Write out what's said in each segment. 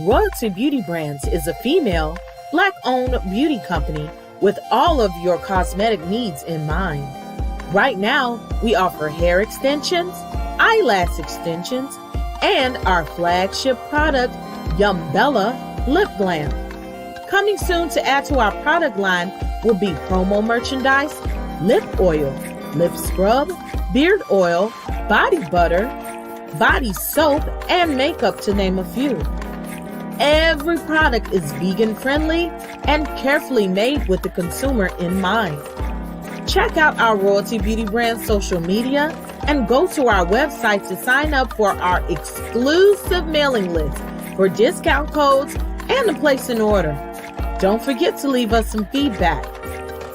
Royalty Beauty Brands is a female, Black-owned beauty company with all of your cosmetic needs in mind. Right now, we offer hair extensions, eyelash extensions, and our flagship product, Yumbella Lip Glam. Coming soon to add to our product line will be promo merchandise, lip oil, lip scrub, beard oil, body butter, body soap, and makeup, to name a few. Every product is vegan friendly and carefully made with the consumer in mind. Check out our Royalty Beauty Brand social media and go to our website to sign up for our exclusive mailing list for discount codes and to place an order. Don't forget to leave us some feedback.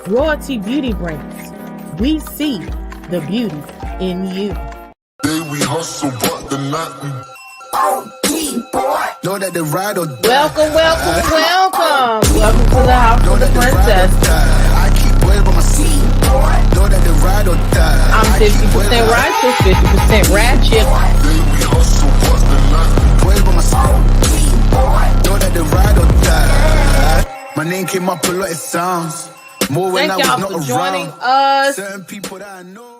Royalty Beauty Brands. We see the beauty in you. We hustle, but the nothing. Know that the ride or die. Welcome to the House of the Princess. I keep waiting by my seat. Know that the ride or die. I'm 50% righteous, 50% ratchet. We hustle, but the nothing. Waiting by my seat. Know that the ride or die. My name came up a lot, it sounds more when Thank I y'all was not for joining around. us. Certain people that I know.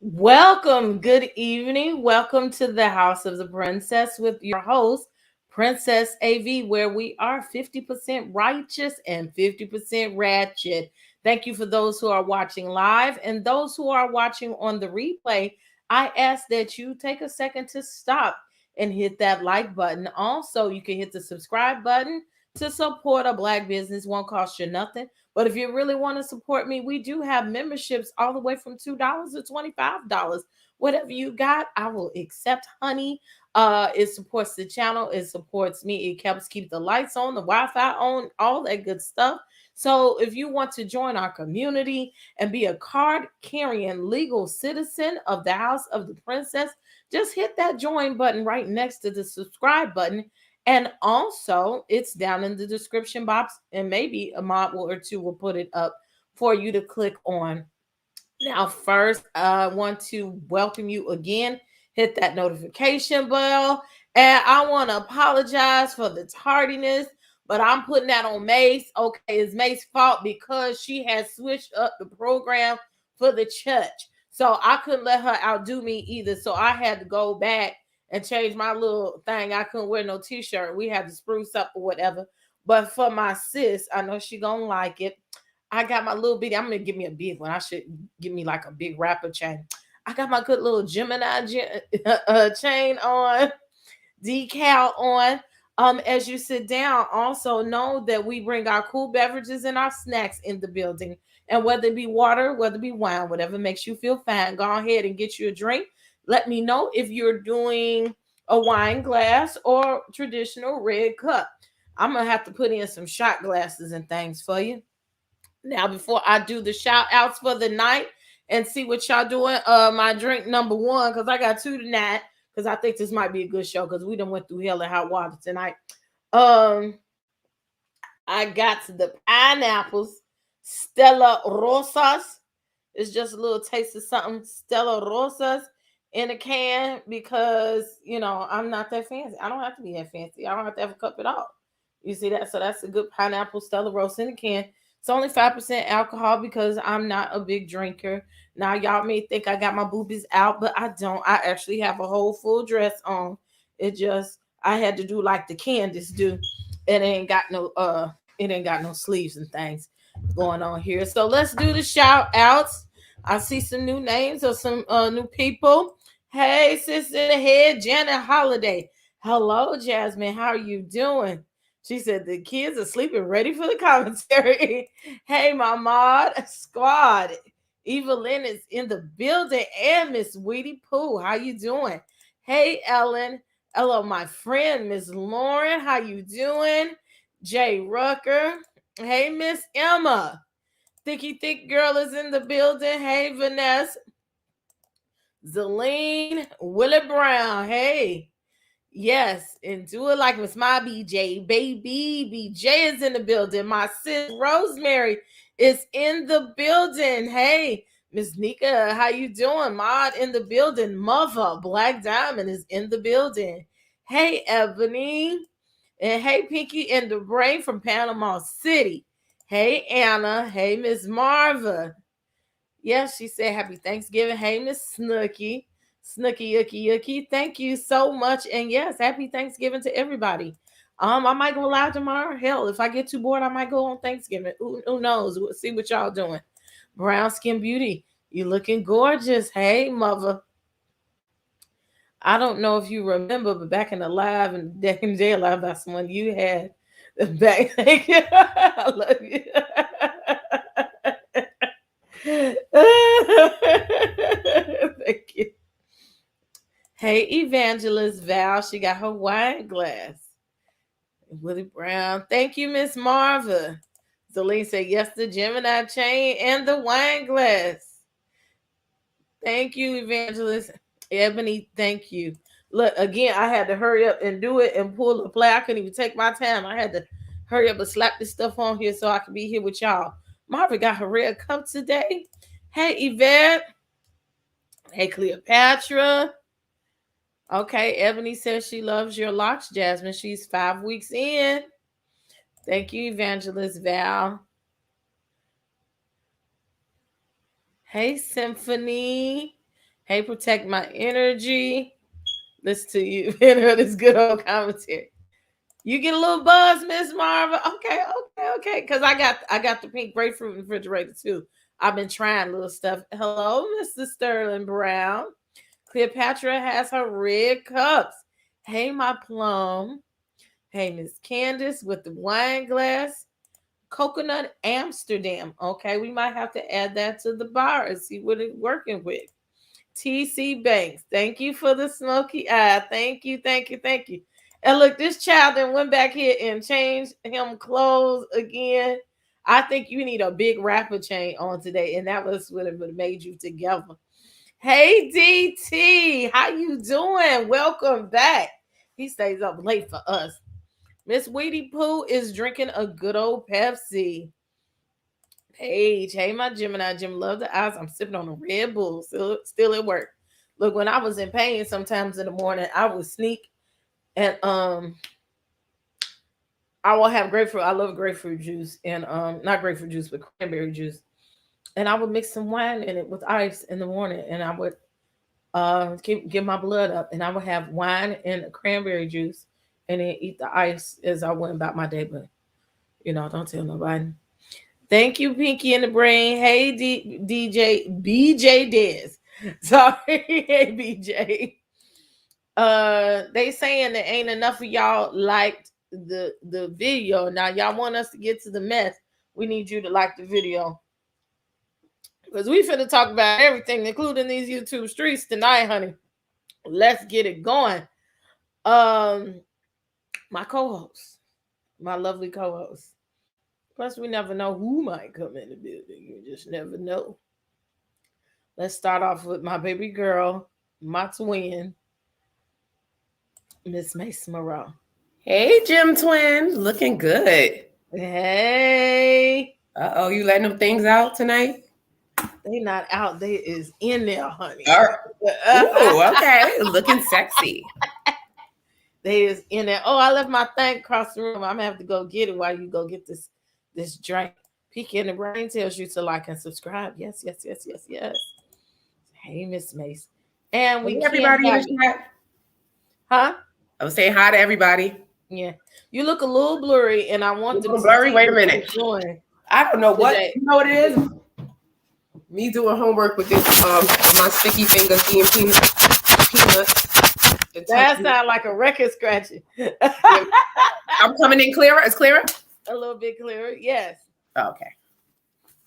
Welcome, good evening. Welcome to the House of the Princess with your host, Princess AV, where we are 50% righteous and 50% ratchet. Thank you for those who are watching live and those who are watching on the replay. I ask that you take a second to stop and hit that like button. Also, you can hit the subscribe button to support a Black business. Won't cost you nothing. But if you really want to support me, we do have memberships all the way from $2 to $25. Whatever you got, I will accept, honey. It supports the channel. It supports me. It helps keep the lights on, the Wi-Fi on, all that good stuff. So if you want to join our community and be a card-carrying legal citizen of the House of the Princess, just hit that join button right next to the subscribe button. And also, it's down in the description box, and maybe a mod or two will put it up for you to click on. Now, first, I want to welcome you again. Hit that notification bell. And I want to apologize for the tardiness, but I'm putting that on Mace. Okay, it's Mace's fault because she has switched up the program for the church. So I couldn't let her outdo me either. So I had to go back and change my little thing. I couldn't wear no t-shirt. We had to spruce up or whatever. But for my sis, I know she gonna like it. I got my little bitty. I'm gonna give me a big one. I should give me like a big rapper chain. I got my good little Gemini chain on, decal on. As you sit down, also know that we bring our cool beverages and our snacks in the building. And whether it be water, whether it be wine, whatever makes you feel fine, go ahead and get you a drink. Let me know if you're doing a wine glass or traditional red cup. I'm going to have to put in some shot glasses and things for you. Now, before I do the shout outs for the night and see what y'all doing, my drink number one, because I got two tonight, because I think this might be a good show because we done went through hell and hot water tonight. I got the pineapples, Stella Rosas. It's just a little taste of something, Stella Rosas, in a can, because I'm not that fancy. I don't have to be that fancy. I don't have to have a cup at all. You see that? So that's a good pineapple Stella Rosa in a can. It's only 5% alcohol because I'm not a big drinker. Now y'all may think I got my boobies out, but I don't. I actually have a whole full dress on. I had to do like the Candace do. It ain't got no sleeves and things going on here. So let's do the shout outs. I see some new names of some new people. Hey, sister in the head, Janet Holiday. Hello, Jasmine. How are you doing? She said the kids are sleeping, ready for the commentary. Hey, my mod squad. Evelyn is in the building, and Miss Weedy Pooh. How you doing? Hey, Ellen. Hello, my friend, Miss Lauren. How you doing? Jay Rucker. Hey, Miss Emma. Thicky Thick Girl is in the building. Hey, Vanessa. Zelene. Willie Brown. Hey. Yes. And do it like Miss My BJ. Baby BJ is in the building. My sis Rosemary is in the building. Hey, Miss Nika. How you doing? Mod in the building. Mother Black Diamond is in the building. Hey, Ebony. And hey, Pinky and the Brain from Panama City. Hey, Anna. Hey, Miss Marva. Yes, she said happy Thanksgiving. Hey, Miss Snooky. Snooky Yucky Yucky. Thank you so much. And yes, happy Thanksgiving to everybody. I might go live tomorrow. Hell, if I get too bored, I might go on Thanksgiving. Who knows? We'll see what y'all doing. Brown Skin Beauty. You looking gorgeous. Hey, mother. I don't know if you remember, but back in the live and back in jail live, that's when you had the back. I love you. Thank you. Hey, Evangelist Val. She got her wine glass. Willie Brown. Thank you, Miss Marva. Celine said, yes, the Gemini chain and the wine glass. Thank you, Evangelist. Ebony, thank you. Look, again, I had to hurry up and do it and pull the play. I couldn't even take my time. I had to hurry up and slap this stuff on here so I could be here with y'all. Marva got her red cup today. Hey, Yvette. Hey, Cleopatra. Okay, Ebony says she loves your locks, Jasmine. She's 5 weeks in. Thank you, Evangelist Val. Hey, Symphony. Hey, Protect My Energy. Listen to you. This good old commentary. You get a little buzz, Miss Marva. Okay. Because I got the pink grapefruit in the refrigerator too. I've been trying little stuff. Hello, Mr. Sterling Brown. Cleopatra has her red cups. Hey, my plum. Hey, Miss Candace with the wine glass. Coconut Amsterdam. Okay, we might have to add that to the bar and see what it's working with. TC Banks. Thank you for the smoky eye. Thank you. And look, this child then went back here and changed him clothes again. I think you need a big rapper chain on today, and that was what it would have made you together. Hey DT, how you doing? Welcome back. He stays up late for us. Miss Weedy Pooh is drinking a good old Pepsi. Paige, hey my Gemini, Jim, love the eyes. I'm sipping on a Red Bull, still at work. Look, when I was in pain, sometimes in the morning, I would sneak and I will have grapefruit. I love grapefruit juice and not grapefruit juice, but cranberry juice. And I would mix some wine in it with ice in the morning, and I would get my blood up, and I would have wine and cranberry juice, and then eat the ice as I went about my day. But don't tell nobody. Thank you, Pinky and the Brain. Hey, DJ BJ Dez. Sorry, hey BJ. They saying there ain't enough of y'all liked the video. Now y'all want us to get to the mess. We need you to like the video. Because we finna talk about everything, including these YouTube streets tonight, honey. Let's get it going. My co-host, my lovely co-host. Plus, we never know who might come in the building. You just never know. Let's start off with my baby girl, my twin, Miss Mace Moreau. Hey, Jim Twin. Looking good. Hey. Uh-oh, you letting them things out tonight? They not out. They is in there, honey. Ooh, okay. Looking sexy. They is in there. Oh, I left my thing across the room. I'm gonna have to go get it while you go get this drink. Peek in the Brain tells you to like and subscribe. Yes. Hey, Miss Mace. And we everybody in the chat. Huh? I was saying hi to everybody. Yeah. You look a little blurry, and I want to blurry. Wait a minute. I don't know what today. You know what it is. Me doing homework with this my sticky fingers eating peanuts. That sounds like a record scratching. I'm coming in clearer. It's clearer? A little bit clearer, yes. Okay.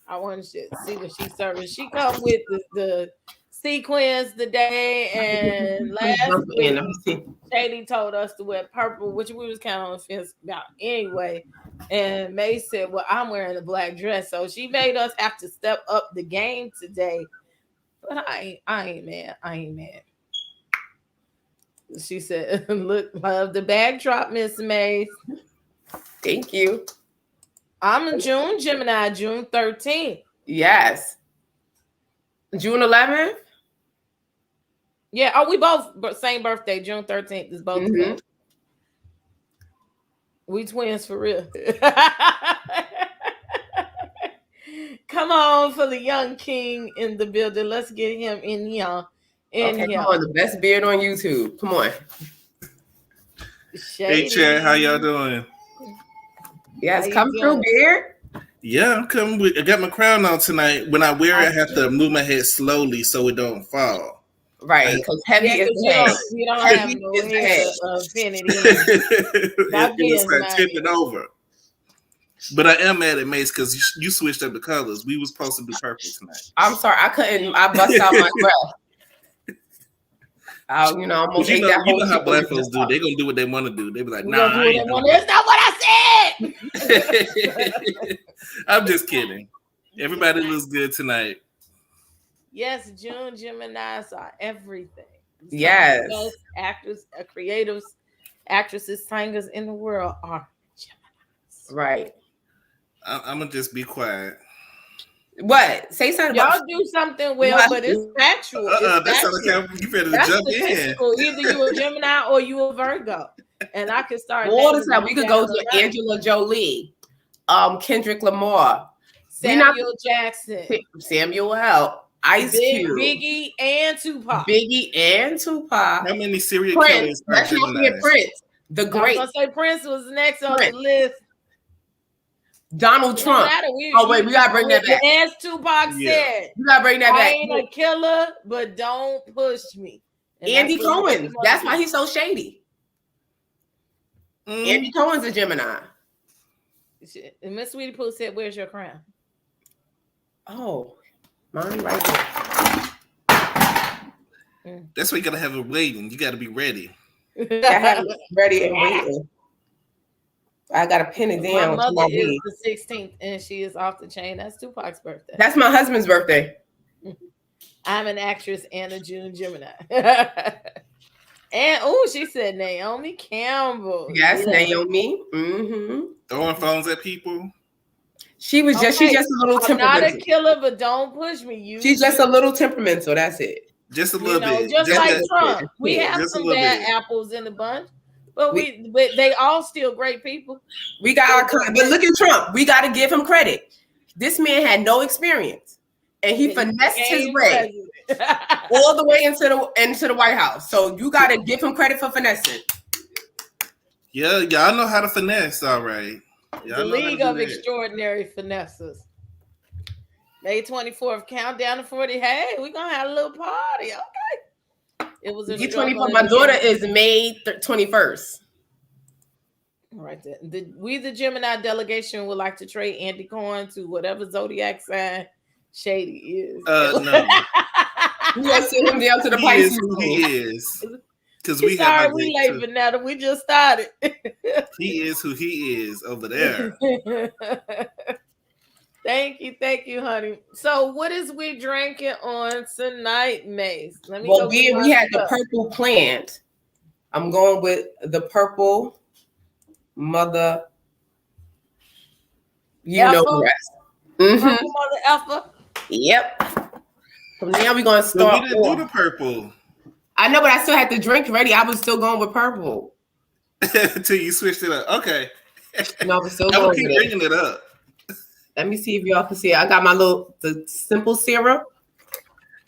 I wanted to see what she's serving. She come with the sequins today, and last week Shady told us to wear purple, which we was kind of on the fence about anyway. And May said, well, I'm wearing a black dress. So she made us have to step up the game today. But I ain't mad. She said, look, love the backdrop, Miss Mace. Thank you. I'm in June, Gemini, June 13th. Yes. June 11th? Yeah. Oh, we both same birthday, June 13th is both of them. We twins for real. Come on for the young king in the building. Let's get him in here. Okay, come on. The best beard on YouTube. Come on. Shady. Hey, Chad, how y'all doing? Yes, come through, beard. Yeah, I'm coming with. I got my crown on tonight. When I wear it, I have to move my head slowly so it don't fall. Right, because heavy is the head. You don't have no head affinity. It's like tipping over. But I am mad at Mace because you switched up the colors. We was supposed to do purple tonight. I'm sorry, I couldn't. I bust out my breath. I'm almost you know how black folks do. They're gonna do what they want to do. They be like, "Nah, that's not what I said." I'm just kidding. Everybody looks good tonight. Yes, June Geminis are everything. Yes, best actors, creatives, actresses, singers in the world are Geminis. Right. I'm gonna just be quiet. What? Say something. Y'all do something well, but it's factual. That's how you better jump in. Either you a Gemini or you a Virgo, and I could start all the time. We could go to Angela Jolie, Kendrick Lamar, Samuel Jackson, Samuel L. Ice Cube, Biggie and Tupac. How many serial killers are Let's not forget Prince, the great. I was gonna say Prince was next on the list. Donald Trump. We gotta bring that back. As Tupac said, you gotta bring that back. I ain't a killer, but don't push me. And Andy Cohen. That's why he's so shady. Andy Cohen's a Gemini. And Miss Sweetie Pooh said, "Where's your crown?" Oh, mine right there. That's why you gotta have it waiting. You gotta be ready. Ready and waiting. I gotta pin it down. My mother is the 16th, and she is off the chain. That's Tupac's birthday. That's my husband's birthday. I'm an actress and a June Gemini. And she said Naomi Campbell. Yes, Naomi. Mm-hmm. Throwing phones at people. She's just a little temperamental. Not a killer, but don't push me. She's just a little temperamental. That's it. Just a little bit. Just like Trump. We have some bad apples in the bunch. But they all still great people. We got our but look at Trump. We got to give him credit. This man had no experience, and he finessed his way all the way into the White House. So you got to give him credit for finessing. Yeah, y'all know how to finesse, all right. Y'all the League of Extraordinary Finessers. May 24th, countdown to 40. Hey, we're gonna have a little party. Okay. It was E20. My daughter is May 21st. Right there. The Gemini delegation would like to trade Andy Cohen to whatever zodiac sign Shady is. No. We gotta send him down to the Pisces. He is. Because we late, Vanetta. We just started. He is who he is over there. Thank you, honey. So, what is we drinking on tonight, Mace? We had the purple plant. I'm going with the purple mother. You know the rest. Mm-hmm. Mother Alpha. Yep. From now we're gonna start. We didn't do the purple. I know, but I still had the drink ready. I was still going with purple until you switched it up. Okay. No, I was still going with it. Bringing it up. Let me see if y'all can see it. I got the simple syrup.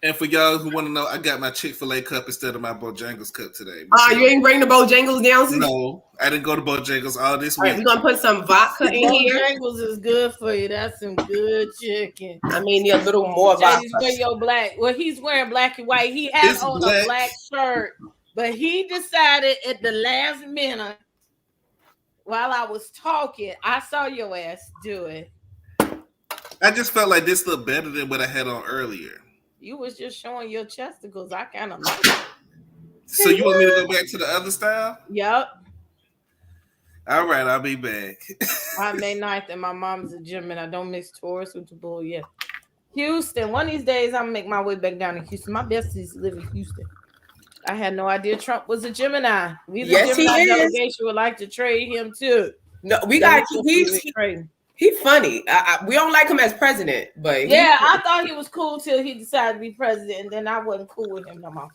And for y'all who want to know, I got my Chick-fil-A cup instead of my Bojangles cup today. You ain't bring the Bojangles down? No, I didn't go to Bojangles all this week. Right, we're going to put some vodka in here. Bojangles is good for you. That's some good chicken. I mean, a little more vodka. Your black. Well, he's wearing black and white. He has on a black shirt, but he decided at the last minute, while I was talking, I saw your ass do it. I just felt like this looked better than what I had on earlier. You was just showing your chesticles. I kind of like it. So you want me to go back to the other style? Yep. All right, I'll be back. I'm May 9th and my mom's a Gemini. I don't mix Taurus with the bull yet. Houston. One of these days, I'm going to make my way back down to Houston. My besties live in Houston. I had no idea Trump was a Gemini. Gemini delegation would like to trade him too. No, we got He's funny. We don't like him as president, but I thought he was cool till he decided to be president, and then I wasn't cool with him no more.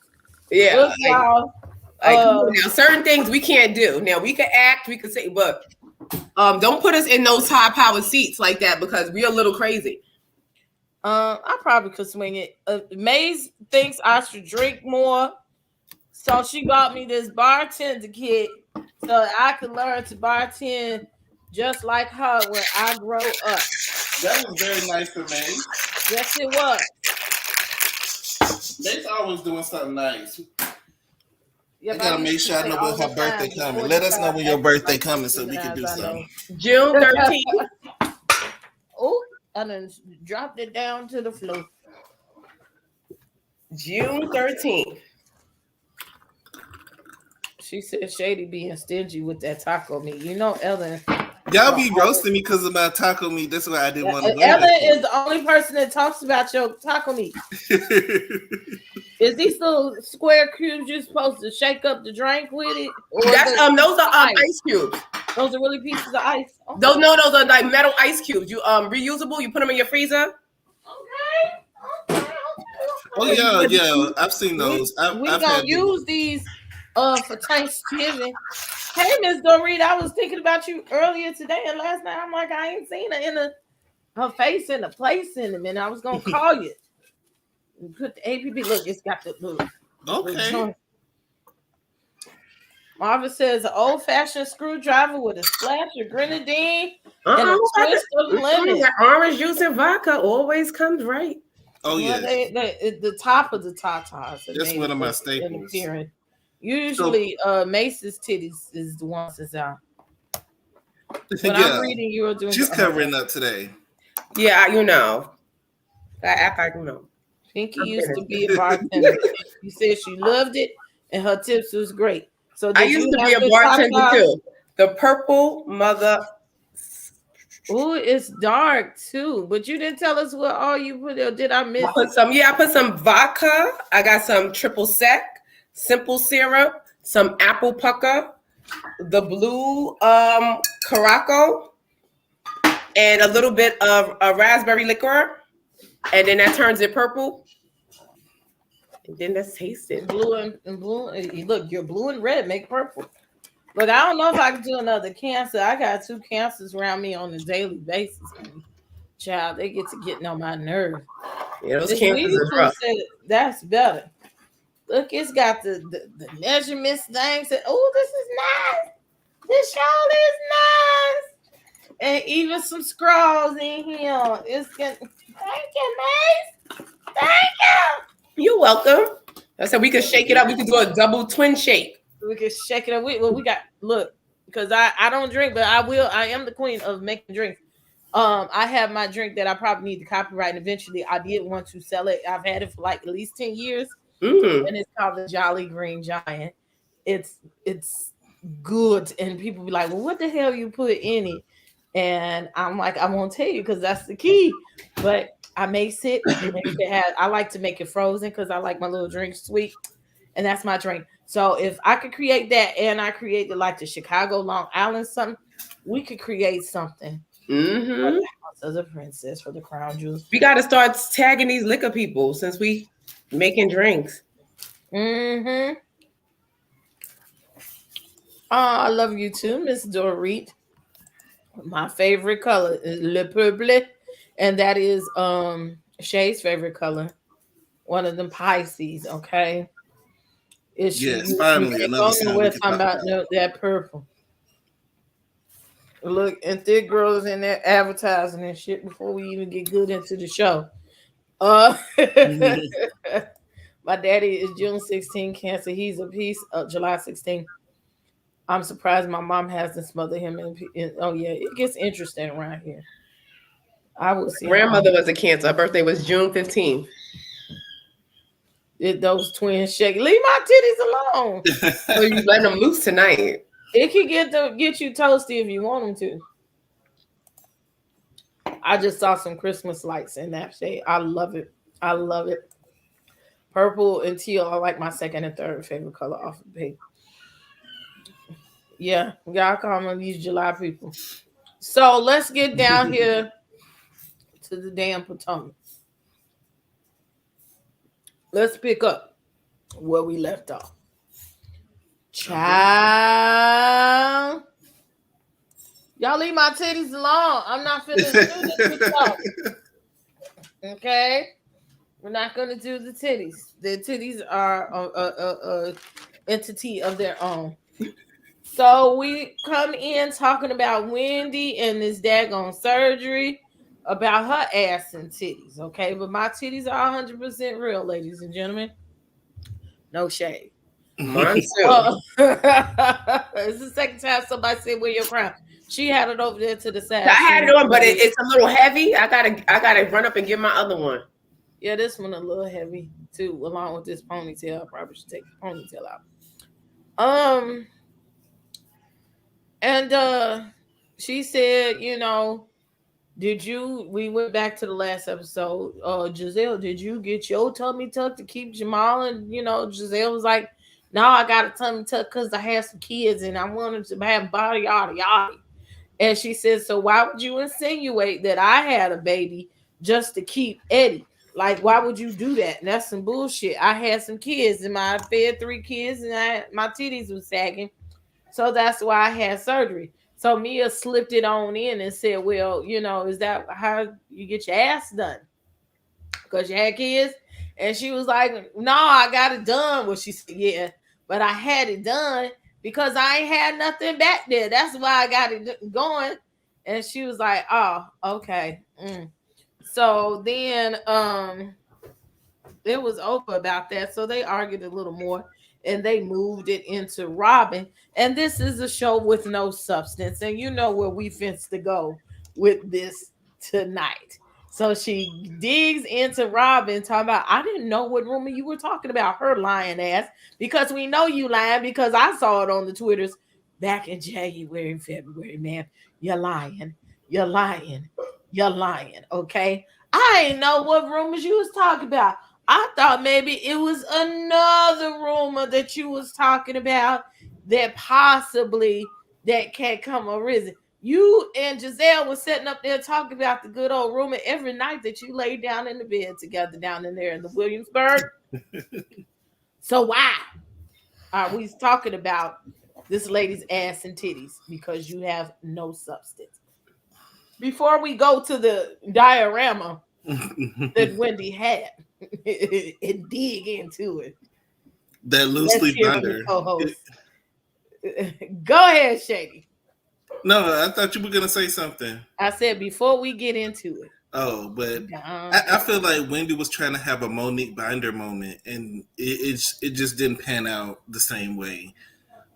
Yeah, now certain things we can't do. Now we can act, we can say, but Don't put us in those high-powered seats like that because we're a little crazy. I probably could swing it. Maze thinks I should drink more, so she bought me this bartender kit so I could learn to bartend just like her when I grow up. That was very nice of Maze. Yes, it was. Maze always doing something nice. Yeah, I gotta make sure I know when her birthday coming. Let us know when your birthday coming so we can do something. June 13th. Oh, I done dropped it down to the floor. June 13th. She said Shady being stingy with that taco meat. You know, Ellen. Y'all be roasting me because of my taco meat. That's why I didn't want to. Ellen is the only person that talks about your taco meat. Is these little square cubes you're supposed to shake up the drink with it? That's those are ice cubes. Those are really pieces of ice. Okay. Those are like metal ice cubes. You reusable. You put them in your freezer. Okay. Oh yeah. I've seen those. We're gonna use these for Thanksgiving. Hey, Miss Dorita, I was thinking about you earlier today and last night. I'm like, I ain't seen her her face in a place in a minute. I was gonna call you. Put the APP. Look, it's got the look. Okay. Marvin says an old-fashioned screwdriver with a splash of grenadine and a twist of lemon. That orange juice and vodka always comes right. Oh yeah. The top of the tatas. That's one of my staples. Usually, Mace's titties is the ones that's out. When I'm reading, you were doing. She's covering up today. Yeah, you know. I act like you know. Pinky used to be a bartender. You said she loved it, and her tips was great. So I used to be a bartender too. The purple mother. Oh, it's dark too. But you didn't tell us what all you put. Or did I miss? I put some vodka. I got some triple sec, simple syrup, some apple pucker, the blue Caraco, and a little bit of a raspberry liqueur, and then that turns it purple. And then let's taste it. Blue and blue. Look, your blue and red make purple. Look, I don't know if I can do another cancer. I got 2 cancers around me on a daily basis. Child, they get to getting on my nerves. Yeah, those cancers are rough. That's better. Look, it's got the measurements things. Oh, this is nice. This shawl is nice. And even some scrolls in here. It's good. Thank you, Mace. Thank you. You're welcome. I said we could shake it up. We could do a double twin shake. We could shake it up. We got look, because I don't drink, but I will. I am the queen of making drinks. I have my drink that I probably need to copyright, and eventually I did want to sell it. I've had it for like at least 10 years. And it's called the Jolly Green Giant. It's good, and people be like, well, what the hell you put in it? And I'm like, I won't tell you because that's the key. But I make it. I like to make it frozen because I like my little drink sweet, and that's my drink. So if I could create that, and I created like the Chicago Long Island something, we could create something. For the House of the Princess, for the Crown Jewels. We got to start tagging these liquor people since we making drinks. Oh, I love you too, Miss Dorit. My favorite color is Le Peuple, and that is Shay's favorite color. One of them Pisces, okay? Yes, finally another sign we can talk about. That purple. Look, and thick girls in there advertising and shit before we even get good into the show. My daddy is June 16 Cancer. He's a piece of July 16. I'm surprised my mom hasn't smothered him oh yeah, it gets interesting around here. I will see. Grandmother was a Cancer. Her birthday was June 15th. Those twins shake. Leave my titties alone. So you letting them loose tonight. It can get you toasty if you want them to. I just saw some Christmas lights in that shade. I love it. I love it. Purple and teal are like my second and third favorite color off of the page. Yeah, y'all call them these July people. So let's get down here to the damn Potomac. Let's pick up where we left off. Child. Y'all leave my titties alone. I'm not finna do this with y'all. Okay? We're not gonna do the titties. The titties are a entity of their own. So we come in talking about Wendy and this daggone surgery about her ass and titties. Okay, but my titties are 100% real, ladies and gentlemen. No shade. Mine too. It's the second time somebody said, "Wear your crown." She had it over there to the side. I had it on, but it's a little heavy. I gotta run up and get my other one. Yeah, this one a little heavy too, along with this ponytail. I probably should take the ponytail out. And she said, you know, we went back to the last episode. Giselle, did you get your tummy tuck to keep Jamal? And, Giselle was like, no, I got a tummy tuck because I had some kids and I wanted to have body, yada, yada. And she said, so why would you insinuate that I had a baby just to keep Eddie? Like, why would you do that? And that's some bullshit. I had some kids and I fed 3 kids and my titties was sagging. So that's why I had surgery. So Mia slipped it on in and said, well, is that how you get your ass done? Because you had kids? And she was like, no, I got it done. Well, she said, yeah, but I had it done because I ain't had nothing back there. That's why I got it going. And she was like, oh, okay. So then it was over about that. So they argued a little more and they moved it into Robin. And this is a show with no substance. And you know where we finna to go with this tonight. So she digs into Robin, talking about, I didn't know what rumor you were talking about, her lying ass, because we know you lying because I saw it on the Twitters back in January and February, man. You're lying. You're lying. You're lying, okay? I didn't know what rumors you was talking about. I thought maybe it was another rumor that you was talking about that possibly that can't come arisen. You and Giselle was sitting up there talking about the good old rumor every night that you laid down in the bed together down in there in the Williamsburg. So why are we talking about this lady's ass and titties? Because you have no substance. Before we go to the diorama that Wendy had and dig into it. That loosely binder. Go ahead, Shady. No, I thought you were gonna say something. I said before we get into it. Oh, but I feel like Wendy was trying to have a Monique Binder moment, and it just didn't pan out the same way.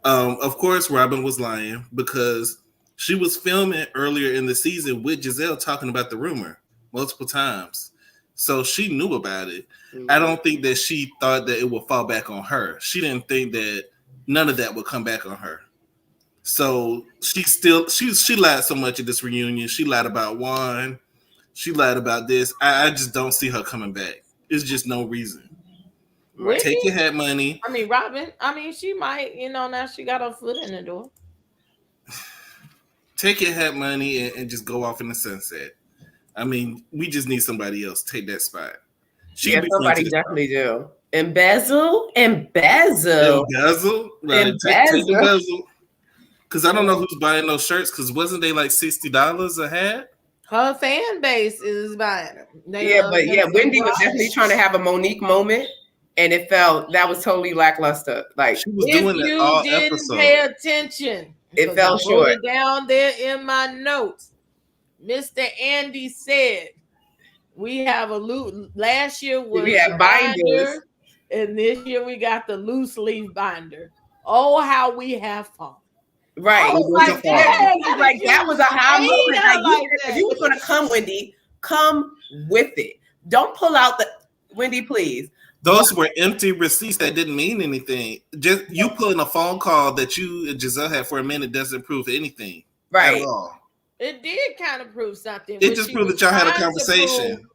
Of course, Robin was lying because she was filming earlier in the season with Giselle talking about the rumor multiple times. So she knew about it. Mm-hmm. I don't think that she thought that it would fall back on her. She didn't think that none of that would come back on her. So she lied so much at this reunion. She lied about Juan. She lied about this. I just don't see her coming back. It's just no reason. Really? Take your hat money. I mean, Robin, she might, now she got her foot in the door. Take your hat money and just go off in the sunset. I mean, we just need somebody else to take that spot. Somebody definitely do. Embezzle. Right. Embezzle. Take embezzle. Because I don't know who's buying those shirts. Because wasn't they like $60 a hat? Her fan base is buying them. Wendy was definitely trying to have a Monique moment, and that was totally lackluster. Like she was doing it all episode. If you didn't pay attention, it fell short. It down there in my notes, Mr. Andy said we have a loot. Last year we had binders, and this year we got the loose leaf binder. Oh, how we have fun! Right. That was a high moment. If you were going to come, Wendy, come with it. Don't pull out Wendy, please. Those were empty receipts that didn't mean anything. Just you pulling a phone call that you and Giselle had for a minute doesn't prove anything. Right. At all. It did kind of prove something. It just proved that y'all had a conversation.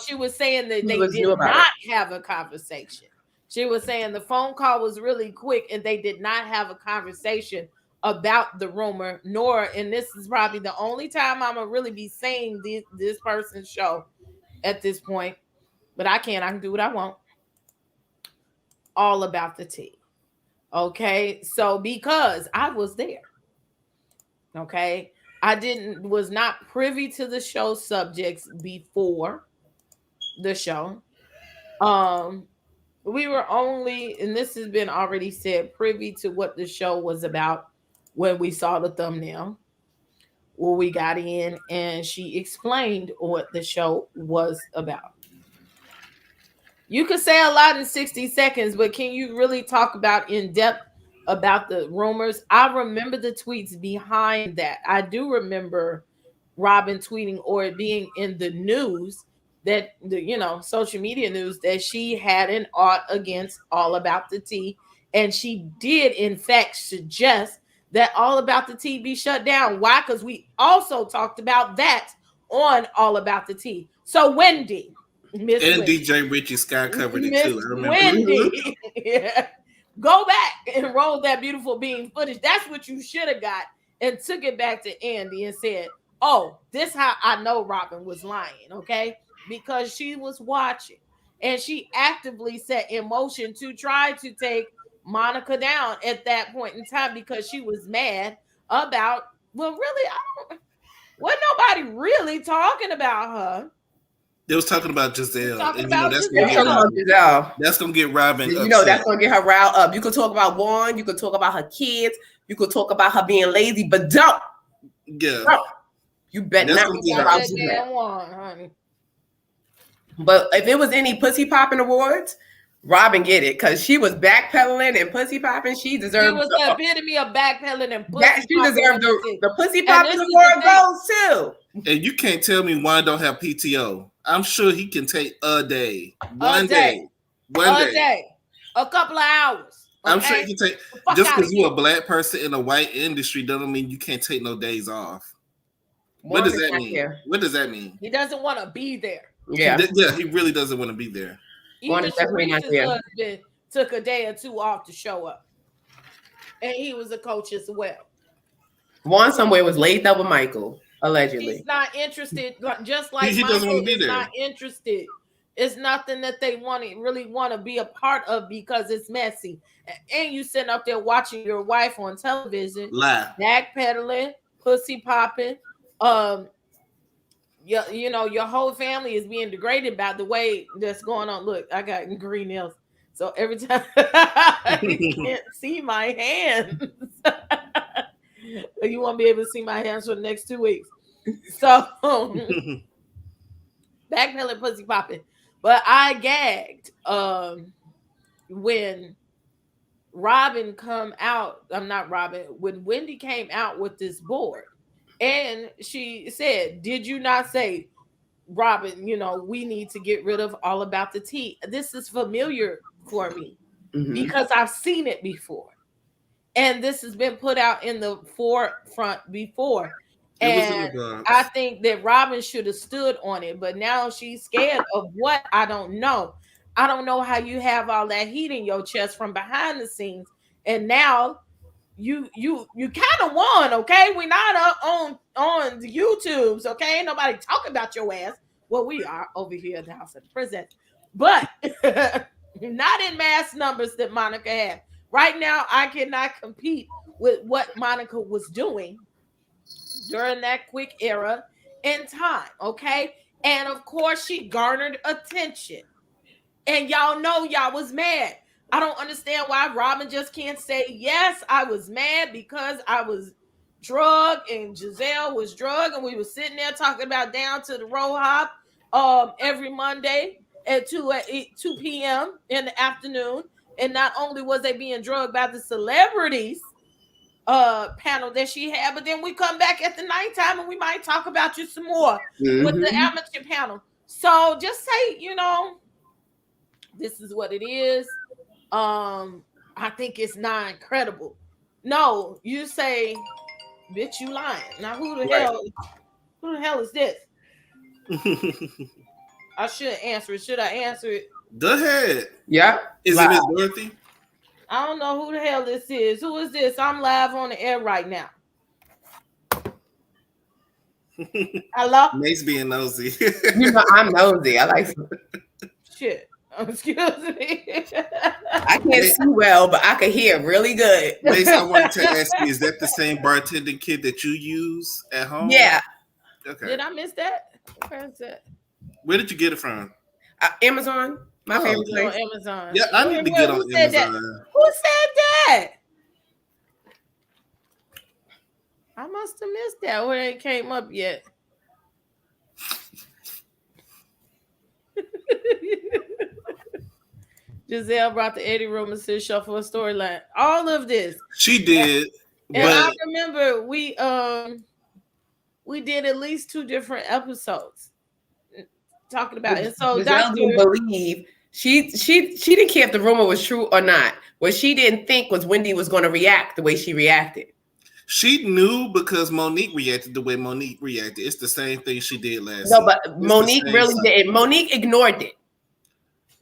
She was saying that they did not have a conversation. She was saying the phone call was really quick and they did not have a conversation about the rumor, and this is probably the only time I'm gonna really be saying this person's show at this point, but I can do what I want. All about the tea. Okay, so because I was there, okay, was not privy to the show subjects before the show. We were only, and this has been already said, privy to what the show was about when we saw the thumbnail. Well, we got in and she explained what the show was about. You could say a lot in 60 seconds, but can you really talk about in depth about the rumors? I remember the tweets behind that. I do remember Robin tweeting or it being in the news that social media news that she had an ought against All About the Tea. And she did in fact suggest that All About the Tea be shut down. Why? Because we also talked about that on All About the Tea. So Wendy, Miss and Wendy. DJ Richie Scott covered it too. I remember. Wendy, yeah. Go back and roll that beautiful bean footage. That's what you should have got, and took it back to Andy and said, "Oh, this how I know Robin was lying." Okay, because she was watching and she actively set in motion to try to take Monica down at that point in time because she was mad about. Well, really, wasn't nobody really talking about her. They was talking about Giselle, and that's gonna get Robin. That's gonna get her riled up. You could talk about Juan, you could talk about her kids, you could talk about her being lazy, but don't. Yeah, you better not talk about Giselle, honey. But if it was any pussy popping awards, Robin get it because she was backpedaling and pussy popping. She deserved. She was the epitome of backpedaling and pussy. She deserved the pussy popping award gold too. And you can't tell me Juan don't have PTO. I'm sure he can take a day, one day, a couple of hours. Okay? I'm sure he can take. Just because you're a black person in a white industry doesn't mean you can't take no days off. What does that mean? What does that mean? He doesn't want to be there. Yeah, he really doesn't want to be there. Even Sharice's husband took a day or two off to show up, and he was a coach as well. Juan somewhere was laid up with Michael. Allegedly, he's not interested. Just like he doesn't want to be there. Not interested. It's nothing that they really want to be a part of because it's messy. And you sitting up there watching your wife on television, backpedaling, pussy popping. Your whole family is being degraded by the way that's going on. Look, I got green nails, so every time you can't see my hands. You won't be able to see my hands for the next 2 weeks. So backpedaling, pussy popping. But I gagged when Robin when Wendy came out with this board. And she said, "Did you not say, Robin, we need to get rid of All About the Tea?" This is familiar for me because I've seen it before. And this has been put out in the forefront before. And I think that Robin should have stood on it. But now she's scared of what? I don't know. I don't know how you have all that heat in your chest from behind the scenes. And now you kind of won, okay? We're not on the YouTubes, okay? Ain't nobody talking about your ass. Well, we are over here at the House of the Princess. But not in mass numbers that Monica had. Right now, I cannot compete with what Monica was doing during that quick era in time, okay? And of course, she garnered attention. And y'all know y'all was mad. I don't understand why Robin just can't say, yes, I was mad because I was drugged and Giselle was drugged and we were sitting there talking about down to the RHOP every Monday at 2 p.m. in the afternoon. And not only was they being drugged by the celebrities panel that she had, but then we come back at the nighttime and we might talk about you some more with the amateur panel. So just say, this is what it is. I think it's not incredible. No, you say, bitch, you lying. Now who the hell is this? I should answer it. Should I answer it? Go ahead. Yeah. Is it Miss Dorothy? I don't know who the hell this is. Who is this? I'm live on the air right now. Hello? Mace being nosy. I'm nosy. I like shit. Excuse me. I can't see well, but I can hear really good. Mace, I wanted to ask you, is that the same bartending kit that you use at home? Yeah. Okay. Did I miss that? Where's that? Where did you get it from? Amazon. My favorite place. Amazon. Yeah, I need to get on Amazon. Who said that? I must have missed that when it came up yet. Giselle brought the Eddie Robinson show for a storyline. All of this. She did. And I remember we did at least 2 different episodes talking about it. And so Giselle didn't believe she didn't care if the rumor was true or not. What she didn't think was Wendy was going to react the way she reacted. She knew because Monique reacted the way Monique reacted. It's the same thing she did last No, but Monique really did. Monique ignored it.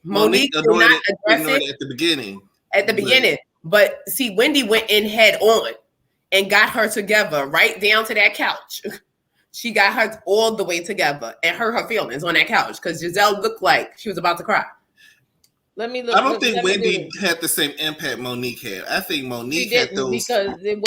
Monique did not address it at the beginning. But see, Wendy went in head on and got her together right down to that couch. She got her all the way together and hurt her feelings on that couch because Giselle looked like she was about to cry. Let me look. I don't think Wendy had the same impact Monique had. I think Monique had those because it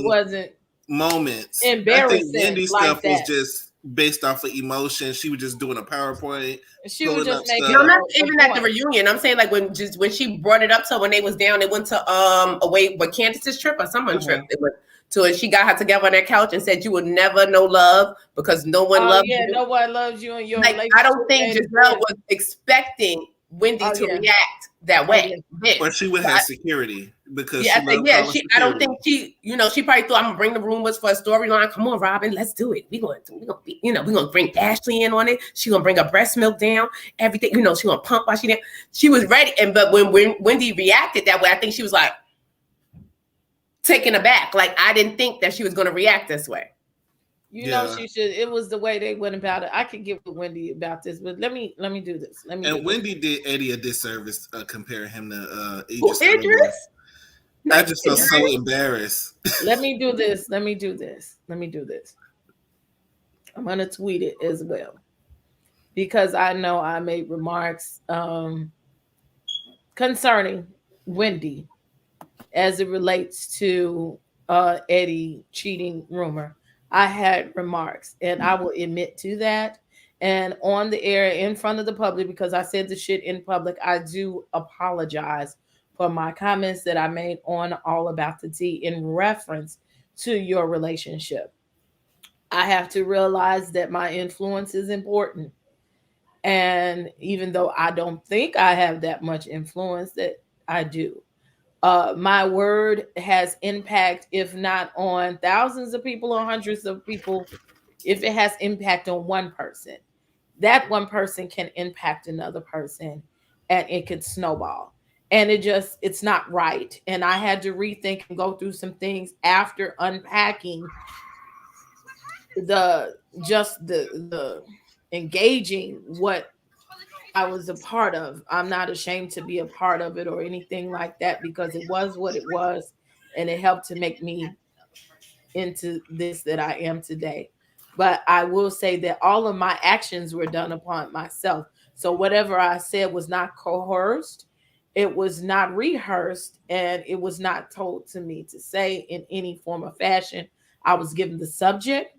wasn't moments. Embarrassing. I think Wendy's stuff was just based off of emotion. She was just doing a PowerPoint. She was just making. No, not even at the reunion. I'm saying like when she brought it up to when they was down, they went to away with Candace's trip or someone's trip. They went to it. She got her together on that couch and said, "You will never know love because no one loves you." No one loves you and your relationship. I don't think Giselle was expecting Wendy to react that way. But she would have security because I don't think she probably thought I'm gonna bring the rumors for a storyline. Come on, Robin, let's do it. We're gonna bring Ashley in on it. She gonna bring her breast milk down, everything, she gonna pump while she there. She was ready. But when Wendy reacted that way, I think she was like taken aback. Like I didn't think that she was gonna react this way. She should. It was the way they went about it. I could get with Wendy about this, but let me do this. Wendy did Eddie a disservice comparing him to Idris. I just felt so embarrassed. Let me do this. I'm gonna tweet it as well because I know I made remarks concerning Wendy as it relates to Eddie cheating rumor. I had remarks and I will admit to that. And on the air in front of the public, because I said the shit in public, I do apologize for my comments that I made on All About the Tea in reference to your relationship. I have to realize that my influence is important. And even though I don't think I have that much influence, that I do. My word has impact, if not on thousands of people or hundreds of people, if it has impact on one person, that one person can impact another person and it could snowball. And it's not right. And I had to rethink and go through some things after unpacking the engaging what I was a part of. I'm not ashamed to be a part of it or anything like that because it was what it was and it helped to make me into this that I am today. But I will say that all of my actions were done upon myself. So whatever I said was not coerced, it was not rehearsed, and it was not told to me to say in any form or fashion. I was given the subject.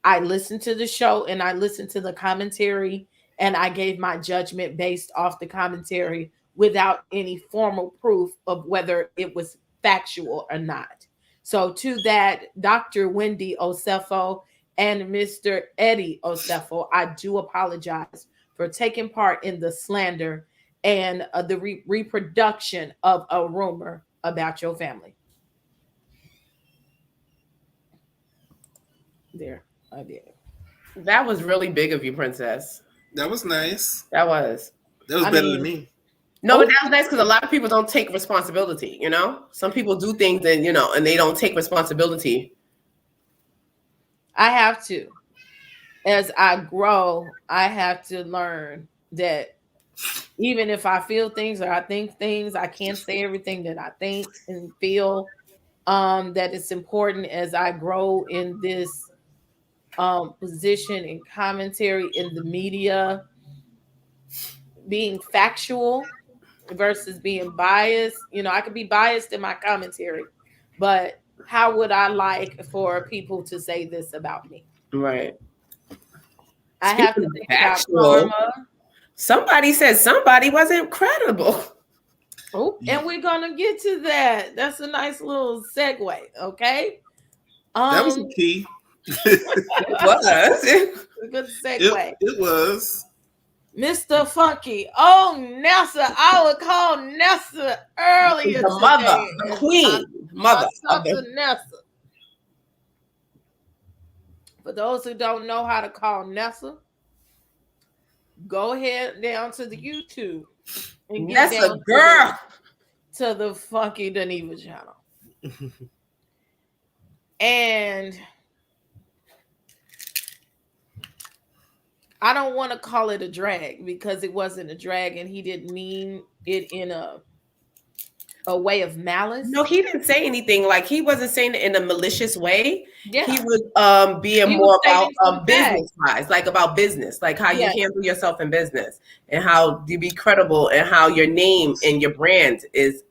I listened to the show and I listened to the commentary. And I gave my judgment based off the commentary without any formal proof of whether it was factual or not. So to that, Dr. Wendy Osefo and Mr. Eddie Osefo, I do apologize for taking part in the slander and the reproduction of a rumor about your family. There, I did. That was really big of you, Princess. That was nice. That was better than me. No, but that was nice because a lot of people don't take responsibility, Some people do things and, and they don't take responsibility. I have to. As I grow, I have to learn that even if I feel things or I think things, I can't say everything that I think and feel. That it's important as I grow in this position and commentary in the media being factual versus being biased. You know, I could be biased in my commentary, but how would I like for people to say this about me? Right. I have to think about karma. Somebody said somebody wasn't credible. Oh, and we're gonna get to that. That's a nice little segue. Okay. That was a key. It was a good segue. It was. Mr. Funky. Oh, Nessa. I would call Nessa earlier. The mother, the queen, mother. Nessa. For those who don't know how to call Nessa, go ahead down to the YouTube and get Nessa girl to the Funky Deneva channel. And I don't want to call it a drag because it wasn't a drag and he didn't mean it in a way of malice. No, he didn't say anything. Like, he wasn't saying it in a malicious way. Yeah. He was being more about business wise, like about business, like how you handle yourself in business and how you be credible and how your name and your brand is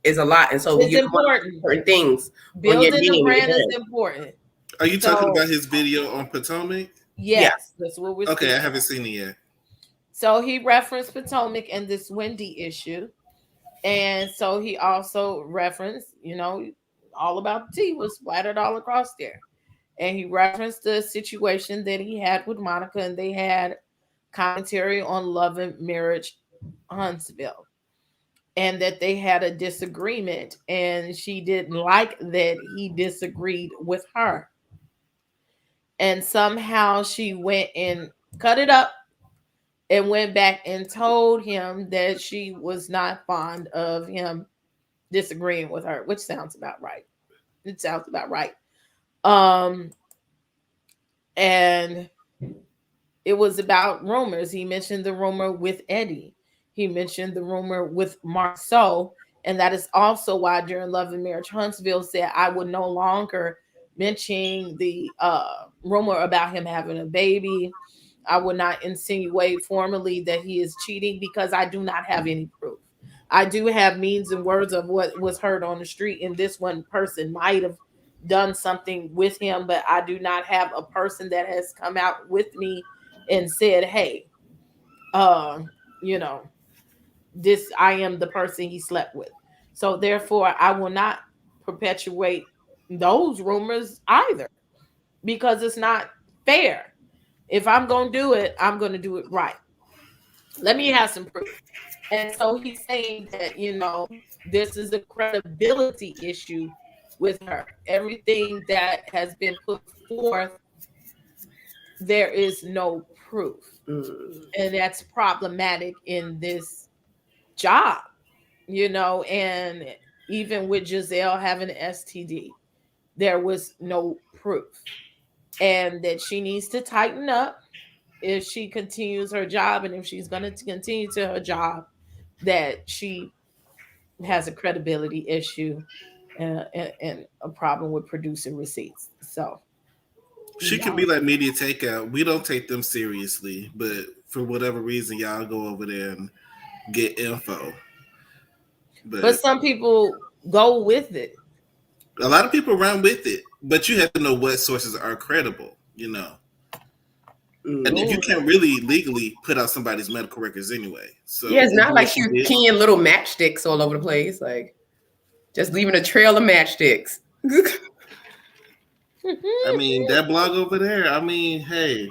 a lot. And so it's important. Certain things. Building the brand is important. Are you talking about his video on Potomac? Yes, that's what we're okay, I haven't seen it yet. So he referenced Potomac and this Wendy issue. And so he also referenced, you know, all about the tea was splattered all across there. And he referenced the situation that he had with Monica, and they had commentary on Love and Marriage Huntsville. And that they had a disagreement, and she didn't like that he disagreed with her. And somehow she went and cut it up and went back and told him that she was not fond of him disagreeing with her, which sounds about right. It sounds about right. And it was about rumors. He mentioned the rumor with Eddie. He mentioned the rumor with Marceau. And that is also why during Love and Marriage Huntsville said I would no longer mention the rumor about him having a baby. I would not insinuate formally that he is cheating because I do not have any proof. I do have means and words of what was heard on the street, and this one person might have done something with him, but I do not have a person that has come out with me and said, hey, you know, this, I am the person he slept with. So therefore, I will not perpetuate those rumors either because it's not fair. If I'm going to do it, I'm going to do it right. Let me have some proof. And so he's saying that, you know, this is a credibility issue with her. Everything that has been put forth, there is no proof. And that's problematic in this job, you know, and even with Giselle having an STD, there was no proof. And that she needs to tighten up if she continues her job, and if she's going to continue to her job, that she has a credibility issue and a problem with producing receipts. So she can be like Media Takeout. We don't take them seriously, but for whatever reason, y'all go over there and get info. But some people go with it. A lot of people run with it, but you have to know what sources are credible, you know. And then you can't really legally put out somebody's medical records anyway. So yeah, it's not like you're keying little matchsticks all over the place, like just leaving a trail of matchsticks. I mean, that blog over there, I mean, hey.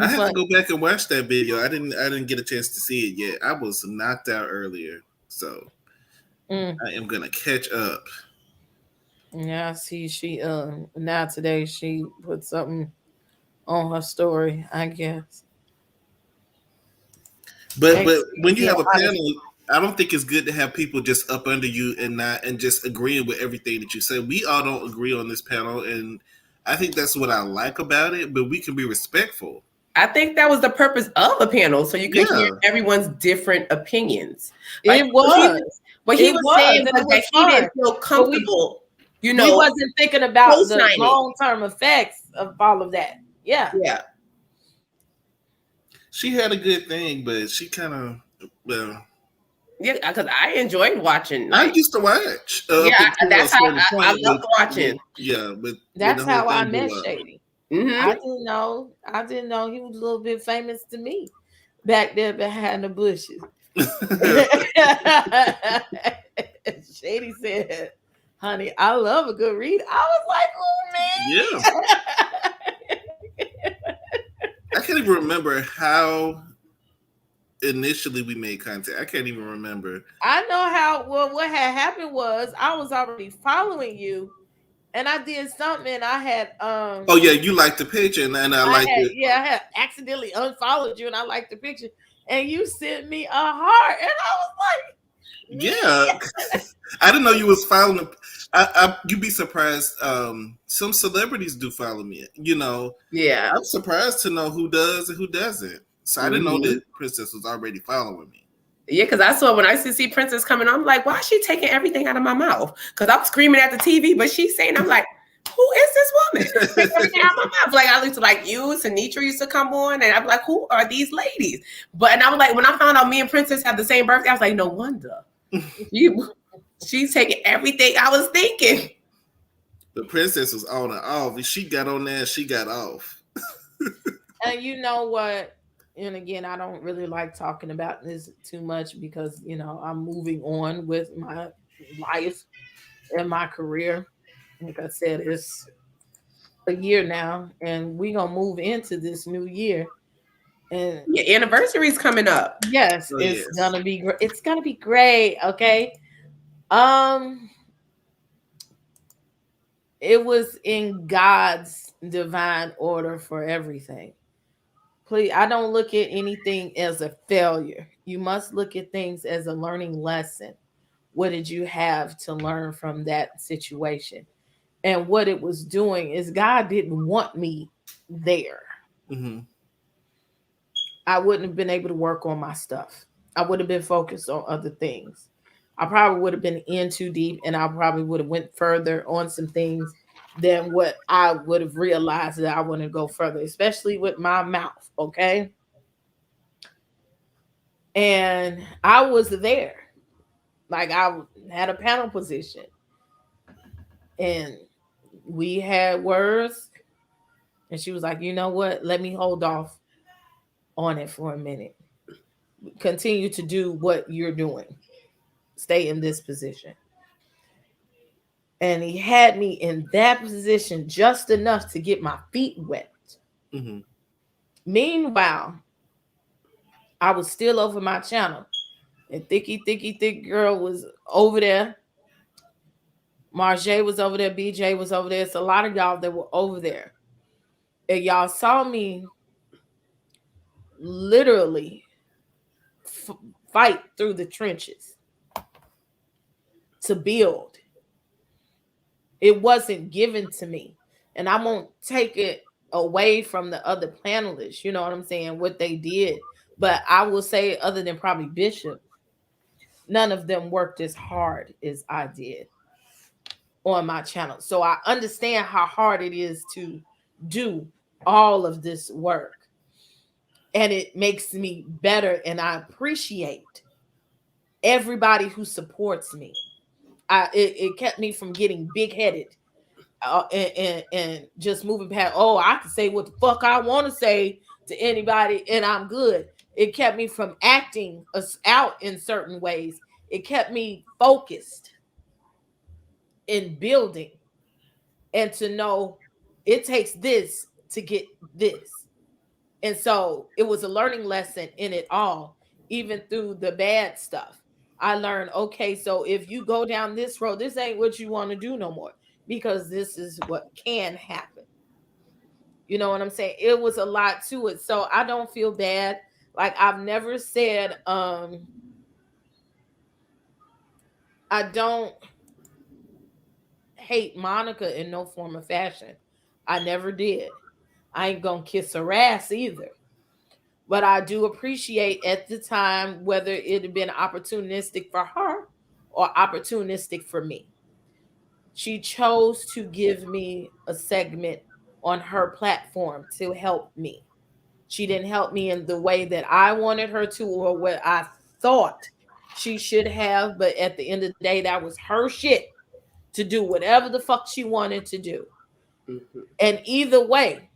I have to go back and watch that video. I didn't get a chance to see it yet. I was knocked out earlier, so I am gonna catch up. Yeah, I see. She now today she put something on her story, I guess. But when you have a panel, I don't think it's good to have people just up under you and just agreeing with everything that you say. We all don't agree on this panel, and I think that's what I like about it. But we can be respectful. I think that was the purpose of a panel, so you can hear everyone's different opinions. Like, it was. But he was saying that he didn't feel comfortable. You know, he wasn't thinking about the long-term effects of all of that. Yeah. Yeah. she had a good thing, but she kind of well. Yeah, because I enjoyed watching. I Like, used to watch yeah, up until a that's how certain I point, loved watching. yeah, but when That's the whole how I thing met blew up. Shady. I Hmm. didn't know. I didn't know he was a little bit famous to me back there behind the bushes. Shady said, "Honey, I love a good read." I was like, Yeah, "Oh I can't even remember how initially we made contact. I can't even remember. I know how." Well, what had happened was I was already following you, and I did something. And Oh yeah, you liked the picture, and I liked it. I had accidentally unfollowed you, and I liked the picture, and you sent me a heart, and I was like, Yeah, "Me." I didn't know you was following. You'd be surprised. Some celebrities do follow me. Yeah. I'm surprised to know who does and who doesn't. So I didn't know Hmm. that Princess was already following me. Yeah, because I saw when I used to see Princess coming, I'm like, why is she taking everything out of my mouth? Because I'm screaming at the TV, but she's saying, I'm like, who is this woman? Take everything out of my mouth. Like I used to like you, Sinitra used to come on, and I'm like, who are these ladies? And I was like, when I found out me and Princess have the same birthday, I was like, no wonder. She's taking everything I was thinking. The Princess was on and off. She got on there, she got off. And you know what? And again, I don't really like talking about this too much because I'm moving on with my life and my career. Like I said, it's a year now, and we gonna move into this new year. And Your anniversary's coming up. yes, Oh it's yes. gonna be it's gonna be great. Okay. Um, it was in God's divine order for everything. Please, I don't look at anything as a failure. You must look at things as a learning lesson. What did you have to learn from that situation? And what it was doing is God didn't want me there. Mm-hmm. I wouldn't have been able to work on my stuff. I would have been focused on other things. I probably would have been in too deep, and I probably would have went further on some things than what I would have realized that I want to go further, especially with my mouth. Okay. And I was there. Like I had a panel position, and we had words, and she was like, "You know what? Let me hold off on it for a minute. Continue to do what you're doing. Stay in this position." And he had me in that position just enough to get my feet wet. Mm-hmm. Meanwhile, I was still over my channel, and thick girl was over there. Marjay was over there. BJ was over there. It's a lot of y'all that were over there. And y'all saw me literally fight through the trenches to build. It wasn't given to me. And I won't take it away from the other panelists, you know what I'm saying, what they did. But I will say, other than probably Bishop, none of them worked as hard as I did on my channel. So I understand how hard it is to do all of this work. And it makes me better. And I appreciate everybody who supports me. It kept me from getting big headed and just moving past. Oh, I can say what the fuck I want to say to anybody, and I'm good. It kept me from acting us out in certain ways. It kept me focused in building, and to know it takes this to get this. And so it was a learning lesson in it all, even through the bad stuff. I learned, okay, so if you go down this road, this ain't what you want to do no more, because this is what can happen. You know what I'm saying? It was a lot to it. So I don't feel bad. Like I've never said, I don't hate Monica in no form or fashion. I never did. I ain't gonna kiss her ass either. But I do appreciate at the time whether it had been opportunistic for her or opportunistic for me. She chose to give me a segment on her platform to help me. She didn't help me in the way that I wanted her to or what I thought she should have. But at the end of the day, that was her shit to do whatever the fuck she wanted to do. Mm-hmm. And either way,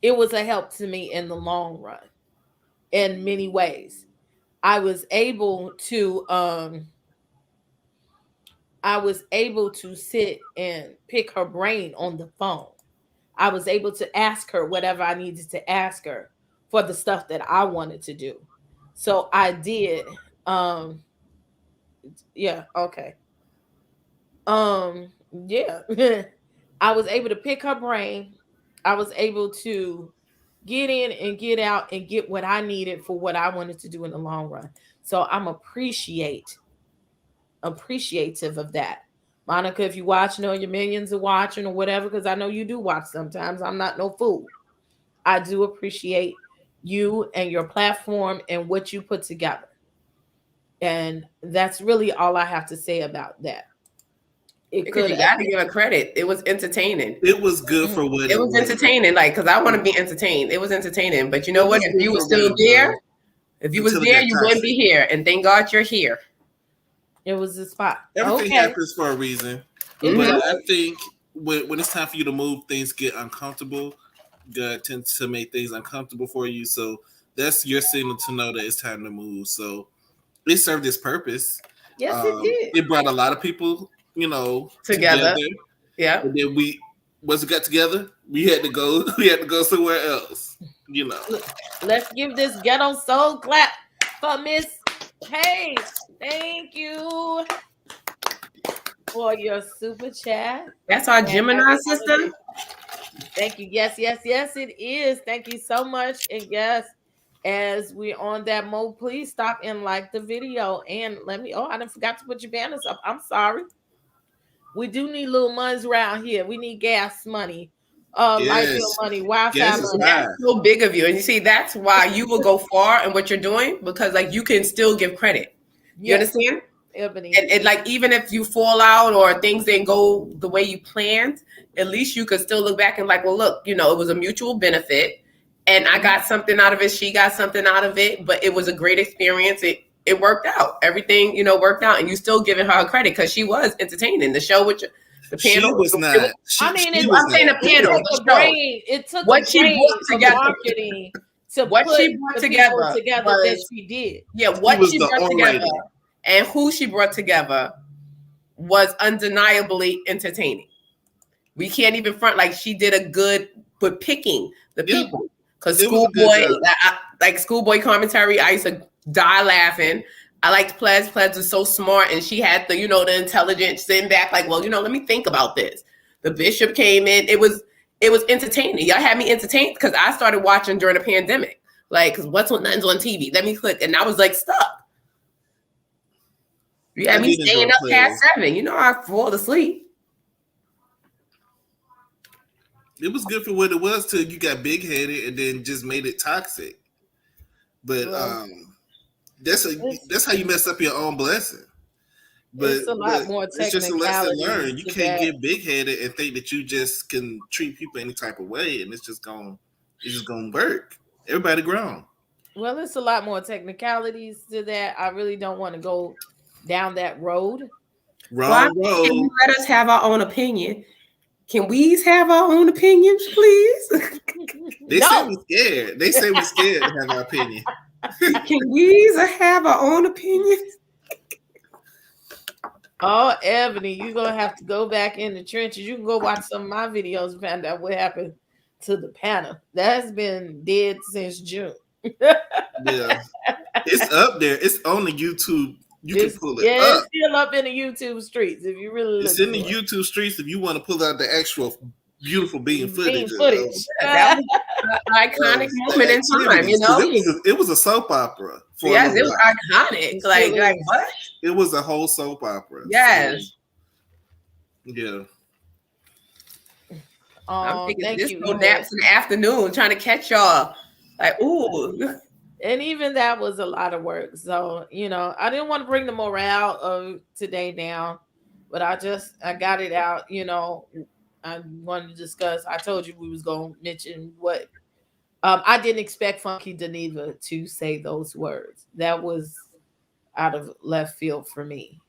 it was a help to me in the long run in many ways. I was able to sit and pick her brain on the phone. I was able to ask her whatever I needed to ask her for the stuff that I wanted to do. So I did. Yeah, okay. Yeah. I was able to pick her brain. I was able to get in and get out and get what I needed for what I wanted to do in the long run. So I'm appreciative of that. Monica, if you watching or your minions are watching or whatever, because I know you do watch sometimes. I'm not no fool. I do appreciate you and your platform and what you put together. And that's really all I have to say about that. Because you got to give her credit. It was entertaining. It was good for what it was entertaining. Like, because I want to be entertained. It was entertaining. But you know what? If you were still there, you wouldn't be here. And thank God you're here. It was the spot. Everything happens for a reason. Mm-hmm. But I think when it's time for you to move, things get uncomfortable. God tends to make things uncomfortable for you. So that's your signal to know that it's time to move. So it served its purpose. Yes, it did. It brought a lot of people, together. Yeah. And then once we got together, we had to go somewhere else. Let's give this ghetto soul clap for Miss Paige. Thank you for your super chat. That's our Gemini sister. Thank you. Yes, it is. Thank you so much. And yes, as we're on that mode, please stop and like the video. And I done forgot to put your banners up. I'm sorry. We do need little monies around here. We need gas money. Light bill money, Wi-Fi money. That's so big of you. And you see, that's why you will go far in what you're doing, because you can still give credit. You understand? Ebony. And even if you fall out or things didn't go the way you planned, at least you could still look back and well, look, it was a mutual benefit. And I got something out of it. She got something out of it. But it was a great experience. It worked out. Everything, worked out. And you still giving her credit because she was entertaining. The show with the panel. She was not. I'm saying the panel. It took what she brought together. Marketing to what she brought together that she did. Yeah, what she brought together and who she brought together was undeniably entertaining. We can't even front she did a good with picking the people. Because schoolboy commentary, I used to die laughing. I liked Pledge. Pledge was so smart, and she had the the intelligence sitting back let me think about this. The bishop came in. It was entertaining. Y'all had me entertained because I started watching during the pandemic. Because what's on nothing's on TV? Let me click, and I was stuck. You had me staying up past 7. I fall asleep. It was good for what it was till you got big headed and then just made it toxic. But that's how you mess up your own blessing. But it's a lot more technicality. It's just a lesson learned. You can't get big headed and think that you just can treat people any type of way, and it's just gonna work. Everybody grown. Well, it's a lot more technicalities to that. I really don't want to go down that road. Road. Can you let us have our own opinion? Can we have our own opinions, please? They say we're scared. They say we're scared to have our opinion. Can we have our own opinions? Oh, Ebony, you're going to have to go back in the trenches. You can go watch some of my videos and find out what happened to the panel. That's been dead since June. Yeah. It's up there. It's on the YouTube. You can pull it up. It's still up in the YouTube streets if you really look. It's in the YouTube streets if you want to pull out the actual beautiful bean footage. That was an iconic moment in time, It was a soap opera. Yes, it was iconic. Like what? It was a whole soap opera. Yes. Yeah. I'm thinking disco naps in the afternoon trying to catch y'all. Ooh. And even that was a lot of work. So, I didn't want to bring the morale of today down, but I got it out. I wanted to discuss. I told you we was going to mention what I didn't expect Funky Geneva to say those words. That was out of left field for me.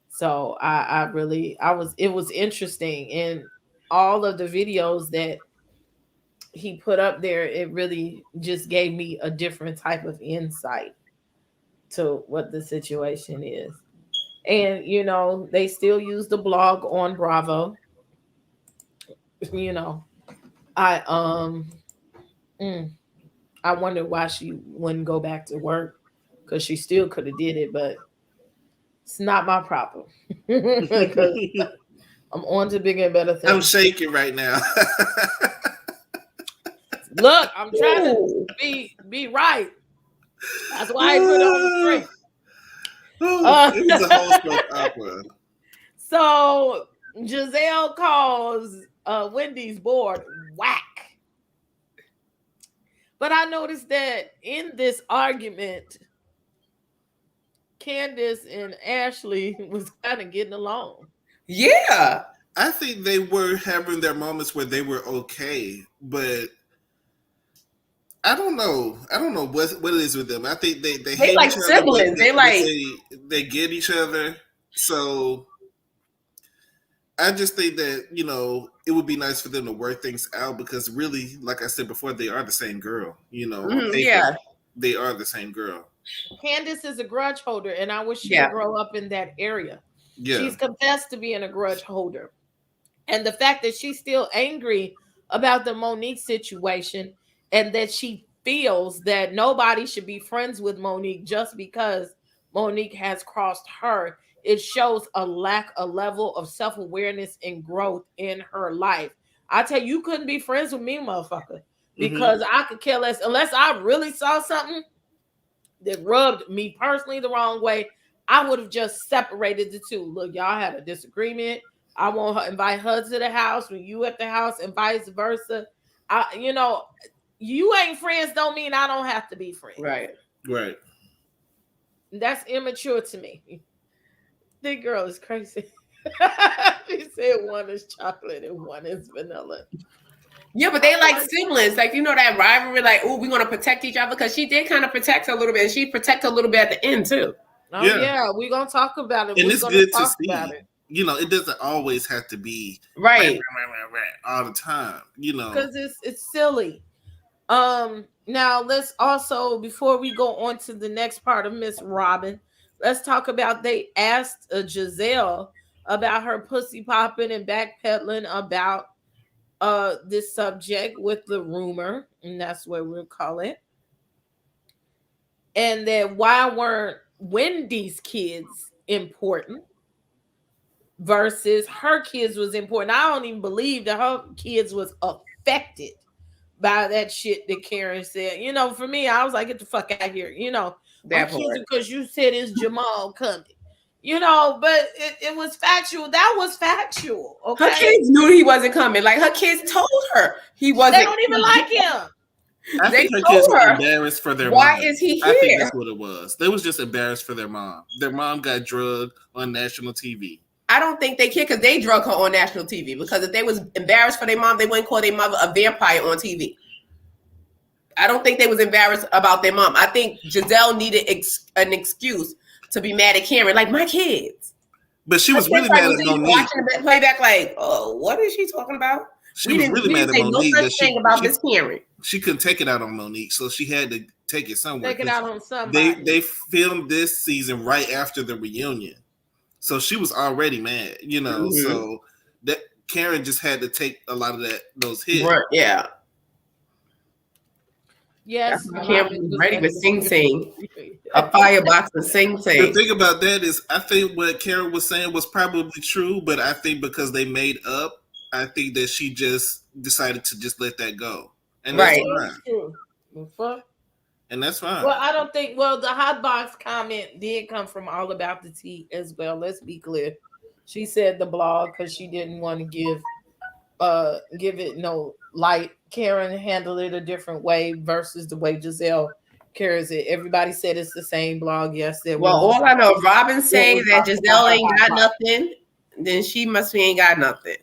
So it was interesting. And all of the videos that he put up there, it really just gave me a different type of insight to what the situation is. And they still use the blog on Bravo. I mm, I wonder why she wouldn't go back to work, because she still could have did it, but it's not my problem. Because I'm on to bigger and better things. I'm shaking right now. Look, I'm trying to be right. That's why I put it on the screen. It was a whole soap opera. So Giselle calls Wendy's board whack. But I noticed that in this argument, Candace and Ashley was kind of getting along. Yeah. I think they were having their moments where they were okay, but I don't know. I don't know what it is with them. I think they hate like each other, siblings. They get each other. So I just think that, it would be nice for them to work things out, because really, like I said before, they are the same girl. Yeah. They are the same girl. Candace is a grudge holder, and I wish she would grow up in that area. Yeah. She's confessed to being a grudge holder. And the fact that she's still angry about the Monique situation, and that she feels that nobody should be friends with Monique just because Monique has crossed her, it shows a level of self-awareness and growth in her life. I tell you couldn't be friends with me, motherfucker, because I could care less. Unless I really saw something that rubbed me personally the wrong way, I would have just separated the two. Look, y'all had a disagreement. I won't invite her to the house when you at the house, and vice versa. You ain't friends don't mean I don't have to be friends. Right. That's immature to me. The girl is crazy. She said one is chocolate and one is vanilla. Yeah, but they like siblings. Like, that rivalry, like, oh, we're going to protect each other, because she did kind of protect her a little bit, and she protected a little bit at the end, too. Oh, yeah. We're going to talk about it. And it's good to see. It doesn't always have to be right all the time, Because it's silly. Now let's also, before we go on to the next part of Miss Robin, let's talk about, they asked Giselle about her pussy popping and backpedaling about this subject with the rumor, and that's what we'll call it. And then why weren't Wendy's kids important versus her kids was important? I don't even believe that her kids was affected by that shit that Karen said. For me, I was like, get the fuck out of here. My kids, because you said it's Jamal coming. But it was factual. That was factual. Okay. Her kids knew he wasn't coming. Like, her kids told her he wasn't. They don't even like him. I think her kids were embarrassed for their mom. Why is he here? I think that's what it was. They was just embarrassed for their mom. Their mom got drugged on national TV. I don't think they care, because they drug her on national TV. Because if they was embarrassed for their mom, they wouldn't call their mother a vampire on TV. I don't think they was embarrassed about their mom. I think Giselle needed an excuse to be mad at Karen, like, my kids. But she was really mad at Monique. Watching the playback, like, oh, what is she talking about? She was really mad at Monique. No such thing about this Karen. She couldn't take it out on Monique, so she had to take it somewhere. Take it out on somebody. They filmed this season right after the reunion, so she was already mad. So that Karen just had to take a lot of those hits. Right, yeah. Yes, Karen was ready with Sing Sing, a firebox of Sing Sing. The thing about that is, I think what Karen was saying was probably true, but I think because they made up, I think that she just decided to just let that go, and that's fine. And that's fine. Well, I don't think. Well, the hot box comment did come from All About the Tea as well. Let's be clear. She said the blog because she didn't want to give it no light. Karen handled it a different way versus the way Giselle carries it. Everybody said it's the same blog. Yes, all I know, Robin saying that Giselle ain't got nothing, then she must be ain't got nothing.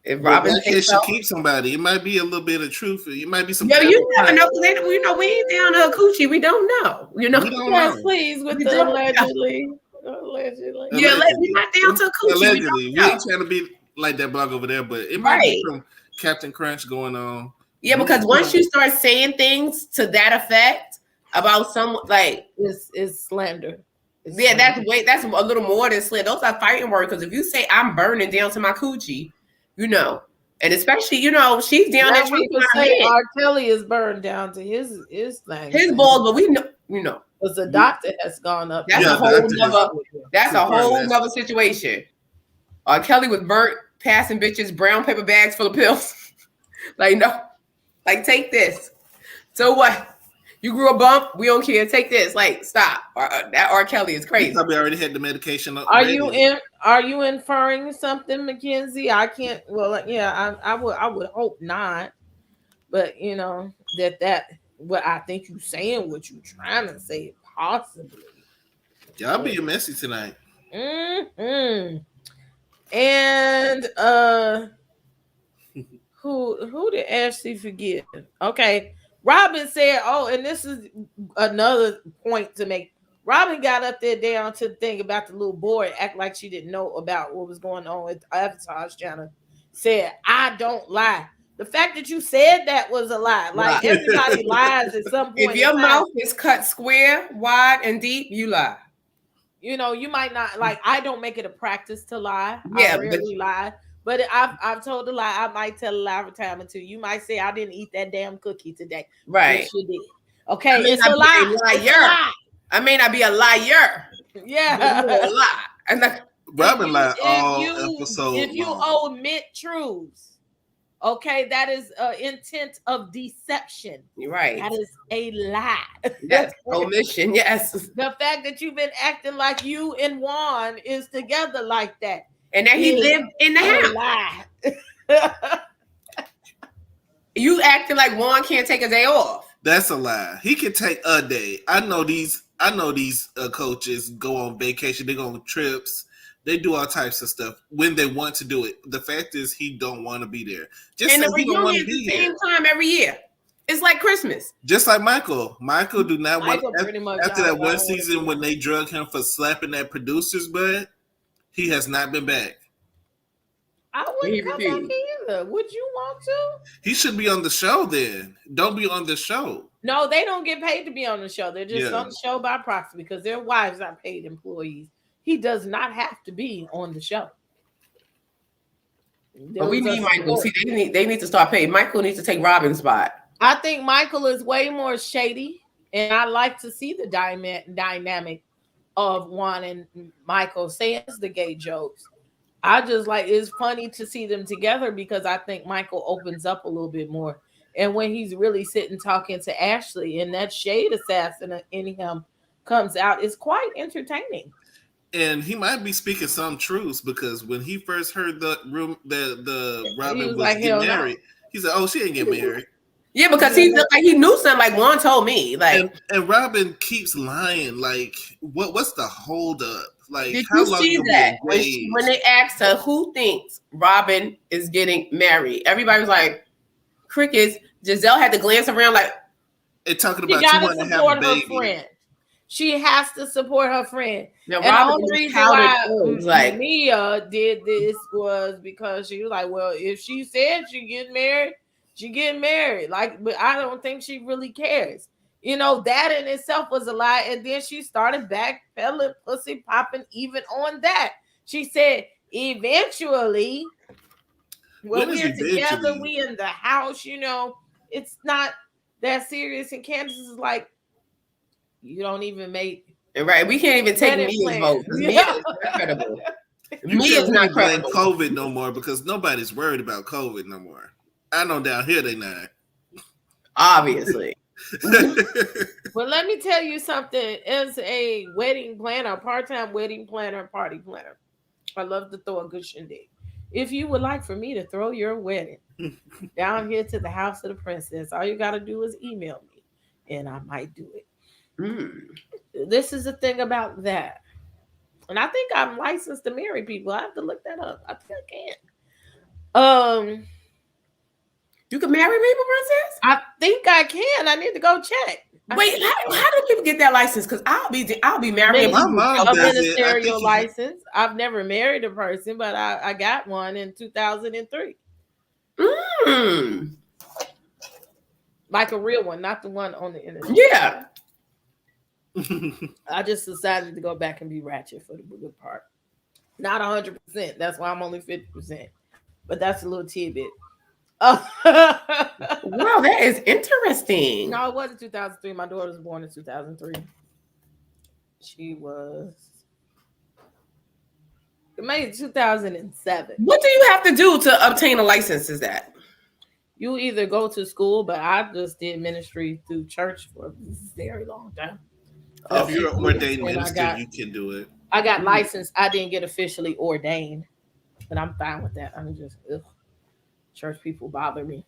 If Robin thinks should keep somebody, it might be a little bit of truth. It might be some. Yo, you never know. We ain't down to a coochie. We don't know. We don't know. Please, with the allegedly. Allegedly. Yeah, we're not down to a coochie. Allegedly. We ain't trying to be like that blog over there, but it might be some Captain Crunch going on. Yeah, because once you start saying things to that effect about someone, like it's slander. That's a little more than slander. Those are fighting words. Because if you say I'm burning down to my coochie, and especially she's down there trying to say R. Kelly is burned down to his thing, his balls, but we know because the doctor has gone up. That's a whole nother situation. R. Kelly was burnt passing bitches brown paper bags full of pills. Like no. Like, take this. So what? You grew a bump? We don't care. Take this. Like, stop. That R. Kelly is crazy. He probably already had the medication. Are you inferring something, Mackenzie? I can't. Well, yeah, I would hope not. But that what I think you saying, what you trying to say, possibly. Y'all being messy tonight. Mm-hmm. And Who did Ashley forgive? Okay. Robin said, and this is another point to make. Robin got up there down to the thing about the little boy, act like she didn't know about what was going on with Avatar's channel. Said, I don't lie. The fact that you said that was a lie. Like everybody lies at some point. If your mouth is cut square, wide, and deep, you lie. You might not like. I don't make it a practice to lie. Yeah, I rarely lie. But I've told a lie. I might tell a lie every time or two. You might say I didn't eat that damn cookie today. Right. Yes, you did. Okay, it's a lie. I may not be a liar. Yeah. A lie. And Robin lied all episode. If you omit truths, okay, that is intent of deception. You're right. That is a lie. Yes, omission. Yes. The fact that you've been acting like you and Juan is together like that. And that he lived in the house. You acting like Juan can't take a day off. That's a lie. He can take a day. I know these coaches go on vacation. They go on trips. They do all types of stuff when they want to do it. The fact is, he don't want to be there. And the reunion at the same time every year. It's like Christmas. Just like Michael. Michael do not want after that one season when they drug him for slapping that producer's butt. He has not been back. I wouldn't come back either. Would you want to? He should be on the show then. Don't be on the show. No, they don't get paid to be on the show. They're just on the show by proxy because their wives are paid employees. He does not have to be on the show. But we need Michael. See, they need to start paying. Michael needs to take Robin's spot. I think Michael is way more shady, and I like to see the dynamic of Juan and Michael saying the gay jokes. I just like it's funny to see them together because I think Michael opens up a little bit more. And when he's really sitting talking to Ashley and that shade assassin in him comes out, it's quite entertaining. And he might be speaking some truths because when he first heard the Robin was getting married, he said, "Oh, she ain't getting married." Yeah, because he knew something. Like Juan told me, like, and Robin keeps lying. Like, what's the hold up? Like, did you see that when they asked her who thinks Robin is getting married? Everybody was like, crickets. Giselle had to glance around like, and talking about she wanted to have a baby. Friend. She has to support her friend. Now, and Robin the only reason why Mia did this was because she was like, well, if she said she get married. Like, but I don't think she really cares. That in itself was a lie. And then she started backpedaling, pussy popping even on that. She said, eventually, when we're together, we in the house, it's not that serious. And Candace is like, you don't even make right. We can't even take Mia's vote. Mia is incredible. Mia's not credible. COVID no more because nobody's worried about COVID no more. I know down here they not. Obviously. Well, let me tell you something. As a wedding planner, part-time wedding planner, party planner, I love to throw a good shindig. If you would like for me to throw your wedding down here to the House of the Princess, all you got to do is email me, and I might do it. This is the thing about that. And I think I'm licensed to marry people. I have to look that up. I think I You can marry people, princess? I think I can. I need to go check. Wait, how do people get that license? Because I'll be marrying my mom a does ministerial license. I've never married a person, but I got one in 2003. Like a real one, not the one on the internet. Yeah. I just decided to go back and be ratchet for the good part. Not 100%. That's why I'm only 50%. But that's a little tidbit. Wow, that is interesting. No, it wasn't 2003. My daughter was born in 2003. She was maybe 2007. What do you have to do to obtain a license? Is that you either go to school, but I just did ministry through church for a very long time. If you're an ordained minister, you can do it. I got licensed. I didn't get officially ordained, but I'm fine with that. I'm just church people bother me.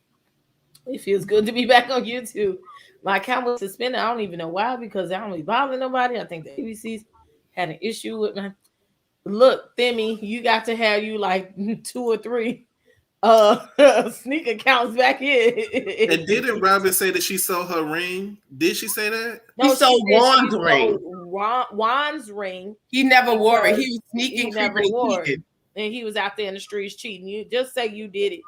It feels good to be back on YouTube. My account was suspended. I don't even know why, because I don't really bother nobody. I think the ABCs had an issue with my. Look, Themmy, you got to have you like 2 or 3 sneak accounts back in. And didn't Robin say that she sold her ring? Did she say that? No, he sold Juan's ring. Juan's ring. He never wore it. He was sneaking, creeping, and he was out there in the streets cheating. You just say you did it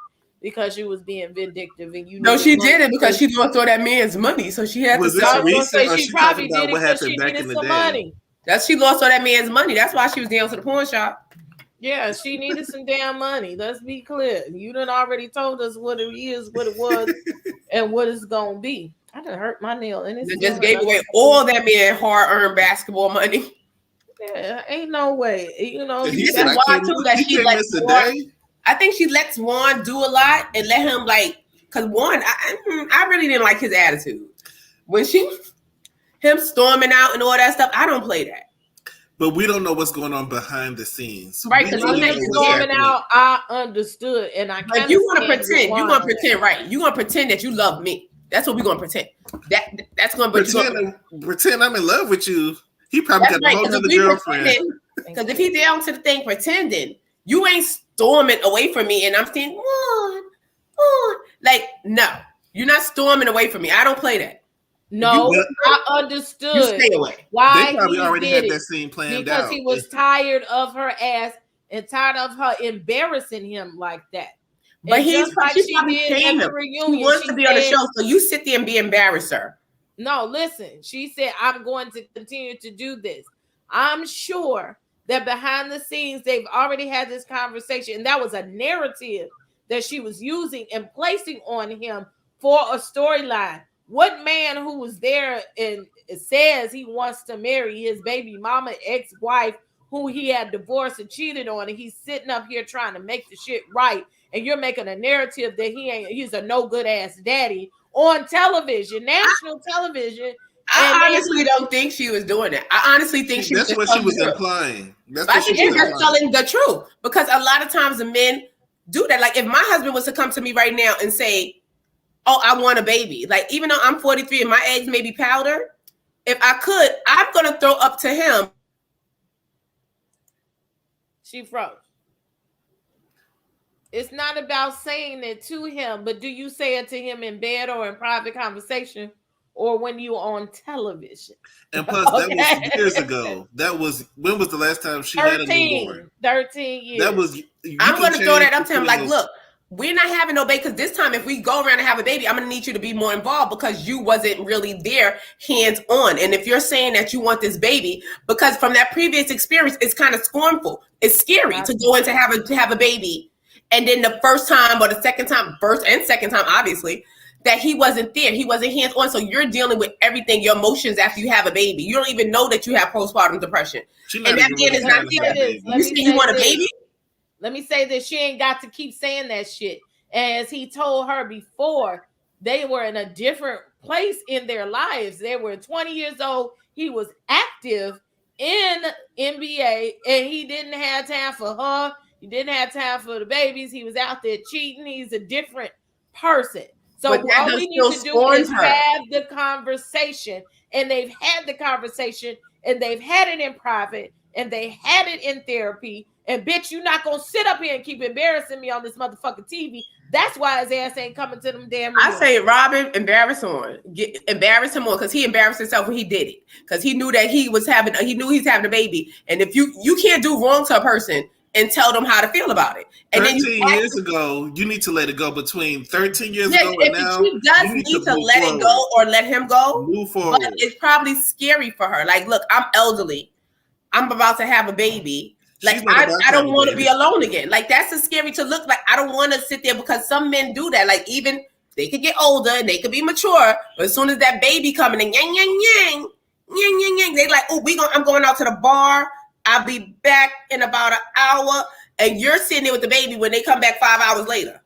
because you was being vindictive, and you. No, she did it because she didn't throw that man's money, so she had to sell. She probably did it because she needed some money. She lost all that man's money. That's why she was down to the pawn shop. Yeah, she needed some damn money. Let's be clear. You done already told us what it is, what it was, and what it's gonna be. I done hurt my nail, and it just gave away all that man hard-earned basketball money. Yeah, ain't no way. You know, that's why too that she lets Juan. I think she lets Juan do a lot and let him because Juan, I really didn't like his attitude when him storming out and all that stuff. I don't play that. But we don't know what's going on behind the scenes. Right, because he's storming out, I understood. And I kind of you want to pretend. You're going to pretend, right? You're going to pretend that you love me. That's what we're going to pretend. That's going to pretend I'm in love with you. He probably got a whole other girlfriend. Because if he down to the thing pretending, you ain't storming away from me and I'm saying, Juan. Like, no. You're not storming away from me. I don't play that. No, I understood. You stay away. Why they probably already had that scene planned because out. He was tired of her ass and tired of her embarrassing him like that. But he's like she did at the reunion. He wants to be on the show, so you sit there and be embarrassed, sir. No, listen. She said, "I'm going to continue to do this." I'm sure that behind the scenes they've already had this conversation, and that was a narrative that she was using and placing on him for a storyline. What man who was there and says he wants to marry his baby mama ex-wife who he had divorced and cheated on, and he's sitting up here trying to make the shit right, and you're making a narrative that he's a no good ass daddy on television, national television. I honestly don't think she was doing that. I honestly think that's what she was implying. I think she was telling the truth, because a lot of times the men do that. Like if my husband was to come to me right now and say, "Oh, I want a baby," like even though I'm 43 and my eggs may be powder, if I could, I'm gonna throw up to him. She froze. It's not about saying it to him, but do you say it to him in bed or in private conversation or when you on television? And plus, that was years ago. When was the last time she had a newborn? 13 years. That was. I'm going to throw that up to him like, look, we're not having no baby because this time if we go around and have a baby, I'm going to need you to be more involved because you wasn't really there hands on. And if you're saying that you want this baby, because from that previous experience, it's kind of scornful. It's scary to go in to have a baby. And then the first time or the second time, obviously, that he wasn't there. He wasn't hands on. So you're dealing with everything, your emotions after you have a baby. You don't even know that you have postpartum depression. And that man is not there. You say you want a baby? Let me say this. She ain't got to keep saying that shit. As he told her before, they were in a different place in their lives. They were 20 years old. He was active in NBA and he didn't have time for her. He didn't have time for the babies. He was out there cheating. He's a different person. So all we need to do is have the conversation. And they've had the conversation and they've had it in private and they had it in therapy. And bitch, you not gonna sit up here and keep embarrassing me on this motherfucking TV. That's why his ass ain't coming to them damn reunions. I say, Robin, embarrass him on, because he embarrassed himself when he did it, because he knew that he knew he's having a baby, and if you can't do wrong to a person and tell them how to feel about it. And 13 years ago, you need to let it go. Between 13 years ago and now, she does need to let it go or let him go. Move forward. But it's probably scary for her. Like, look, I'm elderly. I'm about to have a baby. Like, I don't want to be alone again. Like, that's as scary to look. Like, I don't want to sit there, because some men do that. Like, even they could get older and they could be mature, but as soon as that baby coming and yang yang yang yang yang yang, they like, oh, I'm going out to the bar. I'll be back in about an hour, and you're sitting there with the baby when they come back 5 hours later.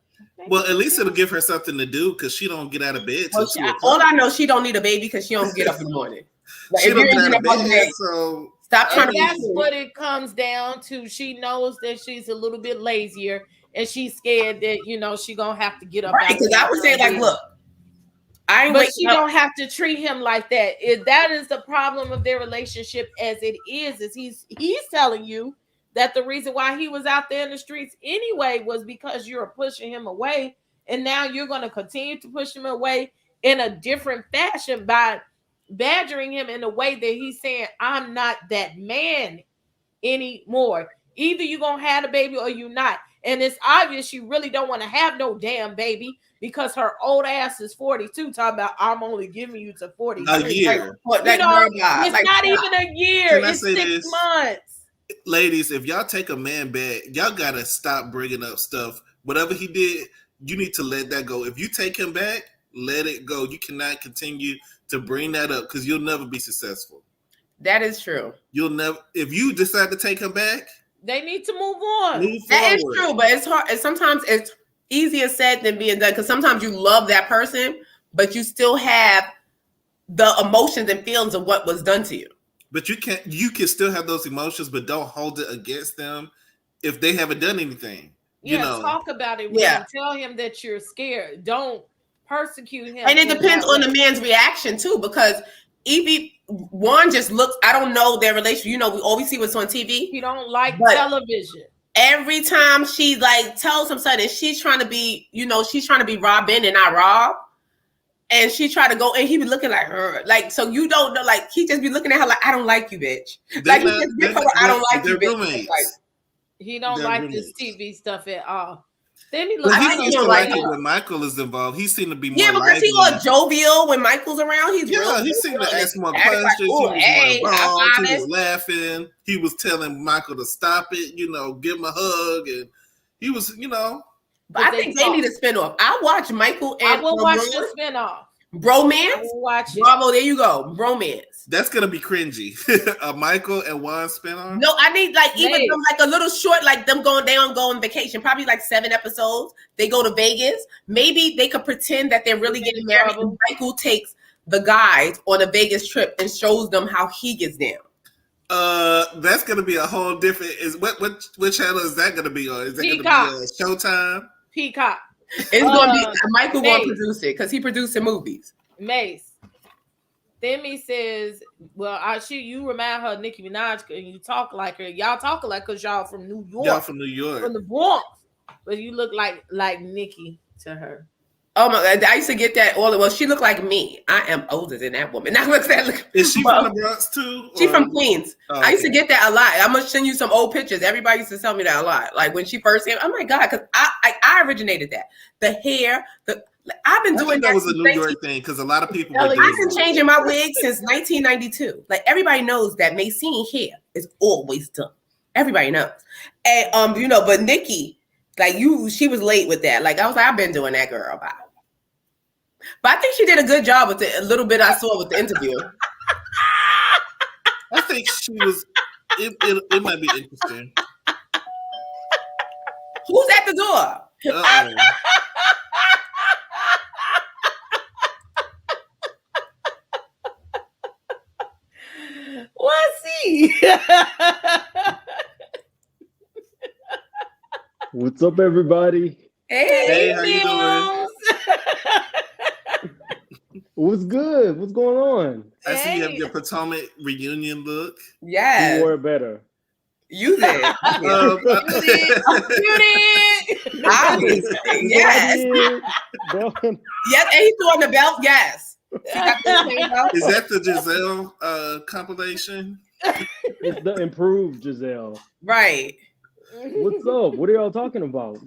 Well, at least it'll give her something to do, because she don't get out of bed. All I know, she don't need a baby because she don't get up in the morning. Like, she don't get out of bed, so stop trying to. That's what it comes down to. She knows that she's a little bit lazier, and she's scared that she gonna have to get up. Right, because I would say, like, look, but she don't have to treat him like that. That is the problem of their relationship as it is he's telling you that the reason why he was out there in the streets anyway was because you're pushing him away, and now you're going to continue to push him away in a different fashion by badgering him in a way that he's saying, I'm not that man anymore. Either you're going to have a baby or you're not. And it's obvious she really don't want to have no damn baby, because her old ass is 42, talking about, I'm only giving you to 43. A year. It's not even a year. It's 6 months. Ladies, if y'all take a man back, y'all got to stop bringing up stuff. Whatever he did, you need to let that go. If you take him back, let it go. You cannot continue to bring that up, because you'll never be successful. That is true. You'll never. If you decide to take him back, they need to move on. That is true, but it's hard. And sometimes it's easier said than being done, because sometimes you love that person, but you still have the emotions and feelings of what was done to you. But you can still have those emotions, but don't hold it against them if they haven't done anything. Talk about it. Tell him that you're scared. Don't persecute him. And it depends on the man's reaction too, because Juan just looks. I don't know their relationship. We always see what's on TV. He don't like television. Every time she like tells him something, she's trying to be, she's trying to be Robin and not Rob. And she tried to go, and he be looking like her. Like, so you don't know, like, he just be looking at her like, I don't like you, bitch. Like, he just give her, I don't like you, bitch. Like, he don't like this TV stuff at all. Then he looks like it when Michael is involved. He seemed to be more because he was jovial when Michael's around. He seemed to ask more questions. He was laughing. He was telling Michael to stop it, give him a hug. And he was, But I think they need a spinoff. I watch Michael and I will watch the spinoff. Bromance? Watch it. Bravo, there you go. Bromance. That's gonna be cringy. A Michael and Juan spinoff? No, I need even a little short, like them going on vacation, probably like 7 episodes. They go to Vegas. Maybe they could pretend that they're really getting married. And Michael takes the guys on a Vegas trip and shows them how he gets down. That's gonna be a whole different. What channel is that gonna be on? Is that Peacock. Gonna be Showtime? Peacock. It's gonna be Michael gonna produce it because he producing movies. Mace. Demi says, "Well, you remind her of Nicki Minaj, and you talk like her. Y'all talk alike because y'all from New York. Y'all from New York, from the Bronx, but you look like Nicki to her." Oh my God! I used to get that all. Well, she looked like me. I am older than that woman. Now what's that? Is she from the Bronx too? She's from Queens. Oh, okay. I used to get that a lot. I'm gonna send you some old pictures. Everybody used to tell me that a lot. Like when she first came, oh my God, because I originated that. The hair, I've been doing that was a New York thing because a lot of people. I've been changing my wig since 1992. Like everybody knows that Maxine hair is always done. Everybody knows, and but Nikki, she was late with that. Like I was like, I've been doing that, girl. Bye. But I think she did a good job with a little bit I saw with the interview. I think she was. It might be interesting. Who's at the door? What's he? What's up, everybody? Hey, how you doing? What's good? What's going on? I see you have your Potomac reunion look. Yeah. You wore it better. You did. You did. Obviously, yes. Yes, and he threw on the belt. Yes. Is that the Giselle compilation? It's the improved Giselle. Right. What's up? What are y'all talking about?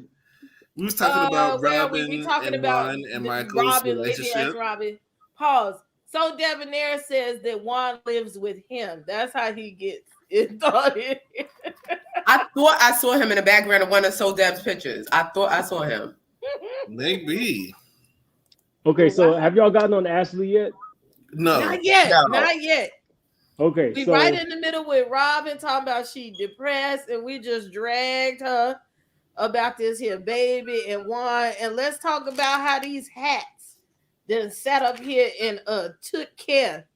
We was talking about Robin we talking and about Juan and Michael's relationship. Robin. Pause. So Debonair says that Juan lives with him. That's how he gets it started. I thought I saw him in the background of one of So Deb's pictures. I thought I saw him. Maybe. Okay, so have y'all gotten on Ashley yet? No. Not yet. No. Not yet. Okay, We so right in the middle with Robin talking about she depressed, and we just dragged her about this here baby and Juan. And let's talk about how these hats then sat up here and took care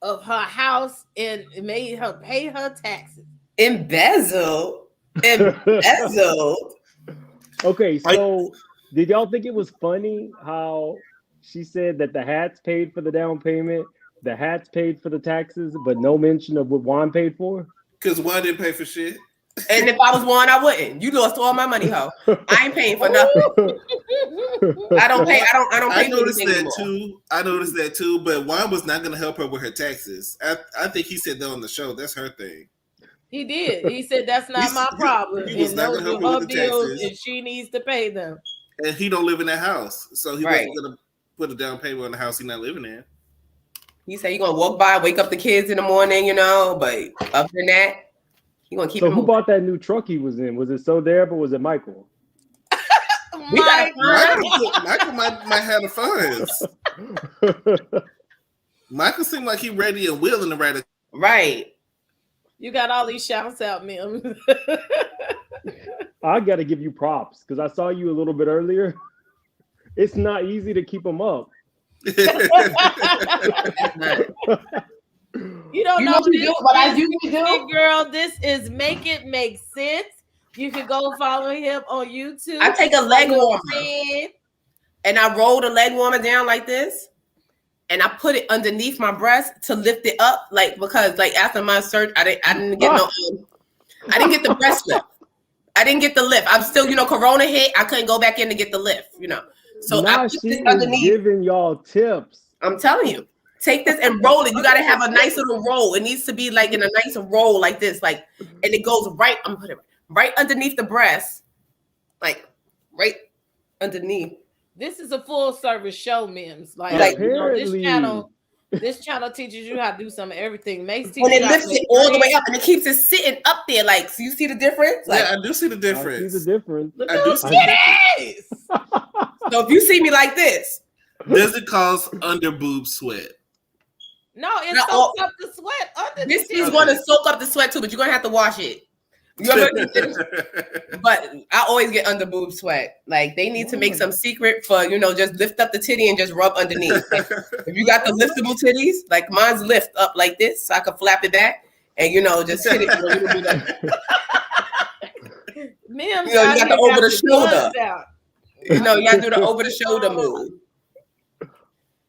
of her house and made her pay her taxes. Embezzled. okay, so did y'all think it was funny how she said that the hats paid for the down payment, the hats paid for the taxes, but no mention of what Juan paid for? Because Juan didn't pay for shit. And if I was Juan, I wouldn't. You lost all my money, ho. I ain't paying for nothing. I don't pay. I don't pay. I noticed that too. But Juan was not going to help her with her taxes. I think he said that on the show. That's her thing. He did. He said that's not my problem. He was and not those going to are help her her with the bills, taxes. and she needs to pay them. And he don't live in that house, so he Right. wasn't going to put a down payment on the house he's not living in. He said you're gonna walk by, wake up the kids in the morning, but other than that, you're gonna keep. So it who moving. bought that new truck he was in? Was it So Deb or was it Michael? Michael might have the funds. Michael seemed like he ready and willing to write a Right. You got all these shouts out, Mim. I got to give you props because I saw you a little bit earlier. It's not easy to keep them up. You don't know what I usually do? Girl, this is Make It Make Sense. You can go follow him on YouTube. I take a leg warmer and I roll the leg warmer down like this, and I put it underneath my breast to lift it up, because after my surgery, I didn't get I didn't get the breast lift. I didn't get the lift. I'm still, Corona hit. I couldn't go back in to get the lift, So now I put she this is underneath. giving y'all tips. I'm telling you, take this and roll it. You got to have a nice little roll. It needs to be in a nice roll like this, and it goes right. I'm gonna put it right underneath the breast, right underneath. This is a full service show, Mims. This channel teaches you how to do some of everything. Makes when it lifts it all the way up and it keeps it sitting up there. So you see the difference? Yeah, I do see the difference. I see the difference. I do see the difference. So if you see me like this, does it cause under boob sweat? No, it soaks up the sweat under. This is going to soak up the sweat too, but you're going to have to wash it. But I always get under boob sweat. They need to make some secret for, just lift up the titty and just rub underneath. If you got the liftable titties, mine's lift up like this, so I can flap it back and, just hit it for a little bit of. You got the over the shoulder. You got to do the over the shoulder move.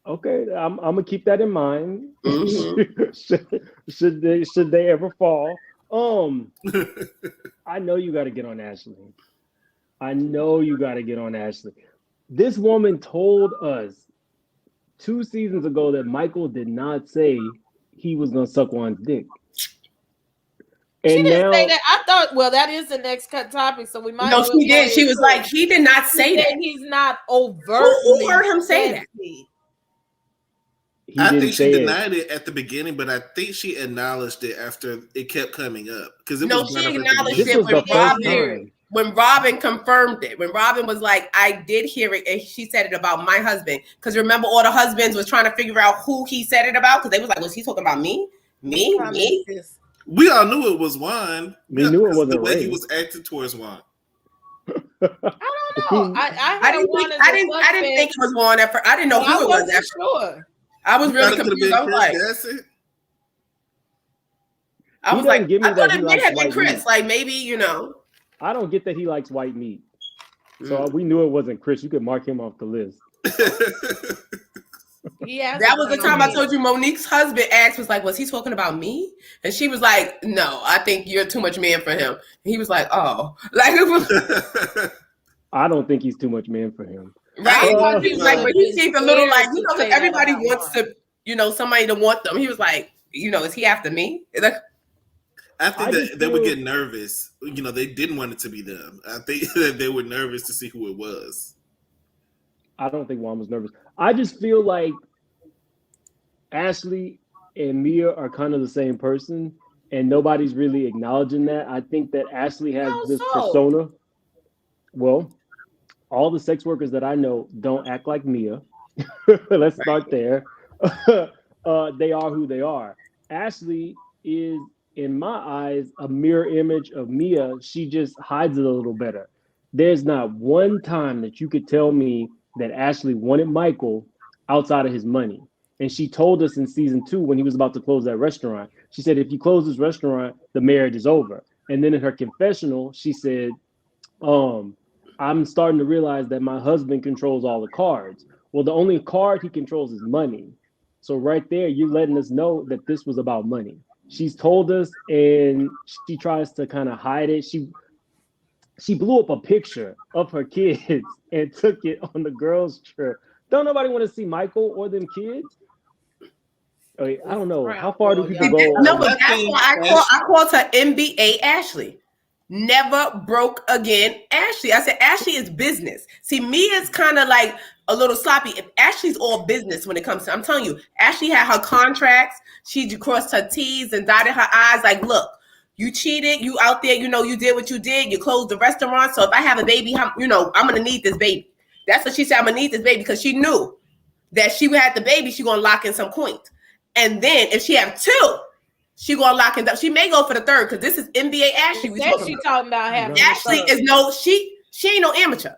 Okay, I'm gonna keep that in mind. Mm-hmm. should they ever fall? I know you got to get on Ashley. This woman told us 2 seasons ago that Michael did not say he was gonna suck Juan's dick. She didn't say that. I thought, that is the next cut topic, so we might. No, she did. She was like, he did not say that. He's not overtly. Who heard him say that? I think she denied it at the beginning, but I think she acknowledged it after it kept coming up. Because she acknowledged it when Robin confirmed it. When Robin was like, I did hear it, and she said it about my husband. Because remember, all the husbands was trying to figure out who he said it about, because they was like, was he talking about me? Me? We all knew it was Juan. We knew it wasn't the way Ray. he was acting towards Juan. I don't know. I didn't think it was Juan at first. I didn't know who it was. Sure. I was really confused. I was like, I thought it may have been Chris. Maybe, I don't get that he likes white meat. So we knew it wasn't Chris. You could mark him off the list. That was the time I told you Monique's husband asked, was like, was he talking about me? And she was like, no, I think you're too much man for him. And he was like, oh. Like, I don't think he's too much man for him. Right? He was like, but he seemed a little like, you know, because everybody wants to, you know, somebody to want them. He was like, you know, is he after me? I think that they would get nervous. You know, they didn't want it to be them. I think that they were nervous to see who it was. I don't think Juan was nervous. I just feel like Ashley and Mia are kind of the same person, and nobody's really acknowledging that. I think that Ashley has this persona. Well, all the sex workers that I know don't act like Mia. Let's start there. They are who they are. Ashley is, in my eyes, a mirror image of Mia. She just hides it a little better. There's not one time that you could tell me that Ashley wanted Michael outside of his money. And she told us in season 2 when he was about to close that restaurant, she said, if you close this restaurant, the marriage is over. And then in her confessional, she said, I'm starting to realize that my husband controls all the cards. Well, the only card he controls is money. So right there, you're letting us know that this was about money. She's told us, and she tries to kind of hide it. She blew up a picture of her kids and took it on the girls' trip. Don't nobody want to see Michael or them kids? I don't know. How far do people go? No, but that's why I called her NBA Ashley. Never broke again, Ashley. I said, Ashley is business. See, Mia's kind of like a little sloppy. If Ashley's all business when it comes to, I'm telling you, Ashley had her contracts. She crossed her T's and dotted her I's. Like, look, you cheated. You out there, you know, you did what you did. You closed the restaurant. So if I have a baby, you know, I'm going to need this baby. That's what she said. I'm going to need this baby because she knew that she had the baby. She going to lock in some coins. And then if she have 2, she gonna lock it up. She may go for the 3rd because this is NBA Ashley. She talking about having Ashley is no, she ain't no amateur.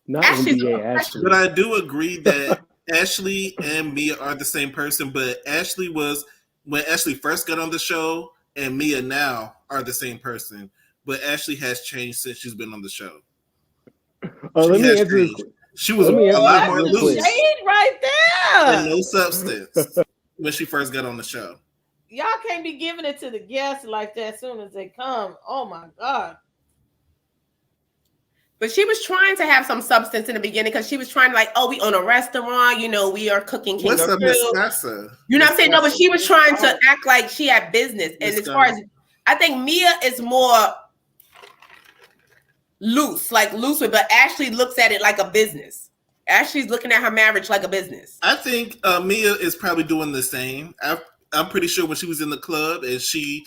Not Ashley's NBA Ashley. But I do agree that Ashley and Mia are the same person. But Ashley was, when Ashley first got on the show, and Mia now are the same person. But Ashley has changed since she's been on the show. Let me answer. She was a lot more loose. Shade right there. And no substance when she first got on the show. Y'all can't be giving it to the guests like that as soon as they come. Oh my God. But she was trying to have some substance in the beginning because she was trying to like, oh, we own a restaurant, you know, we are cooking What's kangaroo. You know what I'm saying? No, but she was trying to act like she had business. And as far as, I think Mia is more loose with, but Ashley looks at it like a business. Ashley's looking at her marriage like a business. I think Mia is probably doing the same. I'm pretty sure when she was in the club and she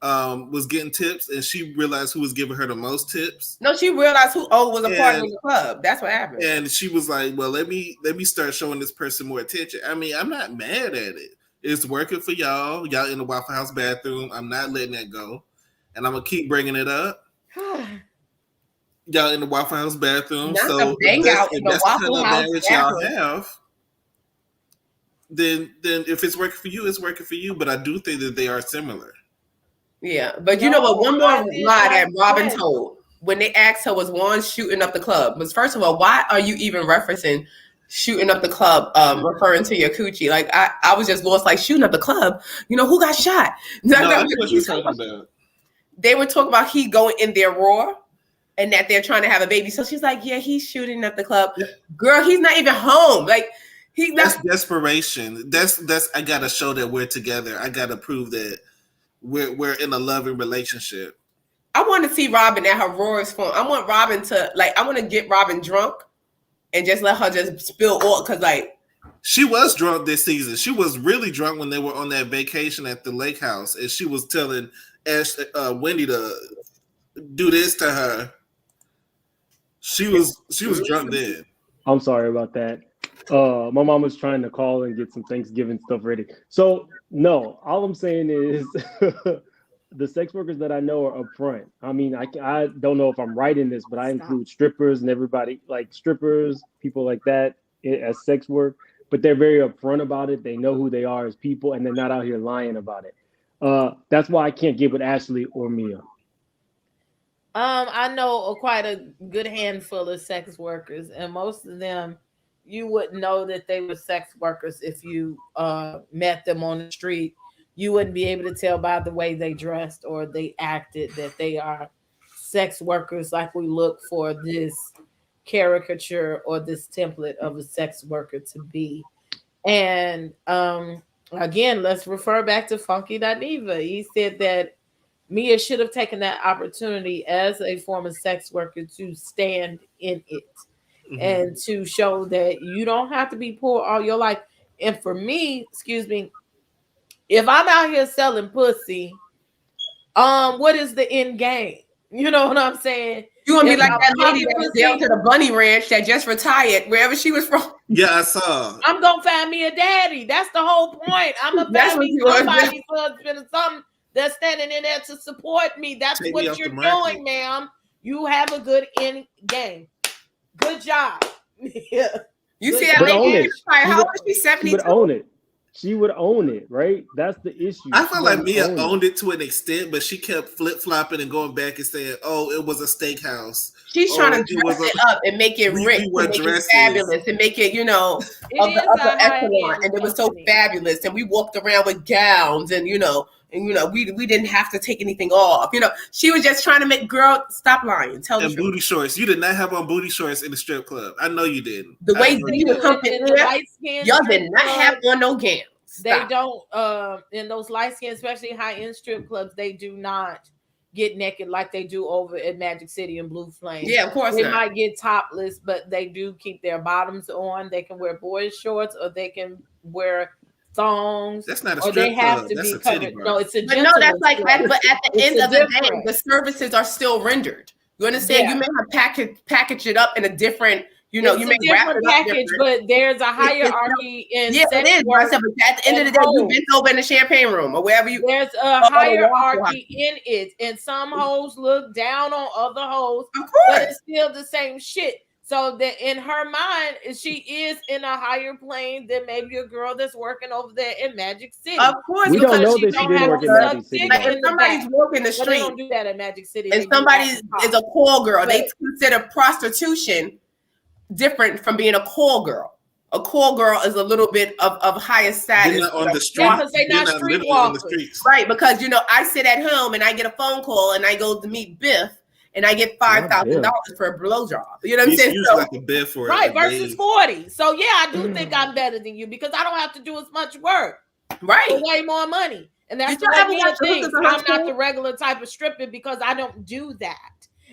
was getting tips and she realized who was giving her the most tips. No, she realized who was a part of the club. That's what happened. And she was like, well, let me start showing this person more attention. I mean, I'm not mad at it. It's working for y'all. Y'all in the Waffle House bathroom. I'm not letting that go. And I'm going to keep bringing it up. Y'all in the Waffle House bathroom. Not so bang out in the Waffle House marriage y'all have. Then if it's working for you, it's working for you. But I do think that they are similar. Yeah, but you know what? One more lie that Robin told when they asked her was Juan shooting up the club was, first of all, why are you even referencing shooting up the club, referring to your coochie? Like I was just lost. Like, shooting up the club. You know who got shot? No, that's what you're talking about. They were talking about he going in there raw. And that they're trying to have a baby. So she's like, yeah, he's shooting up the club. Girl, he's not even home. Like, that's desperation. That's I gotta show that we're together. I gotta prove that we're in a loving relationship. I want to see Robin at her rawest form. I want Robin to, like, I want to get Robin drunk and just let her just spill all, because like she was drunk this season. She was really drunk when they were on that vacation at the lake house, and she was telling Wendy to do this to her. She was drunk then. I'm sorry about that. My mom was trying to call and get some Thanksgiving stuff ready. So no, all I'm saying is the sex workers that I know are upfront. I mean, I don't know if I'm right in this, but I include strippers and everybody, like strippers, people like that as sex work, but they're very upfront about it. They know who they are as people, and they're not out here lying about it. That's why I can't get with Ashley or Mia. I know quite a good handful of sex workers, and most of them you wouldn't know that they were sex workers if you met them on the street. You wouldn't be able to tell by the way they dressed or they acted that they are sex workers, like we look for this caricature or this template of a sex worker to be. And again, let's refer back to Funky Diva. He said that Mia should have taken that opportunity as a former sex worker to stand in it and to show that you don't have to be poor all your life. And for me, excuse me, if I'm out here selling pussy, what is the end game? You know what I'm saying? You want to be like that lady that was down to the bunny ranch that just retired, wherever she was from. Yeah, I saw. I'm going to find me a daddy. That's the whole point. I'm going to find me somebody's husband or something that's standing in there to support me. That's what you're doing, ma'am. You have a good end game. Good job. Yeah. You see that lady? How old is she? 72? She would own it. She would own it, right? That's the issue. I feel like Mia owned it to an extent, but she kept flip-flopping and going back and saying, "Oh, it was a steakhouse." She's trying to dress it up and make it rich, and make it fabulous, and make it, of the upper echelon. And it was so fabulous. And we walked around with gowns, and we didn't have to take anything off. She was just trying to make girl stop lying. Tell the truth. Booty shorts. You did not have on booty shorts in the strip club. I know you didn't. The way you was pumping, y'all did not have on no gowns. They don't in those light skin, especially high end strip clubs, they do not get naked like they do over at Magic City and Blue Flame. Yeah, of course. They might get topless, but they do keep their bottoms on. They can wear boys shorts or they can wear thongs. That's not a strip club. They have to that's be covered. No, it's a but no, that's like that. But at the end of the day, the services are still rendered. You understand? Yeah. You may have package it up in a different. You may wrap it package, but there's a hierarchy in it is. But at the end of the day, you bent over in the champagne room or wherever you. There's a hierarchy in it, and some hoes look down on other hoes, but it's still the same shit. So that in her mind, she is in a higher plane than maybe a girl that's working over there in Magic City. Of course, we don't know that she didn't work in Magic City. Like if somebody's walking the street, they don't do that at Magic City. And somebody is a call girl, they consider prostitution different from being a call girl. A call girl is a little bit of higher status. They're not on the street. Because they're not street walkers. Right, because I sit at home and I get a phone call and I go to meet Biff and I get $5,000 for a blowjob. You know what I'm saying? So, like a bid for right, versus 40. So yeah, I do think I'm better than you because I don't have to do as much work. Right. For way more money. And that's the way I think. I'm not the regular type of stripper because I don't do that.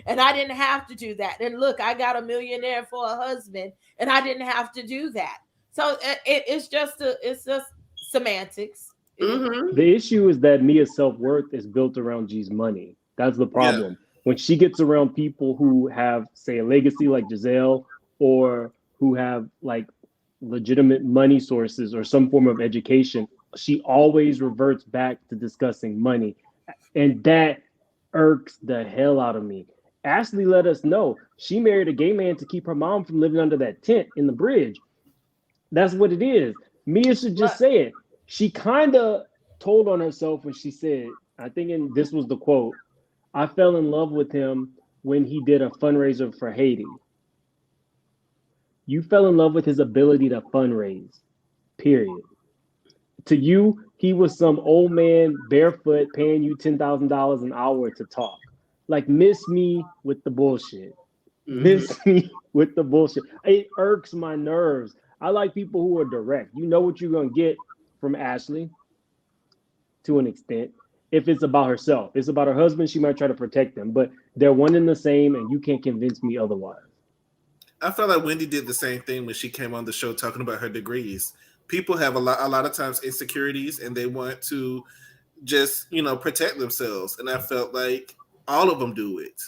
And I didn't have to do that. And look, I got a millionaire for a husband, and I didn't have to do that. So it's just semantics. Mm-hmm. The issue is that Mia's self-worth is built around G's money. That's the problem. Yeah. When she gets around people who have, say, a legacy like Giselle, or who have like legitimate money sources or some form of education, she always reverts back to discussing money. And that irks the hell out of me. Ashley let us know she married a gay man to keep her mom from living under that tent in the bridge. That's what it is. Mia should just say it. She kind of told on herself when she said, I think this was the quote, I fell in love with him when he did a fundraiser for Haiti. You fell in love with his ability to fundraise, period. To you, he was some old man barefoot paying you $10,000 an hour to talk. Like, miss me with the bullshit. Miss me with the bullshit. It irks my nerves. I like people who are direct. You know what you're going to get from Ashley to an extent. If it's about herself, it's about her husband, she might try to protect them, but they're one and the same, and you can't convince me otherwise. I felt like Wendy did the same thing when she came on the show talking about her degrees. People have a lot of times insecurities, and they want to just, protect themselves. And I felt like all of them do it.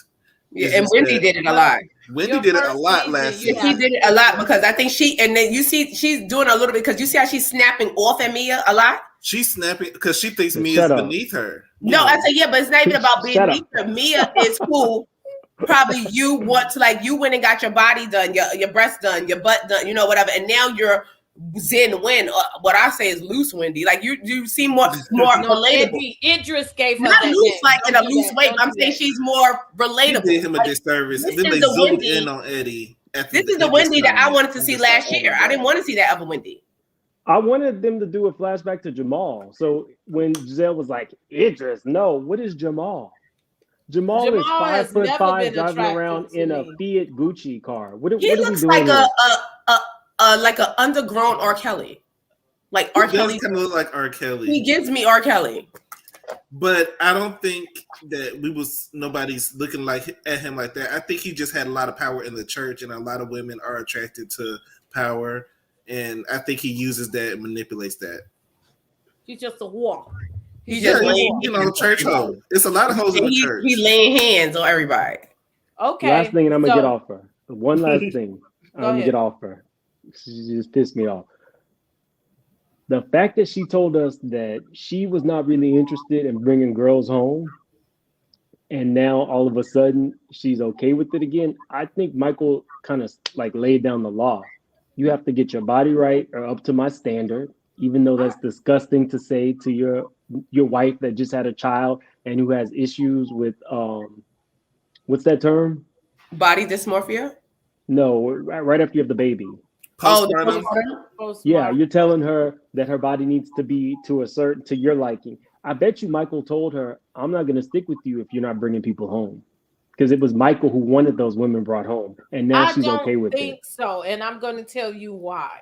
Yeah, and Wendy did it a lot. Wendy did it a lot last year. She did it a lot because I think and then you see she's doing a little bit because you see how she's snapping off at Mia a lot. She's snapping because she thinks Mia's beneath her. No, I said but it's not even about being beneath her. Mia is cool. Probably you want to you went and got your body done, your breast done, your butt done, whatever, and now you're Zen Win. What I say is loose Wendy. Like you seem more relatable. Idris gave her not loose like in a loose way. But I'm saying she's more relatable. She did him a disservice. And then they zoomed in on Eddie. This is the Wendy that I wanted to see last year. I didn't want to see that other Wendy. I wanted them to do a flashback to Jamal. So when Giselle was like, Idris, no, what is Jamal? Jamal is 5'5", driving around in a Fiat Gucci car. What he are looks we doing like an undergrown R. Kelly. Like R. Kelly kind of look like R. Kelly. He gives me R. Kelly. But I don't think that nobody's looking at him like that. I think he just had a lot of power in the church, and a lot of women are attracted to power. And I think he uses that and manipulates that. He's just a whore. He's just church hoe. It's a lot of hoes in the church. He's laying hands on everybody. Okay. Last thing, and I'm gonna get off her. One last thing. I'm gonna get off her. She just pissed me off. The fact that she told us that she was not really interested in bringing girls home, and now all of a sudden she's okay with it again. I think Michael kind of like laid down the law. You have to get your body right or up to my standard, even though that's disgusting to say to your wife that just had a child and who has issues with what's that term? Body dysmorphia? No, right after you have the baby. Postpartum? Yeah, you're telling her that her body needs to be to your liking. I bet you Michael told her, I'm not going to stick with you if you're not bringing people home. Because it was Michael who wanted those women brought home. And now she's okay with it. I don't think so. And I'm going to tell you why.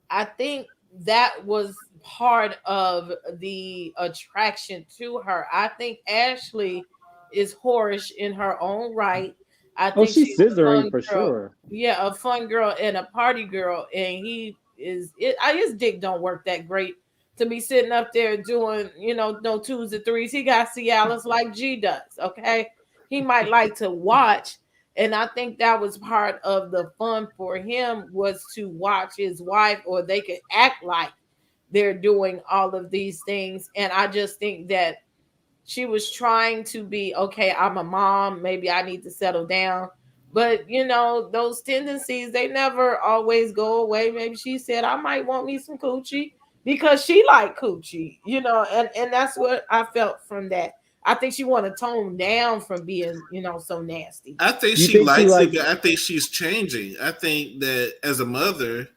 I think that was part of the attraction to her. I think Ashley is whorish in her own right. I think she's scissoring for sure. Yeah, a fun girl and a party girl. And his dick don't work that great to be sitting up there doing, no 2s or 3s. He got Cialis like G does, okay? He might like to watch, and I think that was part of the fun for him was to watch his wife, or they could act like they're doing all of these things. And I just think that she was trying to be, okay, I'm a mom, maybe I need to settle down. But, those tendencies, they never always go away. Maybe she said, I might want me some coochie because she liked coochie, and that's what I felt from that. I think she want to tone down from being, so nasty. I think she likes it, but I think she's changing. I think that as a mother,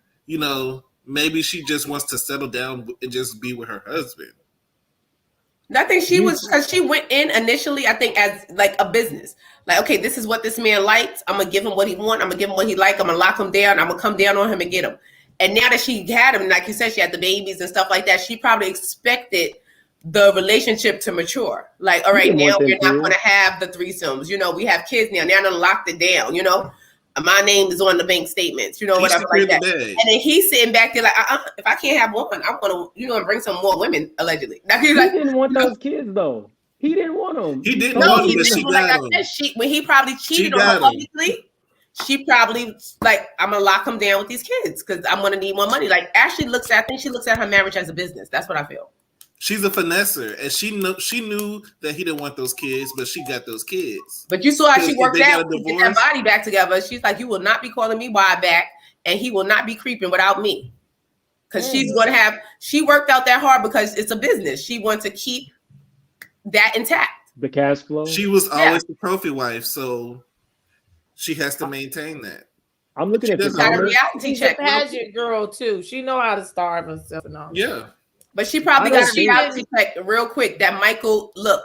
maybe she just wants to settle down and just be with her husband. I think she was, because she went in initially, I think, as like a business. Like, okay, this is what this man likes. I'm going to give him what he wants. I'm going to give him what he like. I'm going to lock him down. I'm going to come down on him and get him. And now that she had him, like you said, she had the babies and stuff like that, she probably expected the relationship to mature. Like, all right, now we're not going to have the threesomes. We have kids now. Now I'm locked it down, My name is on the bank statements, whatever like that. And then he's sitting back there like, if I can't have one, I'm going to, bring some more women, allegedly. Now, he didn't want those kids, though. He didn't want them. He didn't want them, but she like got them. When he probably cheated on her publicly, she probably like, I'm going to lock him down with these kids because I'm going to need more money. Like, Ashley I think she looks at her marriage as a business. That's what I feel. She's a finesser, and she knew that he didn't want those kids, but she got those kids. But you saw how she worked out to get that body back together. She's like, you will not be calling me wide back, and he will not be creeping without me. Because she worked out that hard because it's a business. She wants to keep that intact. The cash flow. She was always the trophy wife, so she has to maintain that. I'm looking at the reality check. She's a pageant girl, too. She know how to starve herself and all. Yeah. But she probably got a reality check real quick that Michael, look,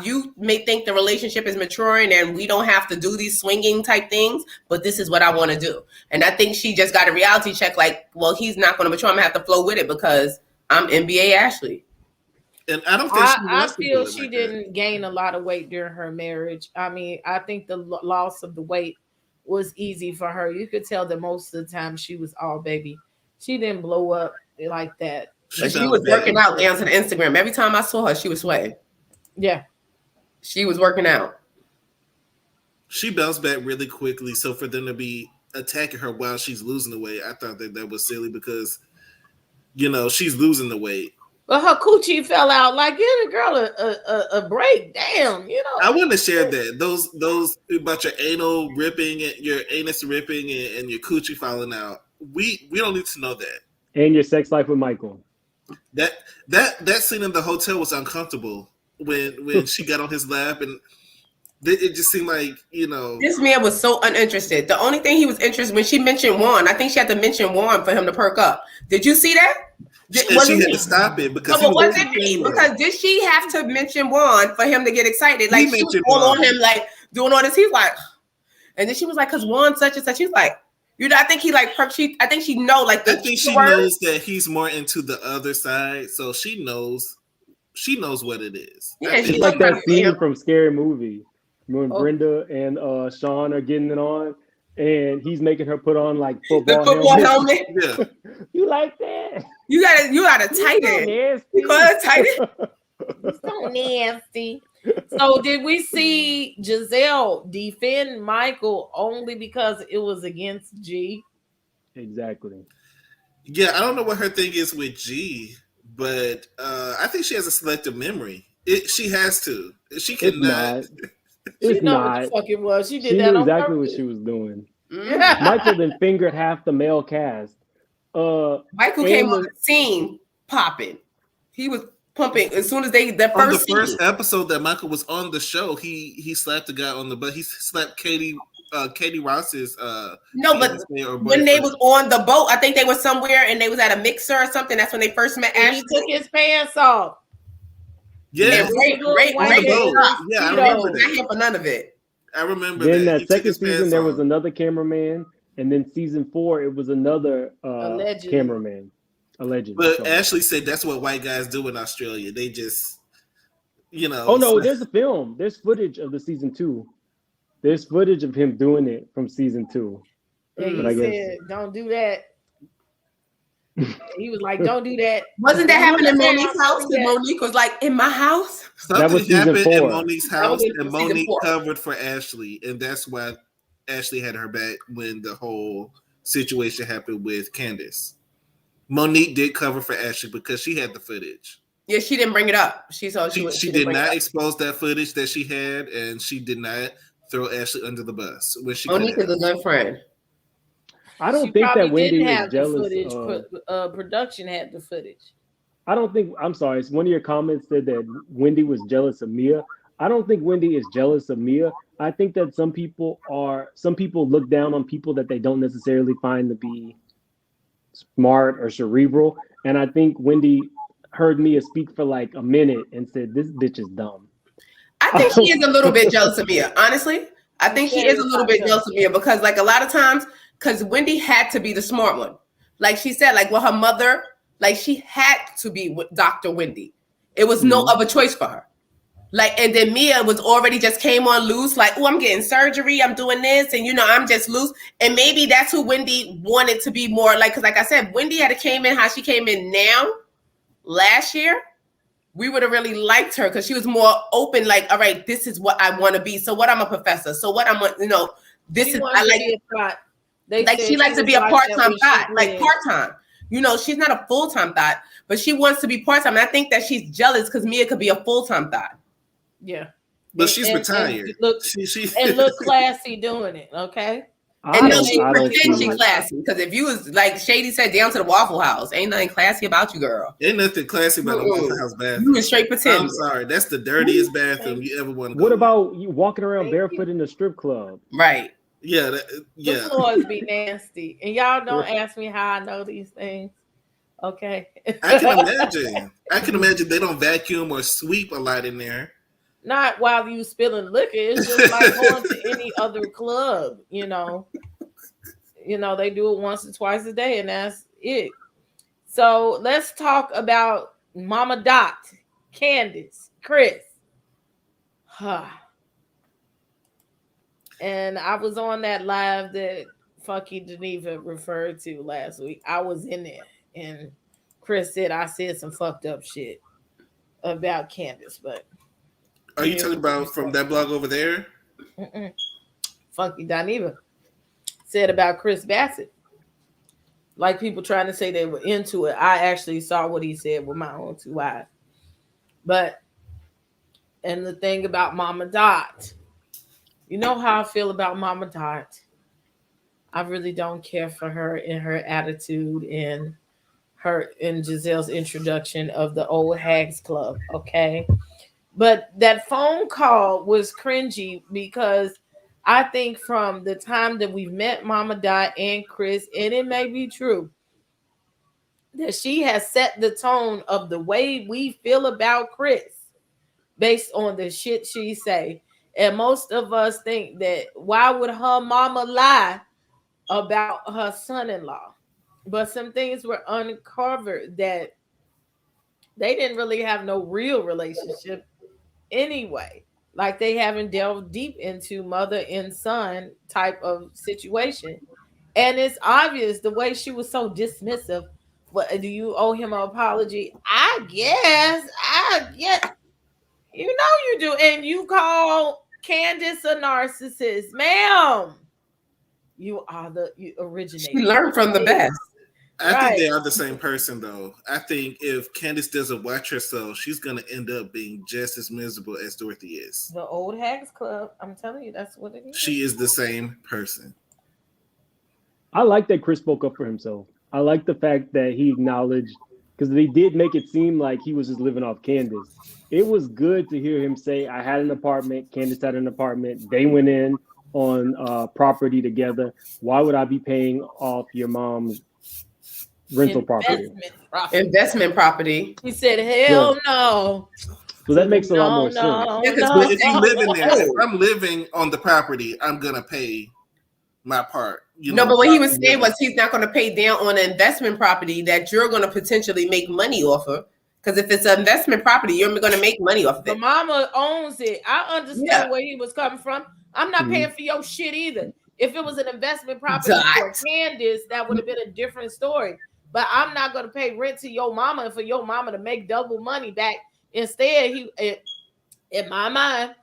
you may think the relationship is maturing and we don't have to do these swinging type things, but this is what I want to do. And I think she just got a reality check like, well, he's not going to mature. I'm going to have to flow with it because I'm NBA Ashley. And I don't think I feel she didn't gain a lot of weight during her marriage. I mean, I think the loss of the weight was easy for her. You could tell that most of the time she was all baby. She didn't blow up like that. She was working out down to the Instagram. Every time I saw her, she was sweating. Yeah. She was working out. She bounced back really quickly. So for them to be attacking her while she's losing the weight, I thought that was silly because, she's losing the weight. But her coochie fell out. Like, give the girl a break. Damn, I wouldn't have shared that. Those about your anal ripping and your anus ripping and your coochie falling out. We don't need to know that. And your sex life with Michael. That scene in the hotel was uncomfortable when she got on his lap and It just seemed like, this man was so uninterested. The only thing he was interested when she mentioned Juan, I think she had to mention Juan for him to perk up. Did you see that? She had to stop it because because did she have to mention Juan for him to get excited? Like she was all on him, like doing all this. He's like, and then she was like, "Cause Juan such and such." He's like, I think he like perked. I think she know like. I think she knows that he's more into the other side, so she knows what it is. Yeah, it's like that scene from Scary Movie when Brenda and Sean are getting it on. And he's making her put on like football helmet. Yeah. You like that? You gotta tighten it. You gotta tighten. It's so nasty. So did we see Giselle defend Michael only because it was against G? Exactly. Yeah, I don't know what her thing is with G, but I think she has a selective memory. She has to. She cannot. It's not. What the fuck it was. She knew exactly what she was doing. Michael then fingered half the male cast. Michael came on the scene popping. He was pumping as soon as the first episode that Michael was on the show. He slapped the guy on the butt. He slapped Katie Ross's. No, but when they was on the boat, I think they were somewhere and they was at a mixer or something. That's when they first met. Ashley. He took his pants off. Yeah, Ray, I remember that. Not here for none of it. I remember then that second season there was another cameraman, and then season 4 it was another cameraman. Allegedly. But Ashley said that's what white guys do in Australia. They just, Oh no, there's a film. There's footage of the season 2. There's footage of him doing it from season 2. Yeah, he said, "Don't do that." He was like, "Don't do that." Wasn't that happening in Monique's house? Because Monique was like, "In my house." Something happened in Monique's house, and Monique covered for Ashley, and that's why Ashley had her back when the whole situation happened with Candace. Monique did cover for Ashley because she had the footage. Yeah, she didn't bring it up. She did not expose that footage that she had, and she did not throw Ashley under the bus when she. Monique is a good friend. I don't think that Wendy is jealous. Production had the footage. I don't think. I'm sorry. One of your comments said that Wendy was jealous of Mia. I don't think Wendy is jealous of Mia. I think that some people look down on people that they don't necessarily find to be smart or cerebral. And I think Wendy heard Mia speak for like a minute and said, "This bitch is dumb." I think she is a little bit jealous of Mia. Honestly, I think she is a little bit jealous of Mia because like a lot of times. Because Wendy had to be the smart one. Like she said, like her mother, like she had to be with Dr. Wendy. It was no other choice for her. Like, and then Mia was already just came on loose, like, oh, I'm getting surgery, I'm doing this, and I'm just loose. And maybe that's who Wendy wanted to be more like, because like I said, Wendy had came in how she came in now, last year. We would have really liked her because she was more open, like, all right, this is what I want to be. So what I'm a professor. So what I'm, this is, I like. She likes to be a part-time thought, like part-time. She's not a full-time thought, but she wants to be part-time. And I think that she's jealous because Mia could be a full-time thought. Yeah. But she's retired. And look classy doing it, okay? And no, she pretends she's classy. Because if you was, like Shady said, down to the Waffle House, ain't nothing classy about you, girl. Ain't nothing classy about a Waffle House bathroom. You was straight pretend. I'm sorry. That's the dirtiest bathroom you ever want to go. What about you walking around barefoot in the strip club? Right. Yeah, the floors be nasty, and y'all don't ask me how I know these things. Okay, I can imagine they don't vacuum or sweep a lot in there. Not while you spilling liquor. It's just like going to any other club. They do it once or twice a day, and that's it. So let's talk about Mama Dot, Candace, Chris. And I was on that live that Funky Geneva referred to last week. I was in there, and Chris said I said some fucked up shit about Candace. But are you talking about from that blog over there? Funky Geneva said about Chris Bassett, like people trying to say they were into it. I actually saw what he said with my own 2 eyes. And the thing about Mama Dot. You know how I feel about Mama Dot. I really don't care for her and her attitude and her and Giselle's introduction of the old Hags Club. Okay. But that phone call was cringy because I think from the time that we've met Mama Dot and Chris, and it may be true, that she has set the tone of the way we feel about Chris based on the shit she say. And most of us think that why would her mama lie about her son-in-law? But some things were uncovered that they didn't really have no real relationship anyway. Like they haven't delved deep into mother and son type of situation. And it's obvious the way she was so dismissive. What do you owe him an apology? I guess. I get. You know you do. And you call Candace a narcissist. Ma'am. You are you originator. She learned from the best. I think they are the same person, though. I think if Candace doesn't watch herself, she's going to end up being just as miserable as Dorothy is. The old Hags Club. I'm telling you, that's what it is. She is the same person. I like that Chris spoke up for himself. I like the fact that he acknowledged, because they did make it seem like he was just living off Candace. It was good to hear him say, I had an apartment, Candace had an apartment, they went in on property together. Why would I be paying off your mom's rental property? Investment property. He said, hell no. So that makes a lot more sense. But if you live in there, if I'm living on the property, I'm going to pay my part. But what he was saying was he's not going to pay down on an investment property that you're going to potentially make money off of. Because if it's an investment property, you're going to make money off of it. The mama owns it. I understand where he was coming from. I'm not paying for your shit either. If it was an investment property for Candace, that would have been a different story. But I'm not going to pay rent to your mama for your mama to make double money back. Instead, in my mind,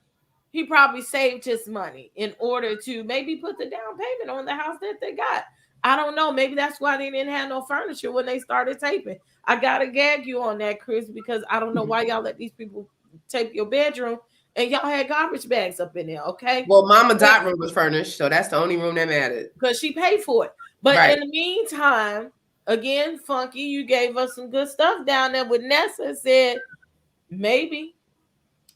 he probably saved his money in order to maybe put the down payment on the house that they got. I don't know. Maybe that's why they didn't have no furniture when they started taping. I got to gag you on that, Chris, because I don't know why y'all let these people tape your bedroom and y'all had garbage bags up in there, okay? Well, Mama Dot room was furnished, so that's the only room that mattered. Because she paid for it. But in the meantime, again, Funky, you gave us some good stuff down there with Nessa and said, maybe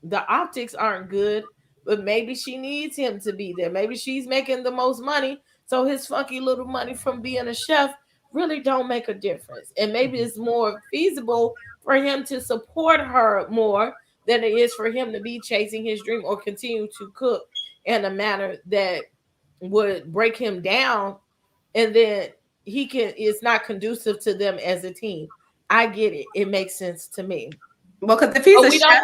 the optics aren't good, but maybe she needs him to be there. Maybe she's making the most money, so his funky little money from being a chef really don't make a difference. And maybe it's more feasible for him to support her more than it is for him to be chasing his dream or continue to cook in a manner that would break him down, and then it's not conducive to them as a team. I get it. It makes sense to me. Well, because if he's a chef,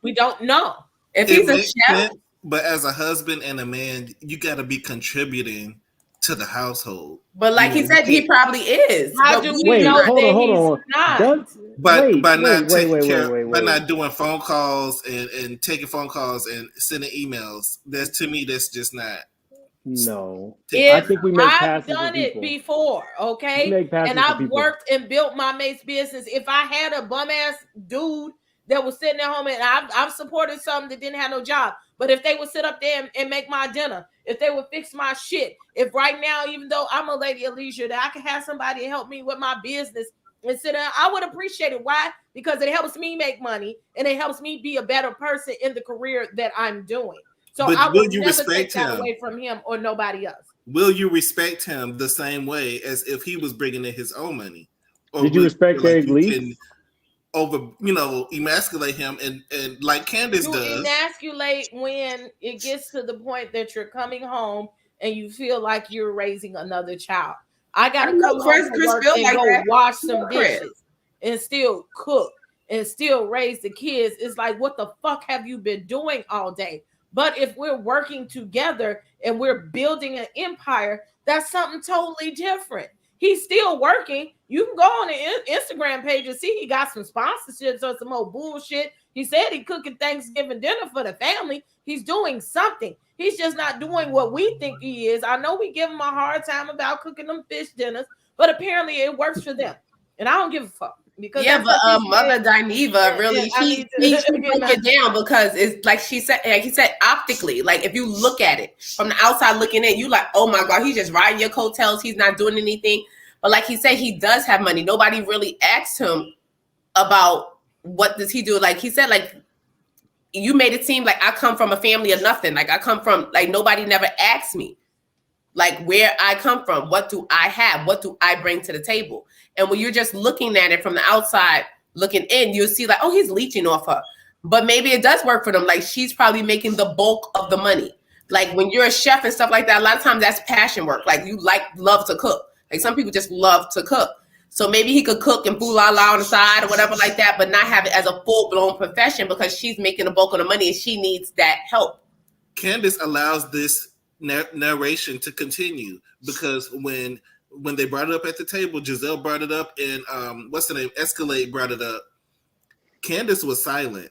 we don't know. If he's a chef, but as a husband and a man, you got to be contributing to the household. But like he said, he probably is. How do we know that he's not? By not doing phone calls and taking phone calls and sending emails, to me, that's just not. No, I think we make passes. I've done it before, okay? And I've worked and built my mate's business. If I had a bum ass dude that was sitting at home, and I've supported some that didn't have no job, but if they would sit up there and make my dinner, if they would fix my shit, if right now, even though I'm a lady of leisure, that I could have somebody help me with my business and sit down, I would appreciate it. Why? Because it helps me make money and it helps me be a better person in the career that I'm doing. So I would never take that away from him or nobody else. Will you respect him the same way as if he was bringing in his own money? Or did you respect Eric Lee? Emasculate him and like Candace does. Emasculate when it gets to the point that you're coming home and you feel like you're raising another child. I gotta come home from work and go wash some dishes and still cook and still raise the kids. It's like, what the fuck have you been doing all day? But if we're working together and we're building an empire, that's something totally different. He's still working. You can go on the Instagram page and see he got some sponsorships or some old bullshit. He said he cooking Thanksgiving dinner for the family. He's doing something. He's just not doing what we think he is. I know we give him a hard time about cooking them fish dinners, but apparently it works for them. And I don't give a fuck. Because Mother Dineva really she broke it down because it's like he said optically, like if you look at it from the outside looking in, you like, oh my God, he's just riding your coattails, he's not doing anything. But like he said, he does have money. Nobody really asked him about what does he do. Like he said, like you made it seem like I come from a family of nothing. Like I come from, like nobody never asked me, like where I come from. What do I have? What do I bring to the table? And when you're just looking at it from the outside, looking in, you'll see like, oh, he's leeching off her. But maybe it does work for them. Like she's probably making the bulk of the money. Like when you're a chef and stuff like that, a lot of times that's passion work. Like you love to cook. Like some people just love to cook. So maybe he could cook and fool la la on the side or whatever like that, but not have it as a full-blown profession because she's making the bulk of the money and she needs that help. Candace allows this narration to continue because when they brought it up at the table, Giselle brought it up and what's the name? Escalade brought it up. Candace was silent.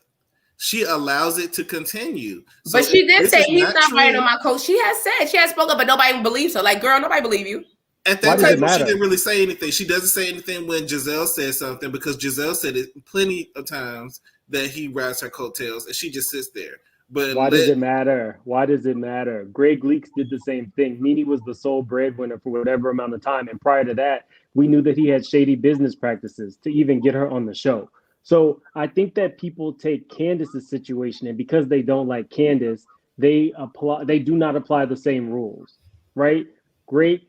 She allows it to continue. But she did say he's not right on my coach. She has spoken, but nobody believes her. Like, girl, nobody believe you. At that table, she didn't really say anything. She doesn't say anything when Giselle says something because Giselle said it plenty of times that he rides her coattails and she just sits there. But why does it matter? Why does it matter? Greg Leaks did the same thing. Nene was the sole breadwinner for whatever amount of time. And prior to that, we knew that he had shady business practices to even get her on the show. So I think that people take Candace's situation and because they don't like Candace, they do not apply the same rules, right? Great.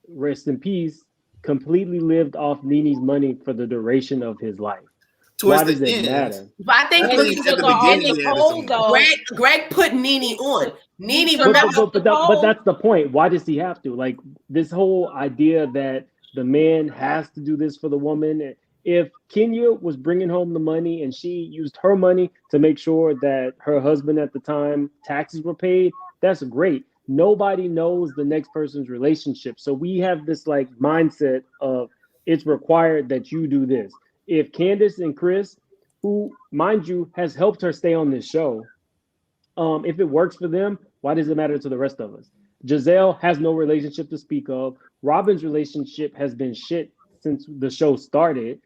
Rest in peace, completely lived off Nene's money for the duration of his life. Why does it matter? But I think Greg put Nene on. Nene, remember? But that's the point. Why does he have to? Like this whole idea that the man has to do this for the woman. If Kenya was bringing home the money and she used her money to make sure that her husband at the time taxes were paid, that's great. Nobody knows the next person's relationship. So we have this like mindset of it's required that you do this. If Candace and Chris, who, mind you, has helped her stay on this show, if it works for them, why does it matter to the rest of us? Giselle has no relationship to speak of. Robin's relationship has been shit since the show started.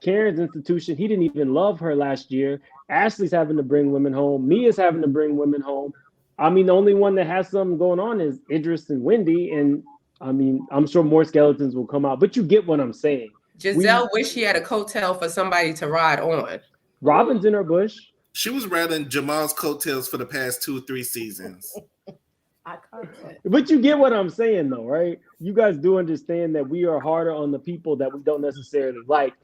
Karen's institution, he didn't even love her last year. Ashley's having to bring women home. Mia's having to bring women home. I mean, the only one that has something going on is Idris and Wendy. And I mean, I'm sure more skeletons will come out, but you get what I'm saying. Giselle wish she had a coattail for somebody to ride on. Robin's in her bush. She was riding Jamal's coattails for the past 2 or 3 seasons. But you get what I'm saying, though, right? You guys do understand that we are harder on the people that we don't necessarily like.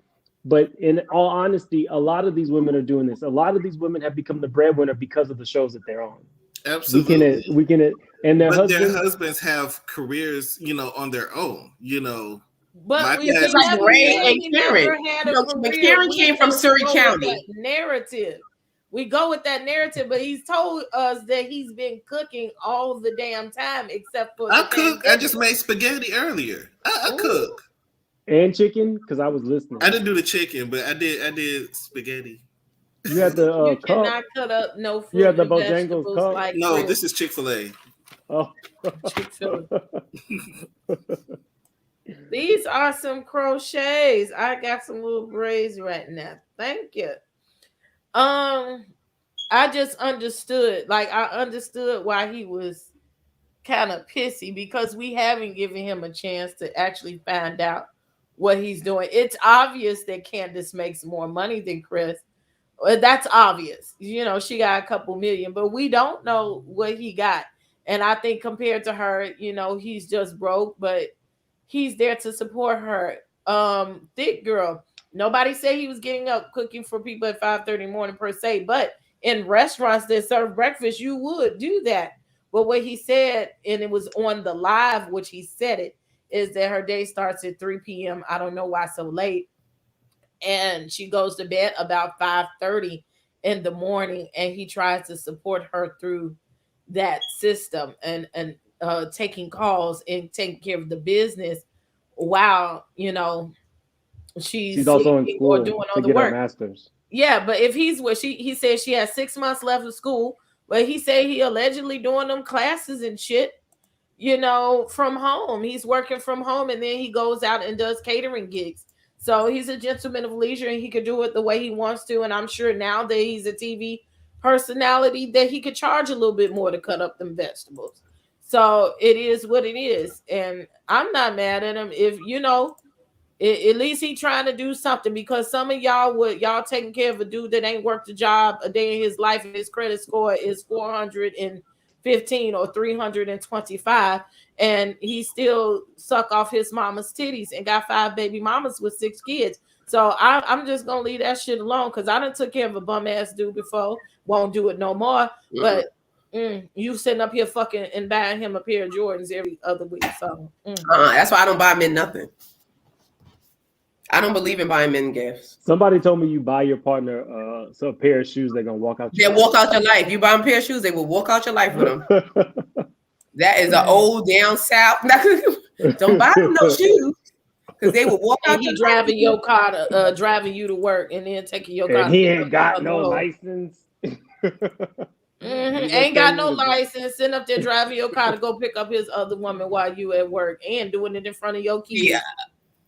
But in all honesty, a lot of these women are doing this. A lot of these women have become the breadwinner because of the shows that they're on. Absolutely. We can, and their husbands have careers, on their own, But we never had a career. Karen came from Surrey County. Narrative. We go with that narrative, but he's told us that he's been cooking all the damn time, except for I cook. I just made spaghetti earlier. I cook and chicken because I was listening. I didn't do the chicken, but I did spaghetti. You had the you cup. cannot cut up no fruit. You had the Bojangles cup. Like no, real. This is Chick-fil-A. Oh. These are some crochets. I got some little braids right now. Thank you. I just understood. Like I understood why he was kind of pissy because we haven't given him a chance to actually find out what he's doing. It's obvious that Candace makes more money than Chris. That's obvious. She got a couple million, but we don't know what he got. And I think compared to her, he's just broke, but he's there to support her. Thick girl. Nobody said he was getting up cooking for people at 5:30 in the morning per se, but in restaurants that serve breakfast, you would do that. But what he said, and it was on the live, which he said it, is that her day starts at 3 p.m. I don't know why so late. And she goes to bed about 5:30 in the morning, and he tries to support her through that system and taking calls and taking care of the business while she's also in school or doing all to the get work. Her master's. Yeah, but if he said she has 6 months left of school, but he said he allegedly doing them classes and shit, from home. He's working from home, and then he goes out and does catering gigs. So he's a gentleman of leisure, and he could do it the way he wants to. And I'm sure now that he's a TV personality that he could charge a little bit more to cut up them vegetables. So it is what it is. And I'm not mad at him. If, At least he trying to do something, because some of y'all taking care of a dude that ain't worked a job a day in his life and his credit score is 415 or 325, and he still suck off his mama's titties and got 5 baby mamas with 6 kids. So I'm just gonna leave that shit alone, because I done took care of a bum ass dude before. Won't do it no more. Mm-hmm. But you sitting up here fucking and buying him a pair of Jordans every other week. So that's why I don't buy men nothing. I don't believe in buying men gifts. Somebody told me you buy your partner a pair of shoes, they're gonna walk out. They'll walk out your life. You buy them a pair of shoes, they will walk out your life with them. That is an old down south. Don't buy them no shoes, because they will walk out your driving your car to driving you to work and then taking your car. And he ain't got no license. Ain't got no license. Sitting up there driving your car to go pick up his other woman while you at work and doing it in front of your kids. Yeah.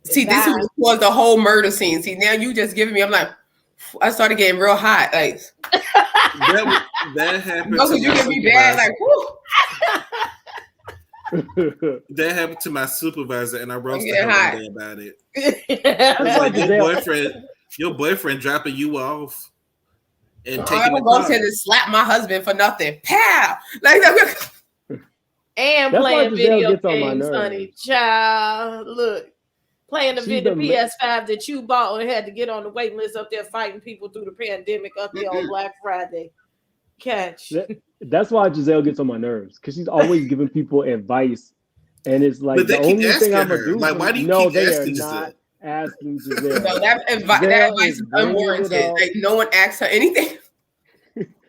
See, this was the whole murder scene. See, now you just giving me. I'm like, I started getting real hot. Like that happened. No, you get me bad. Like, that happened to my supervisor, and I roasted her one day about it. Like your boyfriend dropping you off and taking the car. To slap my husband for nothing. Pow! Like and playing video games, honey. Child, look. Playing the PS5 that you bought and had to get on the wait list up there fighting people through the pandemic up there on Black Friday. Catch. That's why Giselle gets on my nerves, because she's always giving people advice, and it's like the only thing I'm gonna do. Like, why do you keep asking Giselle? Asking Giselle. No, that advice is unwarranted. Like, no one asks her anything.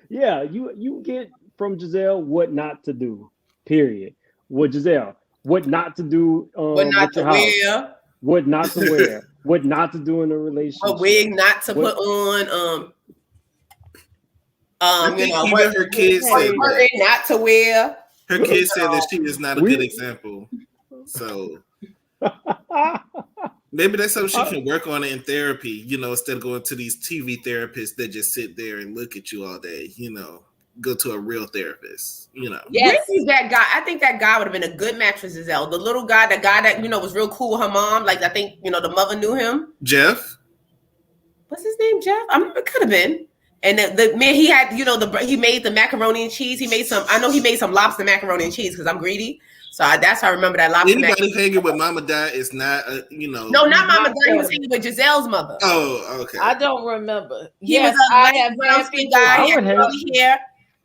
Yeah, you get from Giselle what not to do. Period. What Giselle? What not to do? What not to wear? What not to wear? What not to do in a relationship? A wig not to put on. Her kids said not to wear. Her kids said that she is not a good example. So maybe that's something she can work on in therapy. Instead of going to these TV therapists that just sit there and look at you all day. Go to a real therapist. Yes, he's that guy. I think that guy would have been a good match for Giselle. The little guy, the guy that was real cool with her mom. Like, I think the mother knew him. Jeff. What's his name? Jeff. It could have been. And the man, he had he made the macaroni and cheese. He made some. I know he made some lobster macaroni and cheese because I'm greedy. So that's how I remember that lobster. Anybody hanging with Mama Di is not No, not Mama Di. He was hanging with Giselle's mother. Oh, okay. I don't remember. He was a brown skin guy. He had curly hair.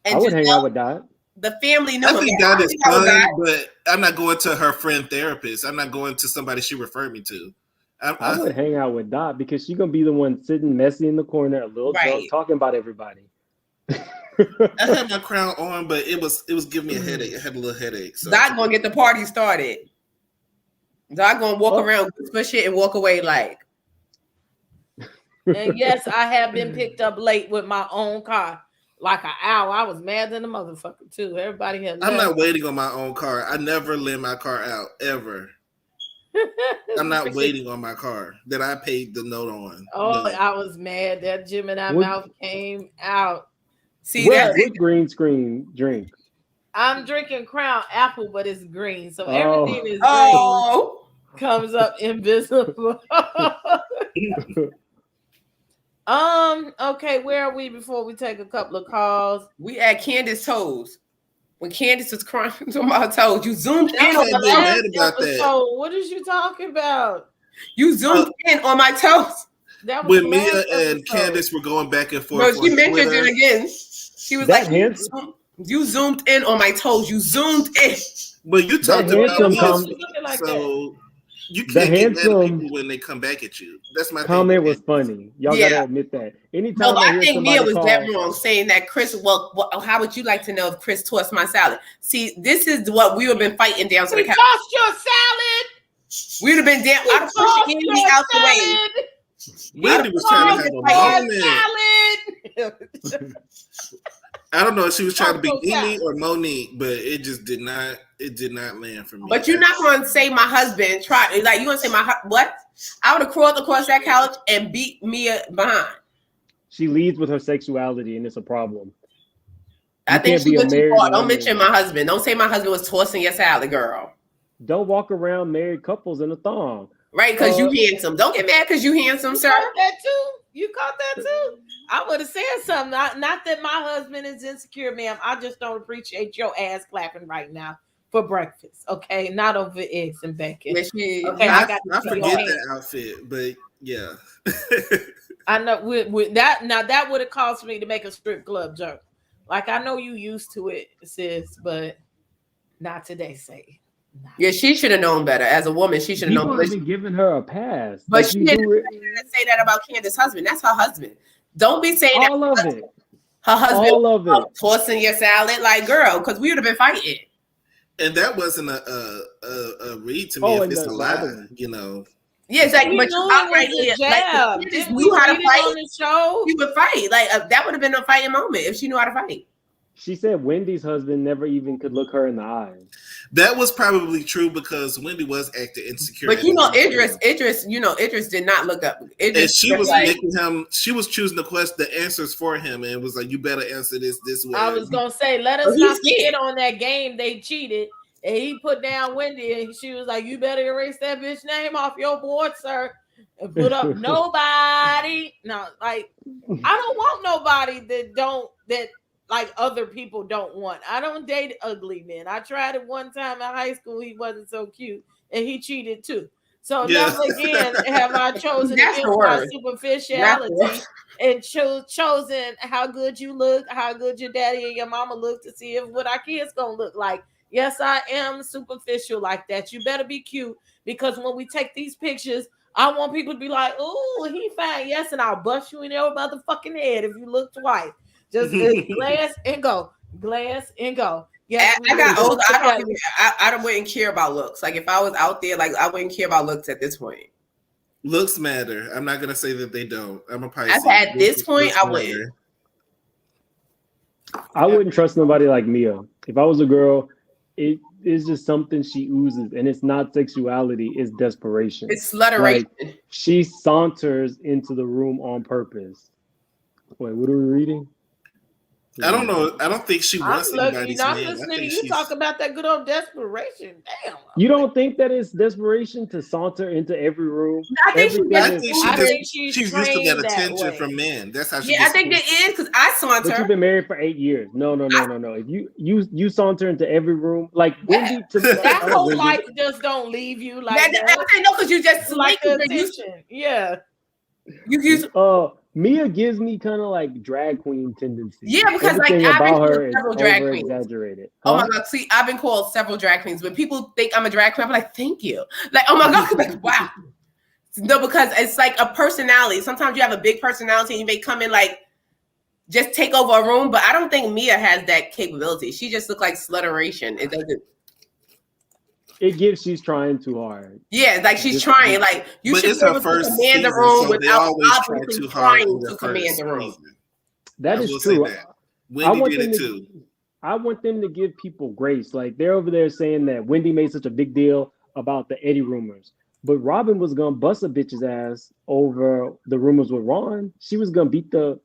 And I would hang out with Dot. The family knew him. I think Dot is fun, but I'm not going to her friend therapist. I'm not going to somebody she referred me to. I would hang out with Dot, because she's gonna be the one sitting messy in the corner, a little drunk, talking about everybody. I had my crown on, but it was giving me a headache. I had a little headache. So. Dot gonna get the party started. Dot gonna walk around, whisper shit, and walk away like. And yes, I have been picked up late with my own car. Like an hour. I was mad than a motherfucker too. Everybody had. I'm not waiting on my own car. I never lend my car out ever. I'm not waiting on my car that I paid the note on. Oh, no. I was mad that Gemini mouth came out. See what green screen drink? I'm drinking Crown Apple, but it's green, so everything is green. Comes up invisible. Okay, where are we before we take a couple of calls? We at Candace's toes. When Candace was crying on my toes, you zoomed in on the last episode. What is you talking about? You zoomed in on my toes. That was when Mia and Candace were going back and forth. No, she mentioned it again. She was like, you zoomed in on my toes. You zoomed in. But you talked about so you can't get mad at people when they come back at you. That's my comment was funny. Y'all gotta admit that. Anytime I think Mia was dead wrong saying that Chris. Well, how would you like to know if Chris tossed my salad? See, this is what we have been fighting down to the couch. Tossed your salad. We'd have been down. I'd have pushed Andy out the way. Wendy was trying to have a moment. I don't know if she was trying to be Amy or Monique, but it just did not. It did not land for me. But you're not going to say my husband tried. Like, you going to say what? I would have crawled across that couch and beat Mia behind. She leads with her sexuality, and it's a problem. I think she went too far. Don't mention my husband. Don't say my husband was tossing your salad, girl. Don't walk around married couples in a thong. right? Because you handsome. Don't get mad because you handsome, sir. Caught that too. You caught that too. I would have said something. Not that my husband is insecure, ma'am. I just don't appreciate your ass clapping right now for breakfast. Okay, not over eggs and bacon. Okay, I forget that outfit, but yeah. I know with that. Now that would have caused me to make a strip club joke. Like I know you used to it, sis, but not today, say. Yeah, she should have known better. As a woman, she should have known better. People have been giving her a pass. But she didn't say that about Candace's husband. That's her husband. Don't be saying all of it. Her husband all of it. Tossing your salad, like girl, because we would have been fighting. And that wasn't a read to me if it's a lie, you know. Yeah, it's like, but you outrightly like, knew how to fight on the show. She would fight. Like that would have been a fighting moment if she knew how to fight. She said Wendy's husband never even could look her in the eyes. That was probably true because Wendy was acting insecure. But you know, Idris did not look up. And she was making him. She was choosing the answers for him, and was like, "You better answer this way." I was gonna say, let us not forget on that game they cheated, and he put down Wendy, and she was like, "You better erase that bitch name off your board, sir, and put up nobody." No, like I don't want nobody that like other people don't want. I don't date ugly men. I tried it one time in high school. He wasn't so cute, and he cheated too. So never again have I chosen my superficiality and chosen how good you look, how good your daddy and your mama look to see if what our kids gonna look like. Yes, I am superficial like that. You better be cute because when we take these pictures, I want people to be like, "Oh, he fine." Yes, and I'll bust you in your motherfucking head if you look twice. Just glance and go. Glance and go. Yeah, I got older. I wouldn't care about looks. Like if I was out there, like I wouldn't care about looks at this point. Looks matter. I'm not gonna say that they don't. I'm a Pisces. At this point, I wouldn't. I wouldn't trust nobody like Mia. If I was a girl, it is just something she oozes, and it's not sexuality; it's desperation. It's slutteration. Like, she saunters into the room on purpose. Wait, what are we reading? I don't know. I don't think she wants anybody's man. Listening to you talk about that good old desperation. Damn. You don't think that it's desperation to saunter into every room? I think she's used to get attention from men. That's how she. Yeah, I think that is because I saunter. But you've been married for 8 years. No. If you saunter into every room, like Wendy, that whole life just don't leave you like that. No, because you just like attention. Yeah. Mia gives me kind of like drag queen tendencies. Yeah, because everything like I've been about called her several drag queens. Exaggerated. Oh my god! See, I've been called several drag queens. When people think I'm a drag queen, I'm like, thank you. Like, oh my god, like wow. No, because it's like a personality. Sometimes you have a big personality, and you may come in like just take over a room. But I don't think Mia has that capability. She just looks like slutteration. It doesn't. It gives she's trying too hard. Yeah, like she's trying. Like you should be able to command the room without obviously trying to command the room. That is true. Wendy did it too. I want them to give people grace. Like they're over there saying that Wendy made such a big deal about the Eddie rumors, but Robin was gonna bust a bitch's ass over the rumors with Ron. She was gonna beat the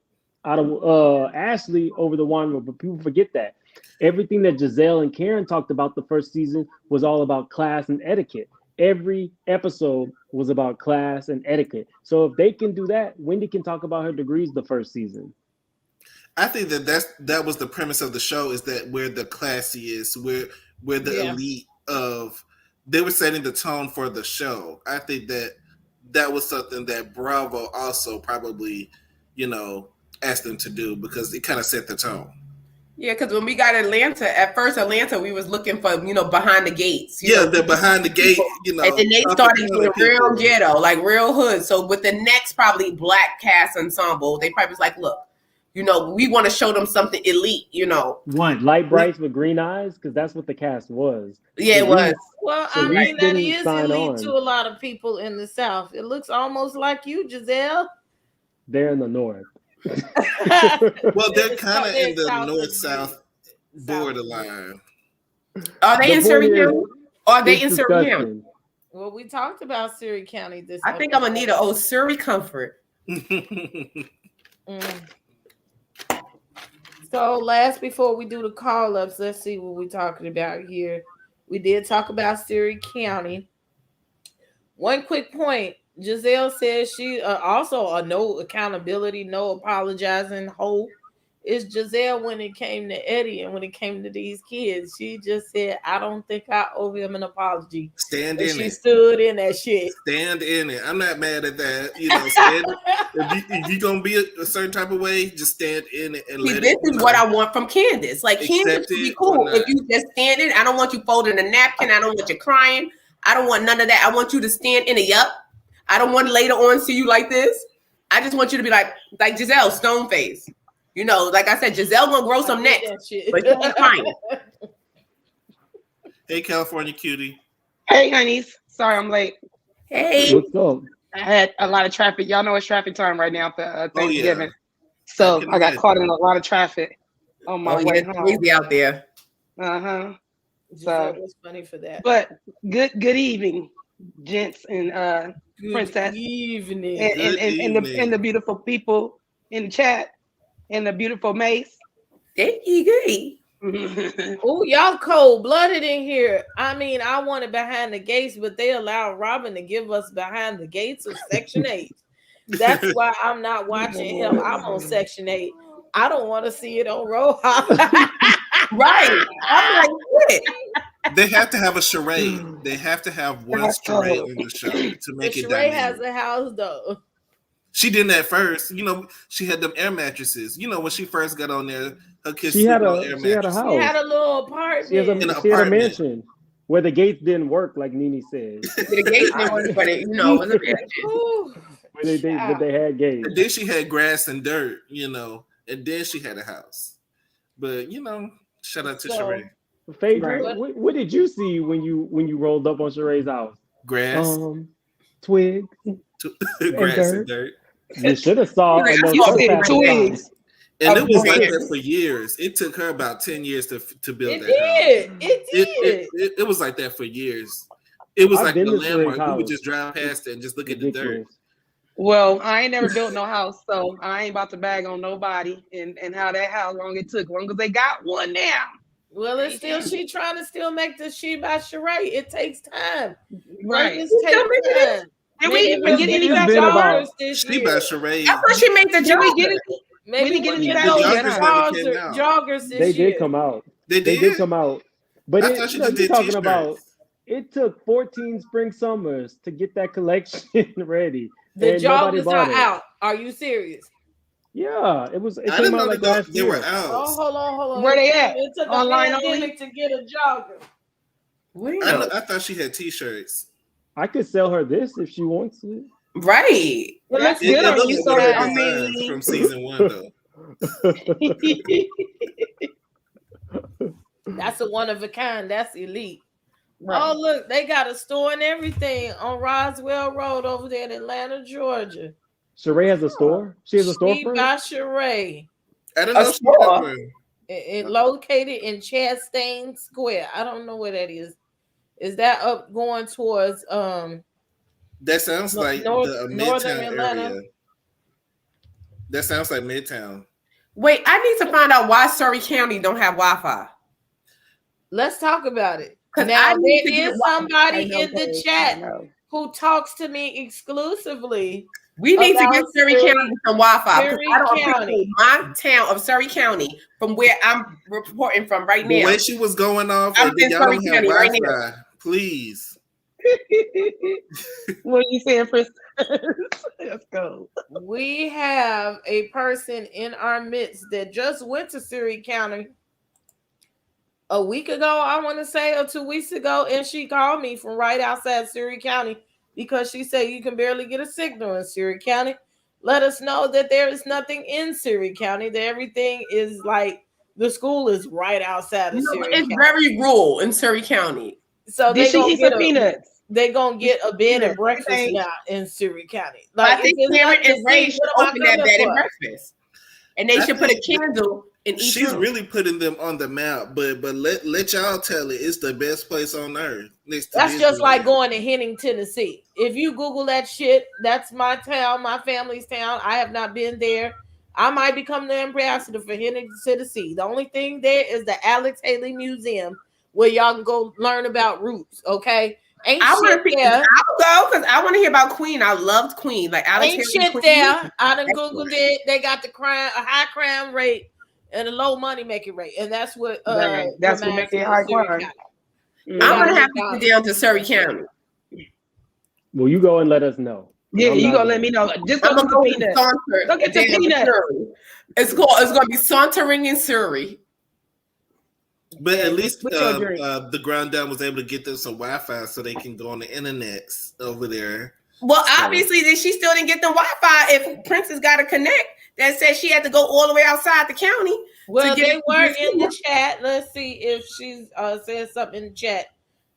out of Ashley over the one, but people forget that. Everything that Giselle and Karen talked about the first season was all about class and etiquette. Every episode was about class and etiquette. So if they can do that, Wendy can talk about her degrees the first season. I think that was the premise of the show, is that we're the classiest, we're the elite of. They were setting the tone for the show. I think that was something that Bravo also probably, asked them to do because it kind of set the tone. Yeah, because when we got Atlanta, we was looking for, behind the gates. They're behind the gate, And then they started doing real ghetto, like real hood. So with the next probably black cast ensemble, they probably was like, look, we want to show them something elite, One, light brights with green eyes, because that's what the cast was. Yeah, it was. Well, I mean, that is elite to a lot of people in the South. It looks almost like you, Giselle. They're in the North. Well, they're kind of in the north-south borderline. Are they in Surrey County? Are they in Surrey County? Well, we talked about Surrey County I think I'm gonna need an old Surrey comfort. So last, before we do the call-ups, let's see what we're talking about here. We did talk about Surrey County. One quick point. Giselle says she also a no accountability, no apologizing hoe. Is Giselle when it came to Eddie and when it came to these kids. She just said, I don't think I owe him an apology. Stand and in she it. stood in that shit. Stand in it. I'm not mad at that. You know, stand if you're going to be a certain type of way, just stand in it and See, let this it. This is what I want from Candace. Like, Candace would be cool if you just stand in it. I don't want you folding a napkin. I don't want you crying. I don't want none of that. I want you to stand in it. Yup. I don't want later on see you like this. I just want you to be like Giselle, stone face. You know, like I said, Giselle gonna grow some next, but you ain't crying. Hey, California cutie. Hey, honeys. Sorry I'm late. Hey. What's up? I had a lot of traffic. Y'all know it's traffic time right now for Thanksgiving. Oh, yeah. So I got caught in a lot of traffic on my way home. Crazy out there. So it was funny for that. But good evening, gents and princess. Good evening. And the beautiful people in the chat and the beautiful Mace. Thank you. Oh, y'all cold-blooded in here. I mean, I wanted behind the gates, but they allowed Robin to give us behind the gates of Section 8. That's why I'm not watching him. I'm on Section 8. I don't want to see it on RHOP. Right. I'm like, what? They have to have a charade. They have to have one charade on the show to make it dynamic. Charade has a house, though. She did that first. You know, she had them air mattresses. You know, when she first got on there, her kids she had a air she had a house. She had a little apartment. She had a mansion where the gates didn't work, like Nene said. The gates didn't work, but it was a mansion. But they had gates. And then she had grass and dirt, you know, and then she had a house. But you know, shout out to Sheree. Phaedra, what did you see when you rolled up on Sheree's house? Grass, twigs, grass and dirt. You should have saw twigs. And it was like that for years. It took her about 10 years to build that house. It did. It was like that for years. It was like the landmark. We would just drive past it and just look at the dirt. Well, I ain't never built no house, so I ain't about to bag on nobody and how long it took. Long as they got one now. Well, it's still she trying to still make the She by Sheree. It takes time. Right. It takes time. Did we even get any back joggers this She year? by Sheree. I thought she made the jogger. Maybe we get get any joggers this They year. did come out. They did come out. But I thought she just did talking about it took 14 spring summers to get that collection ready. The joggers are out. Are you serious? Yeah, it was. It I came didn't out know like they last year. were out. Oh, hold on. Where they at? It took Online a pandemic to get a jogger. I thought she had T-shirts. I could sell her this if she wants it. Right. It looks good on you. So I mean, from season 1 though. That's a one of a kind. That's elite. Right. Oh, look, they got a store and everything on Roswell Road over there in Atlanta, Georgia. Sheree has a store. She has a storefront. By Sheree. I don't know if she had one. It located in Chastain Square. I don't know where that is. Is that up going towards That sounds like the northern Midtown Atlanta area. That sounds like Midtown. Wait, I need to find out why Surrey County don't have Wi-Fi. Let's talk about it. Now there is somebody in the chat who talks to me exclusively. We need to get Surrey County some Wi-Fi. Surrey I don't County. My town of Surrey County, from where I'm reporting from right now. The way she was going off, I'm in y'all Surrey don't have County right Wi-Fi. now. Please. What are you saying, Princess? Let's go. We have a person in our midst that just went to Surrey County a week ago, I want to say, or 2 weeks ago, and she called me from right outside Surrey County because she said you can barely get a signal in Surrey County. Let us know that there is nothing in Surrey County, that everything is like the school is right outside of Surrey County. It's very rural in Surrey County. So Did she eat some peanuts? They're going to get a bed and breakfast now in Surrey County. Like, I think Karen and Ray should open that bed and breakfast. And they should put a candle in each She's room. really putting them on the map, but let y'all tell it. It's the best place on earth. That's just like going to Henning, Tennessee. If you Google that shit, that's my town, my family's town. I have not been there. I might become the ambassador for Henning, Tennessee. The only thing there is the Alex Haley Museum where y'all can go learn about roots, okay? I want to see. I'll go because I want to hear about Queen. I loved Queen. Like Alex ain't shit there. I done Googled it. They got a high crime rate and a low money making rate, and that's what that's what makes it high crime. I'm gonna have to get down to Surrey County. Well, you go and let us know. Yeah, you gonna let me know. Just go to Peanut. Go get to Peanut. It's gonna be sauntering in Surrey. But at least the ground down was able to get them some Wi-Fi so they can go on the internet over there. Well, obviously, she still didn't get the Wi-Fi. If Princess got a connect, that said she had to go all the way outside the county. Well, they were in the chat. Let's see if she's said something in the chat.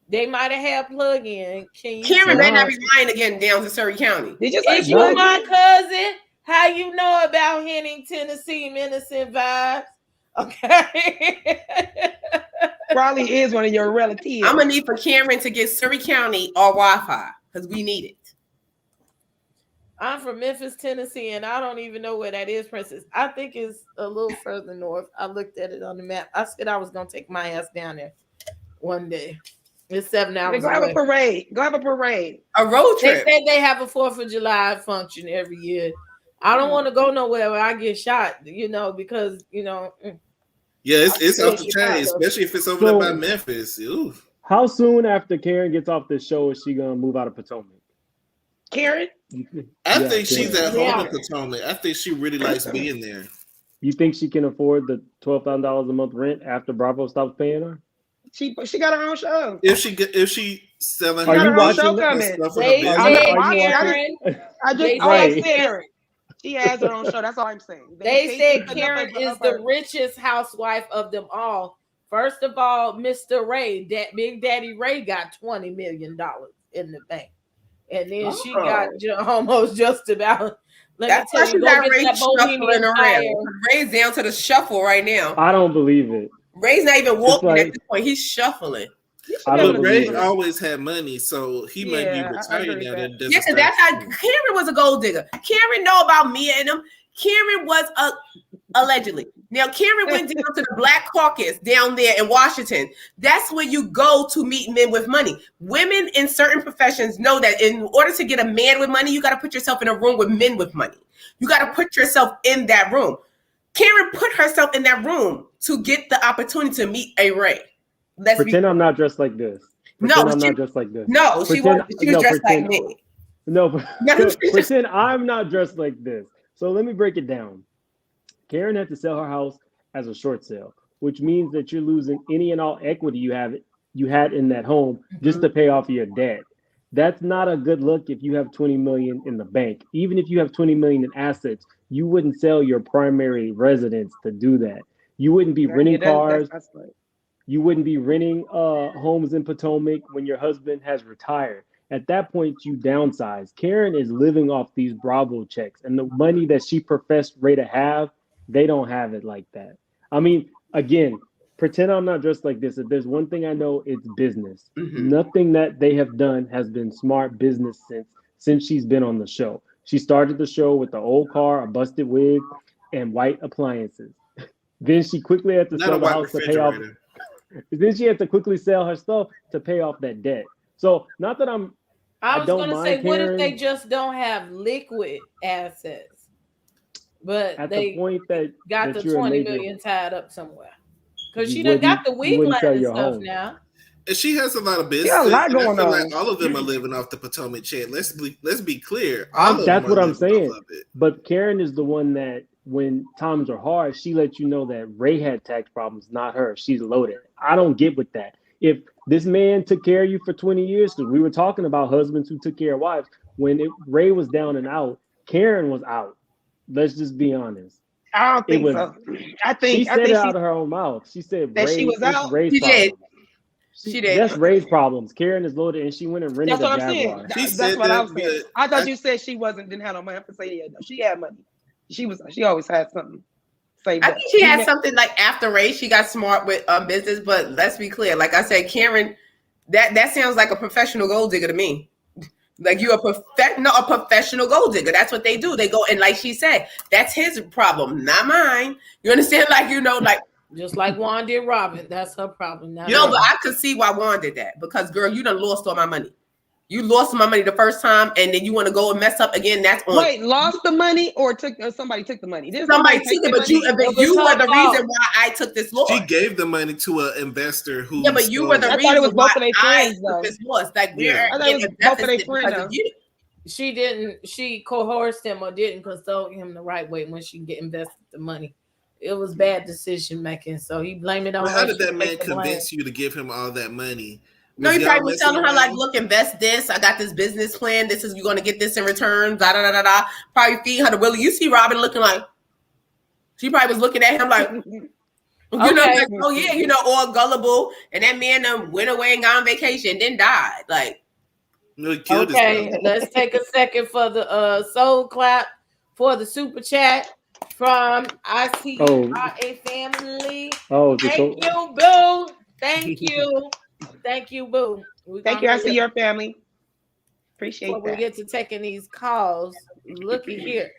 They might have had plug-in. Karen may not be lying again down to Surrey County. Is you my cousin? How you know about Henning, Tennessee, Menacing vibes? Okay. Probably is one of your relatives. I'm gonna need for Cameron to get Surrey County or Wi-Fi because we need it. I'm from Memphis, Tennessee, and I don't even know where that is, Princess. I think it's a little further north. I looked at it on the map. I said I was gonna take my ass down there one day. It's 7 hours. Go have a parade. Go have a parade. A road trip. They say they have a 4th of July function every year. I don't want to go nowhere where I get shot, because Yeah, it's off the chain, especially if it's over there by Memphis. Ooh. How soon after Karen gets off the show is she gonna move out of Potomac? Karen? I think she's at home in Potomac. I think she really likes being there. You think she can afford the $12,000 a month rent after Bravo stops paying her? She got her own show. If she selling her own show coming. I just said she has her own show. That's all I'm saying. They said Karen is the richest housewife of them all. First of all, Mr. Ray, Big Daddy Ray got $20 million in the bank. And then she got almost just about. That's why she got Ray shuffling around. Ray's down to the shuffle right now. I don't believe it. Ray's not even walking at this point. He's shuffling. But Ray always had money, so he might be retired now. Yeah, because that's how Karen was a gold digger. Karen know about Mia and them. Karen was allegedly. Now Karen went down to the Black Caucus down there in Washington. That's where you go to meet men with money. Women in certain professions know that in order to get a man with money, you got to put yourself in a room with men with money. You got to put yourself in that room. Karen put herself in that room to get the opportunity to meet a Ray. Pretend I'm not dressed like this. Pretend I'm not dressed like this. No, she was dressed like me. No, pretend I'm not dressed like this. So let me break it down. Karen had to sell her house as a short sale, which means that you're losing any and all equity you had in that home just to pay off your debt. That's not a good look if you have 20 million in the bank. Even if you have 20 million in assets, you wouldn't sell your primary residence to do that. You wouldn't be renting cars. You wouldn't be renting homes in Potomac when your husband has retired. At that point, you downsize. Karen is living off these Bravo checks, and the money that she professed Ray to have, they don't have it like that. I mean, again, pretend I'm not dressed like this. If there's one thing I know, it's business. Nothing that they have done has been smart business since she's been on the show. She started the show with the old car, a busted wig, and white appliances. Then she quickly had to sell the house to pay off. Then she had to quickly sell her stuff to pay off that debt. So not that I was going to say, what if they just don't have liquid assets, but at they the point that got that the 20 million tied up somewhere? Because she done wouldn't- got the you wig wouldn't line sell and your stuff home. now. And she has a lot of business. Yeah, a lot and I going feel on. like all of them are living off the Potomac check. Let's be clear. That's what I'm saying. But Karen is the one that, when times are hard, she lets you know that Ray had tax problems, not her. She's loaded. I don't get with that. If this man took care of you for 20 years, because we were talking about husbands who took care of wives, when Ray was down and out, Karen was out. Let's just be honest. I don't think so. She said it out of her own mouth. She said that Ray, she was out. Ray's She did. problem. She did. That's Ray's problems. Karen is loaded, and she went and rented That's what a I'm saying. Jaguar. That's what I was saying. I thought you said she didn't have no money. I have to say that. No, she had money. She always had something. I think she had something like after Ray. She got smart with business, but let's be clear. Like I said, Karen, that sounds like a professional gold digger to me. Like you're a professional gold digger. That's what they do. They go and, like she said, that's his problem, not mine. You understand? Like Just like Juan did Robin. That's her problem. But I could see why Juan did that. Because, girl, you done lost all my money. You lost my money the first time, and then you want to go and mess up again. That's on. Wait, lost the money or somebody took the money? Somebody took it, but you were the reason why I took this loss. She gave the money to an investor who. Yeah, but you were the reason it was both of their friends, though. This loss. Like, I thought it was both of their friends. She didn't. She coerced him or didn't consult him the right way when she invested the money. It was bad decision making. So he blamed it on. How did that man convince you to give him all that money? No, he probably was telling her, like, look, invest this. I got this business plan. This is, you're going to get this in return. Da, da, da, da, da. Probably feed her the willy. You see Robin looking like, she probably was looking at him like, you know, like, oh, yeah, you know, all gullible. And that man went away and got on vacation, then died. Like, okay, let's take a second for the soul clap for the super chat from ICRA family. Thank you, boo. Thank you. Thank you, boo. Thank you. I see your family. Appreciate that. We get to taking these calls. Looky here.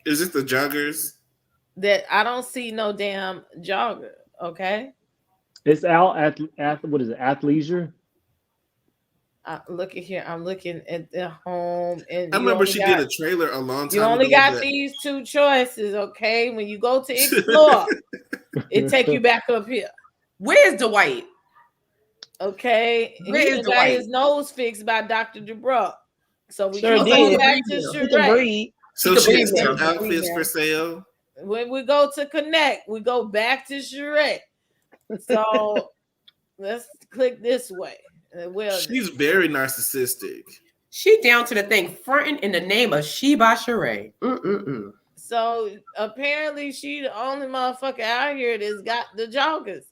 Is it the joggers? That I don't see no damn jogger. Okay. It's out at what is it? Athleisure. Look at here. I'm looking at the home, and I remember she did a trailer a long time ago. You only got these two choices. Okay, when you go to explore, it take you back up here. Where's Dwight? Okay, he got his nose fixed by Dr. Dubrow. So we can go back to Sheree. So she has some outfits for sale. When we go to Connect, we go back to Sheree. So let's click this way. Well, she's very narcissistic. She down to the thing, fronting in the name of Sheba Sheree. So apparently she the only motherfucker out here that's got the joggers.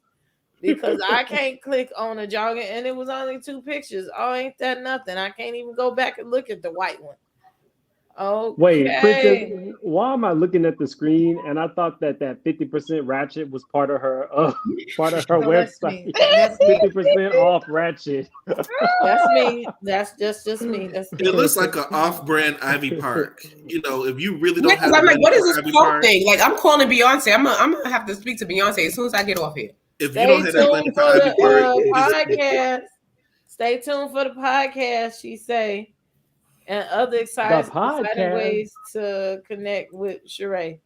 Because I can't click on a jogger and it was only 2 pictures. Oh, ain't that nothing? I can't even go back and look at the white one. Oh, wait, Princess, why am I looking at the screen? And I thought that 50% ratchet was part of her website. 50% off ratchet. That's me. That's just me. That's me. It looks like an off-brand Ivy Park. You know, if you really don't have. I'm like, what is this quote thing? Like, I'm calling Beyonce. I'm gonna have to speak to Beyonce as soon as I get off here. If you don't have that money for the podcast, stay tuned for the podcast. She say, and other exciting ways to connect with Sheree.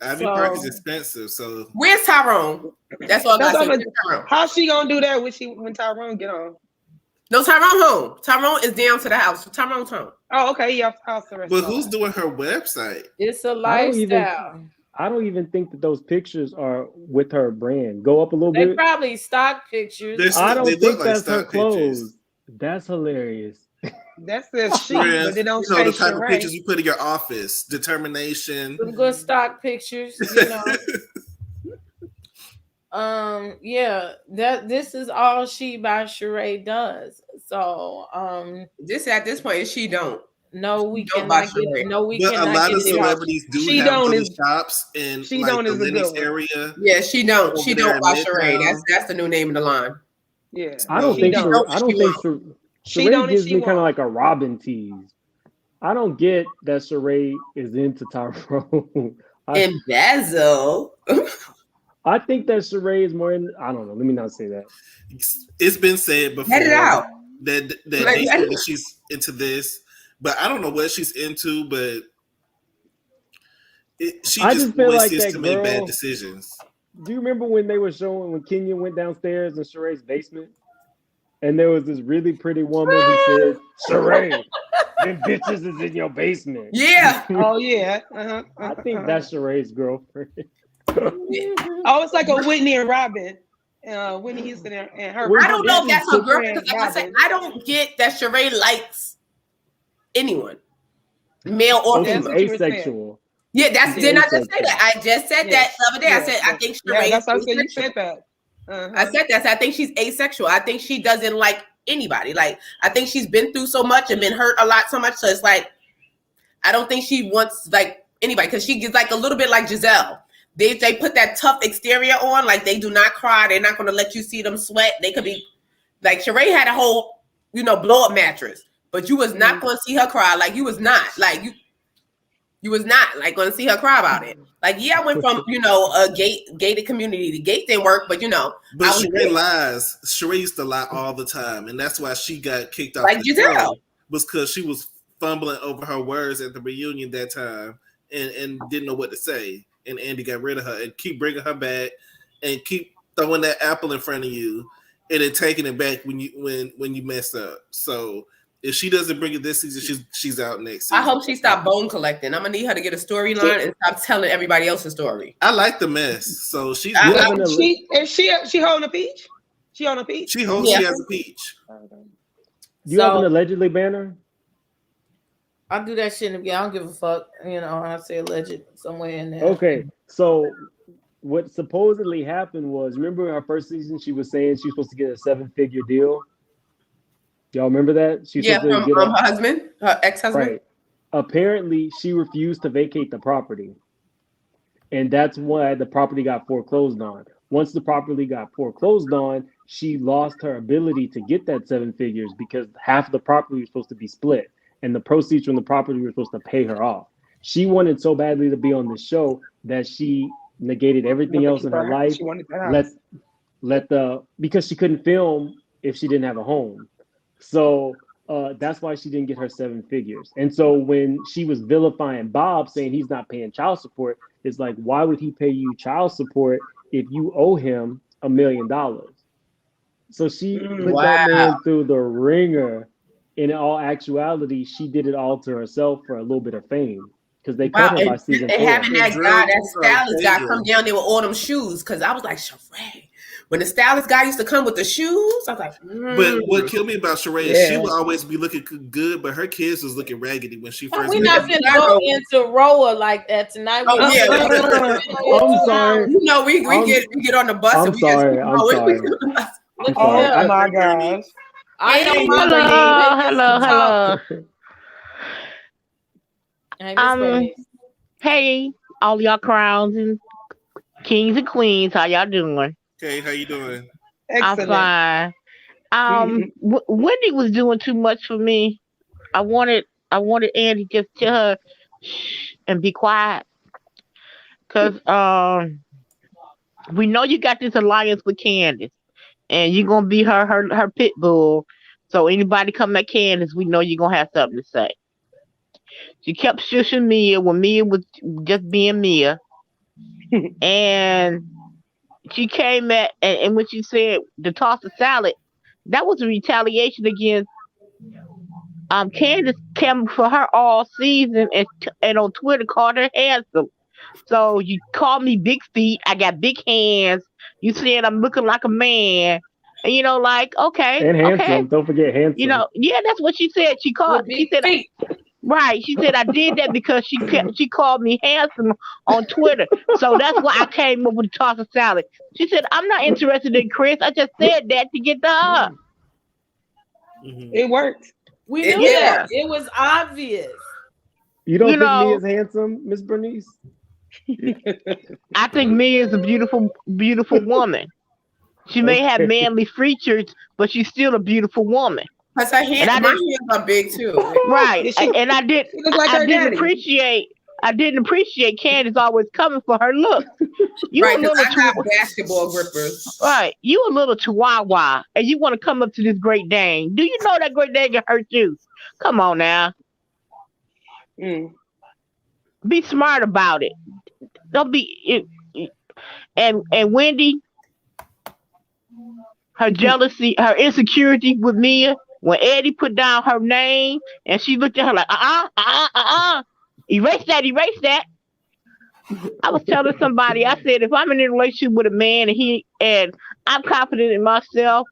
Ivy Park is expensive, so where's Tyrone? That's all. How's she gonna do that when Tyrone get on? No, Tyrone home. Tyrone is down to the house. Tyrone's home. Oh, okay. Yeah, house arrest. But who's doing her website? It's a lifestyle. I don't even think that those pictures are with her brand. Go up a little bit. They probably stock pictures. I don't think that's her clothes. That's hilarious. That's the shit, but they don't say the type of pictures you put in your office. Determination. Some good stock pictures, you know. Yeah, this is all She by Sheree does. So this at this point she don't. No, we cannot get. No, we cannot. But a lot of celebrities do have those shops in she like don't the is Lennox area. Yeah, she don't. She don't buy Sheree. That's the new name of the line. Yeah, I don't think Sheree gives me kind of like a Robin tease. I don't get that Sheree is into Tyrone. Embezzle. I think that Sheree is more in. I don't know. Let me not say that. It's been said before. Get it out. That they said that she's into this. But I don't know what she's into, but she just always seems to make bad decisions. Do you remember when they were showing when Kenya went downstairs in Sheree's basement? And there was this really pretty woman who said, Sheree, them bitches is in your basement. Yeah. Oh, yeah. I think that's Sheree's girlfriend. Oh, it's like a Whitney and Robin. Whitney Houston and her. I don't know if that's her girlfriend. Because like I said, I don't get that Sheree likes anyone, male or female. Asexual. Yeah, didn't I just say that? I just said that the other day. I said I think Sheree. That's what I said. You said that. I said that. So I think she's asexual. I think she doesn't like anybody. Like I think she's been through so much and been hurt a lot so much. So it's like I don't think she wants like anybody because she gets like a little bit like Giselle. They put that tough exterior on. Like they do not cry. They're not going to let you see them sweat. They could be like Sheree had a whole blow up mattress. But you was not going to see her cry. Like, you was not. Like, you. You was not like going to see her cry about it. Like, yeah, I went from a gated community. The gate didn't work, but But Sheree lies. Sheree used to lie all the time, and that's why she got kicked off the show. Was because she was fumbling over her words at the reunion that time, and didn't know what to say. And Andy got rid of her and keep bringing her back, and keep throwing that apple in front of you, and then taking it back when you mess up. So. If she doesn't bring it this season, she's out next season. I hope she stopped bone collecting. I'm gonna need her to get a storyline and stop telling everybody else's story. I like the mess. So she's she holding a peach? She on a peach? She holds she has a peach. Do you have an allegedly banner? I'll do that shit again. I don't give a fuck. I say alleged somewhere in there. Okay. So what supposedly happened was, remember her first season, she was saying she was supposed to get a 7-figure deal. Y'all remember that? From her husband, her ex-husband. Right. Apparently, she refused to vacate the property, and that's why the property got foreclosed on. Once the property got foreclosed on, she lost her ability to get that 7 figures because half of the property was supposed to be split, and the proceeds from the property were supposed to pay her off. She wanted so badly to be on the show that she negated everything else in her life. Because she couldn't film if she didn't have a home. So that's why she didn't get her 7 figures. And so when she was vilifying Bob, saying he's not paying child support, it's like, why would he pay you child support if you owe him $1 million? So she put that man through the ringer. In all actuality, she did it all to herself for a little bit of fame because they cut her by season 4. And having that stylist guy come down there with all them shoes, because I was like, Sheree. When the stylist guy used to come with the shoes, I was like, But what killed me about Sheree is she would always be looking good, but her kids was looking raggedy when she first. We're not going to go into Roa like that tonight. I'm sorry. We get on the bus. I'm sorry. Oh my gosh. Hello. Hey, all y'all crowns and kings and queens, how y'all doing? Okay, how you doing? Excellent. I'm fine. Wendy was doing too much for me. I wanted Andy just tell her shh and be quiet, cause we know you got this alliance with Candace, and you're gonna be her pit bull. So anybody come at Candace, we know you're gonna have something to say. She kept shushing Mia when Mia was just being Mia, and she came at and when she said to toss the salad, that was a retaliation against Candace came for her all season and on Twitter called her handsome. So you called me big feet, I got big hands. You said I'm looking like a man. And okay. And handsome. Okay. Don't forget handsome. That's what she said. She said right. She said I did that because she called me handsome on Twitter. So that's why I came up with the toss of salad. She said, I'm not interested in Chris. I just said that to get to her. Mm-hmm. It worked. We knew that. It was obvious. You don't think Mia's handsome, Miss Bernice? I think Mia is a beautiful, beautiful woman. She may have manly features, but she's still a beautiful woman. Because my hands are big too. Right. And I didn't appreciate Candace always coming for her look. I got basketball grippers. Right. You a little chihuahua and you want to come up to this Great Dane. Do you know that Great Dane can hurt you? Come on now. Be smart about it. Don't be and Wendy, her jealousy, her insecurity with Mia, when Eddie put down her name and she looked at her like, erase that. I was telling somebody, I said, if I'm in a relationship with a man and I'm confident in myself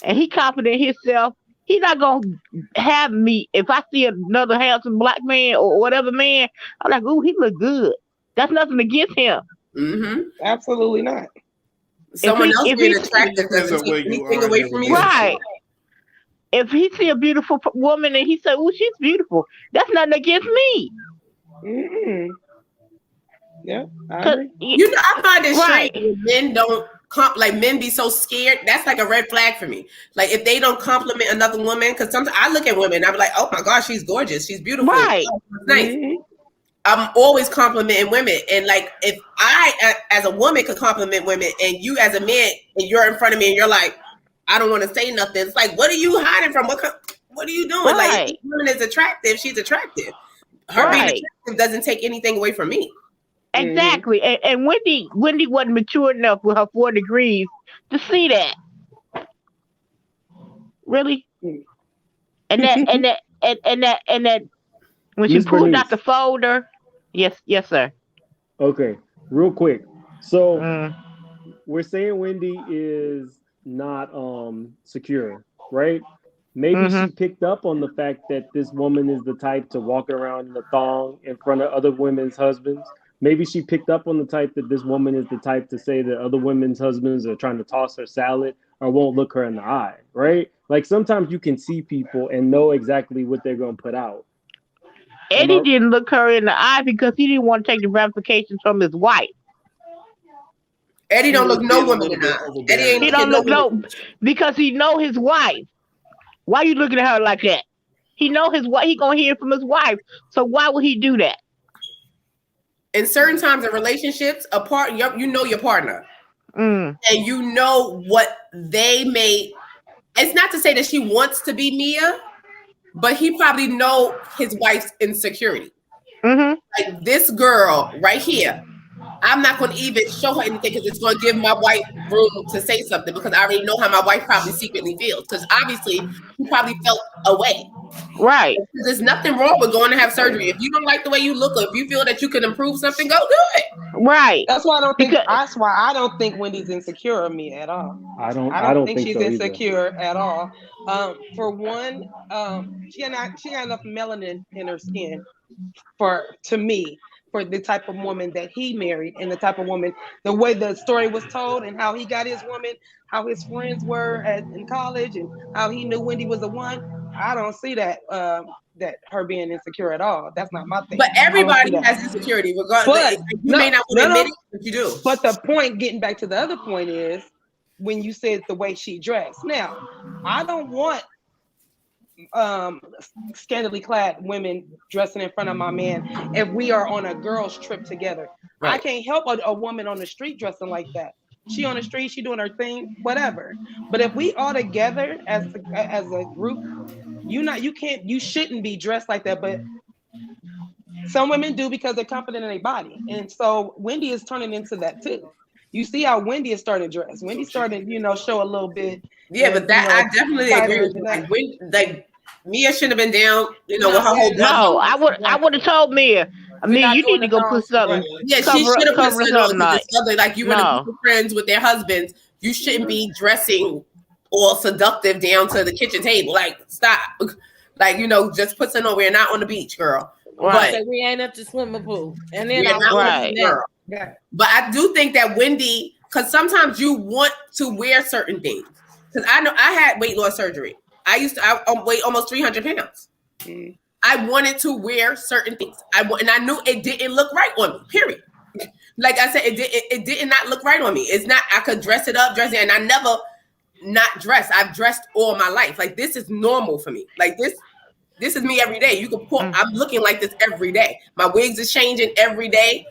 and he confident in himself, he's not going to have me. If I see another handsome black man or whatever man, I'm like, ooh, he look good. That's nothing against him. Mm-hmm. Absolutely not. Someone else being attractive doesn't take anything away from you. Right. If he see a beautiful woman and he say, "Oh, she's beautiful," that's nothing against me. Mm-hmm. Yeah, I find it strange when men don't men be so scared. That's like a red flag for me. Like if they don't compliment another woman, because sometimes I look at women and I'm like, "Oh my gosh, she's gorgeous, she's beautiful, right? Oh, nice." I'm always complimenting women, and like if I as a woman could compliment women, and you as a man, and you're in front of me, and you're like, I don't want to say nothing. It's like, what are you hiding from? What are you doing? Right. Like, if a woman is attractive, she's attractive. Her being attractive doesn't take anything away from me. Exactly. And Wendy wasn't mature enough with her 4 degrees to see that. Really? And that when she pulled out the folder. Yes, sir. Okay, real quick. So we're saying Wendy is not secure, right? Maybe she picked up on the fact that this woman is the type to walk around in a thong in front of other women's husbands. Maybe she picked up on the type that this woman is the type to say that other women's husbands are trying to toss her salad or won't look her in the eye, right? Like sometimes you can see people and know exactly what they're going to put out. Eddie didn't look her in the eye because he didn't want to take the ramifications from his wife. Eddie don't look no woman in the eye. Eddie he don't look no because he know his wife. Why you looking at her like that? He know his wife. He gonna hear from his wife. So why would he do that? In certain times in relationships, you know your partner, and you know what they may. It's not to say that she wants to be Mia, but he probably know his wife's insecurity. Like this girl right here, I'm not going to even show her anything because it's going to give my wife room to say something because I already know how my wife probably secretly feels. Because obviously, she probably felt away. Right. There's nothing wrong with going to have surgery. If you don't like the way you look, or if you feel that you can improve something, go do it. Right. That's why I don't think Wendy's insecure of me at all. I don't think she's so insecure at all. For one, she got enough melanin in her skin for the type of woman that he married and the type of woman, the way the story was told and how he got his woman, how his friends were in college and how he knew Wendy was the one. I don't see that her being insecure at all. That's not my thing. But everybody has insecurity, regardless. You may not want to admit it, but you do. But the point, getting back to the other point, is when you said the way she dressed. Now, I don't want scantily clad women dressing in front of my man if we are on a girls trip together. Right. I can't help a woman on the street dressing like that. She on the street, she doing her thing, whatever. But if we all together as a group, you shouldn't be dressed like that. But some women do because they're confident in their body. And so Wendy is turning into that too. You see how Wendy is starting to dress. Wendy started, show a little bit. Yeah, but that I definitely agree with you. Like Mia shouldn't have been down, with her whole. No, I would have told Mia. Mia, you need to go put something. Yeah, she should have put something on. Like you were friends with their husbands. You shouldn't be dressing all seductive down to the kitchen table. Like stop. Like just put something on. We're not on the beach, girl. Right. But we ain't at the swimming pool. And then Yeah. But I do think that Wendy, because sometimes you want to wear certain things. Because I know I had weight loss surgery. I weighed almost 300 pounds. I wanted to wear certain things. And I knew it didn't look right on me, period. Like I said, it did not look right on me. It's not, I could dress it up, and I never not dressed. I've dressed all my life. Like this is normal for me. Like this is me every day. You can pull, I'm looking like this every day. My wigs is changing every day.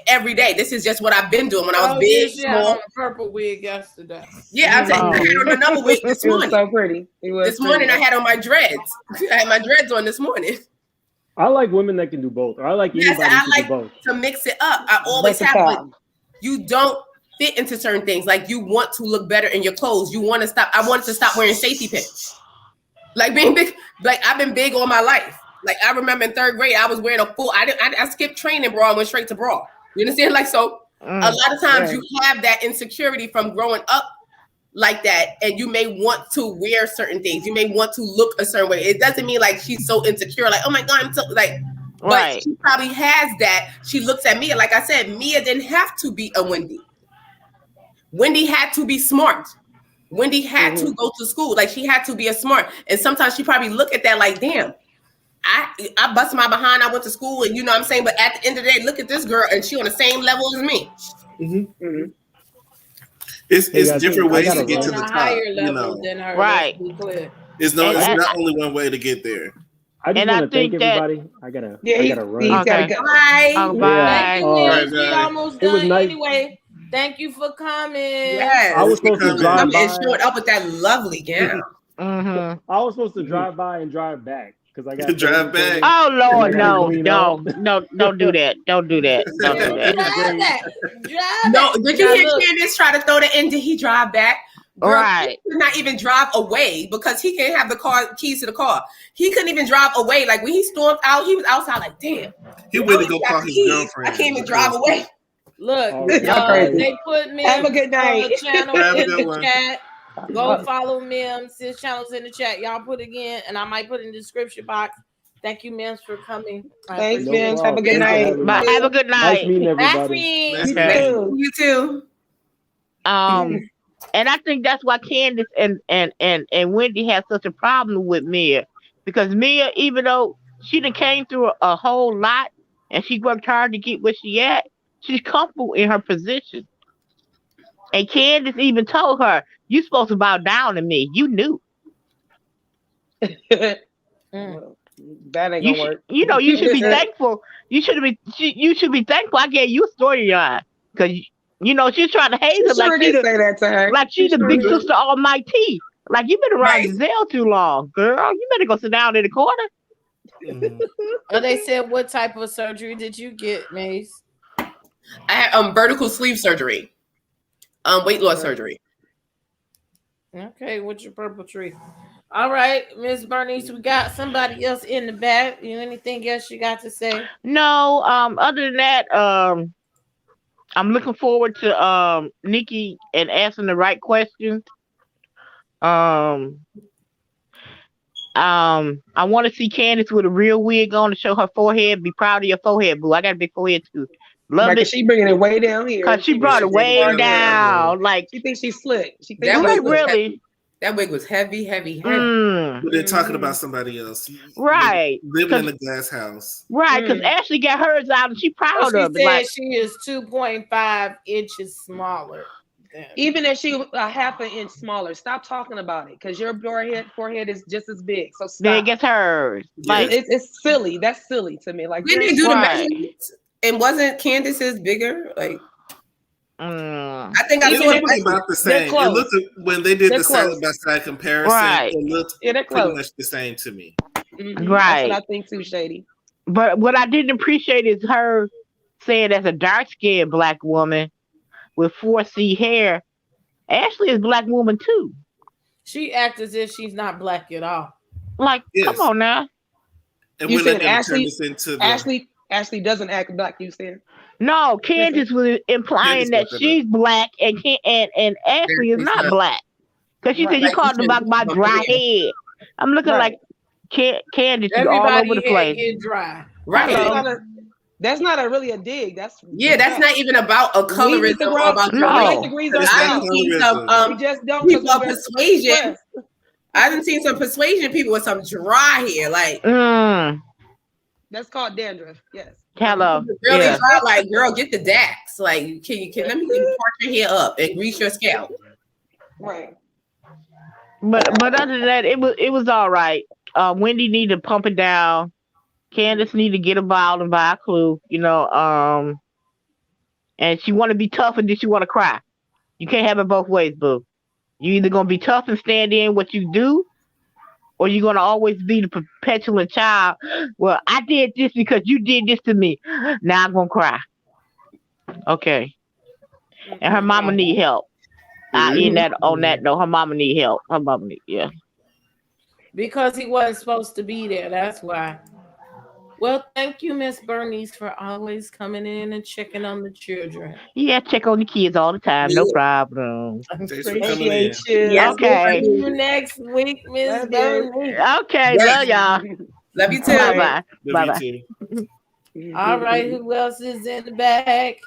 Every day. This is just what I've been doing when I was big, small. A purple wig yesterday. Yeah, I had on another wig this morning. It was so pretty. This morning I had on my dreads. I had my dreads on this morning. I like women that can do both. Or I like anybody who can do both. To mix it up. I always have like, you don't fit into certain things. Like you want to look better in your clothes. You want to stop. I wanted to stop wearing safety pins. Like being big. Like I've been big all my life. Like I remember in 3rd grade, I was wearing a full. I skipped training bra and went straight to bra. You understand? Like so, a lot of times you have that insecurity from growing up like that, and you may want to wear certain things. You may want to look a certain way. It doesn't mean like she's so insecure. Like oh my god, I'm so like. But she probably has that. She looks at Mia. Like I said, Mia didn't have to be a Wendy. Wendy had to be smart. Wendy had to go to school. Like she had to be a smart. And sometimes she probably look at that like, damn. I bust my behind. I went to school, and what I'm saying. But at the end of the day, look at this girl, and she on the same level as me. It's different ways to get to the top. Higher level than her. Right. It's not only one way to get there. I just want to thank everybody. I gotta run. He's gotta go. Bye. Thank you, Miss. We Bye. almost It was done nice. anyway. Thank you for coming. Yes. I was supposed to drive by. And showing up with that lovely gown. I was supposed to drive by and drive back because I got to drive back. Oh Lord, no, don't do that. Don't do that. Don't do that. No, did you hear Candace try to throw the end? Did he drive back? Girl, Right. He could not even drive away because he can't have the car keys to the car. He couldn't even drive away. Like when he stormed out, he was outside like, damn. He went to go call his girlfriend. I can't even drive away. Look, crazy. they put me Have a good night. channel in the chat. Go follow Mims. His channel's in the chat. Y'all put it again, and I might put it in the description box. Thank you, Mims, for coming. Thanks, Mims. Have a good night. Bye. Have a good night. Nice meeting everybody. Okay. You too. And I think that's why Candace and Wendy have such a problem with Mia, because Mia, even though she done came through a whole lot and she worked hard to get where she at, she's comfortable in her position. And Candace even told her, "You supposed to bow down to me. You knew." That ain't gonna work. You know, you should be thankful. You should be thankful. I gave you a storyline because you know she's trying to haze her like she say that to her. Like she's the big sister almighty. Like you been around Giselle too long, girl. You better go sit down in the corner. They said, what type of surgery did you get, Mace? I had vertical sleeve surgery. Weight loss surgery. Okay, what's your purple tree? All right, Miss Bernice, we got somebody else in the back. Anything else you got to say? No, other than that, I'm looking forward to Nikki and asking the right questions. I want to see Candace with a real wig on to show her forehead. Be proud of your forehead, boo. I got a big forehead too. Love it. She bringing it way down here. Cause she brought it way down. Like she thinks she's slick. She thinks that wig really. That wig was heavy. But they're talking about somebody else. Right. Living in a glass house. Right, because Ashley got hers out and she proud of it. She said she is 2.5 inches smaller. Even if she was a half an inch smaller, stop talking about it because your forehead is just as big. So stop. Big as hers. Like it's silly. That's silly to me. Like didn't they do the measurements? And wasn't Candace's bigger? Like I think I saw it about the same. It looked when they did the side by side comparison. It looked pretty much the same to me. Right. That's what I think too, Shady. But what I didn't appreciate is her saying as a dark-skinned black woman with 4C hair, Ashley is a black woman too. She acts as if she's not black at all. Like, come on now. And you we're said Ashley doesn't act black, you said? No, Candace was implying that she's black and Ashley is not black. Because she said you called her about my dry head. I'm looking like Candace, you all over the place. Get dry. Right. That's not really a dig. That's not even about a colorism or about we just don't people of persuasion. I haven't seen some persuasion people with some dry hair. Like that's called dandruff. Yes. Hello. Really dry, like girl, get the Dax. Like can let me part your hair up and grease your scalp. Right. But other than that, it was all right. Wendy needed to pump it down. Candace need to get a bottle and buy a clue, you know. And she want to be tough, and then she want to cry. You can't have it both ways, boo. You either gonna be tough and stand in what you do, or you're gonna always be the petulant child. Well, I did this because you did this to me. Now I'm gonna cry. Okay. And her mama need help. On that note, her mama need help. Her mama need because he wasn't supposed to be there. That's why. Well, thank you, Miss Bernice, for always coming in and checking on the children. Yeah, check on the kids all the time. No problem. Appreciate you. Yes, okay. See you next week, Miss Bernice. Okay, love y'all. Love you too. Bye-bye. Bye-bye. All right, who else is in the back?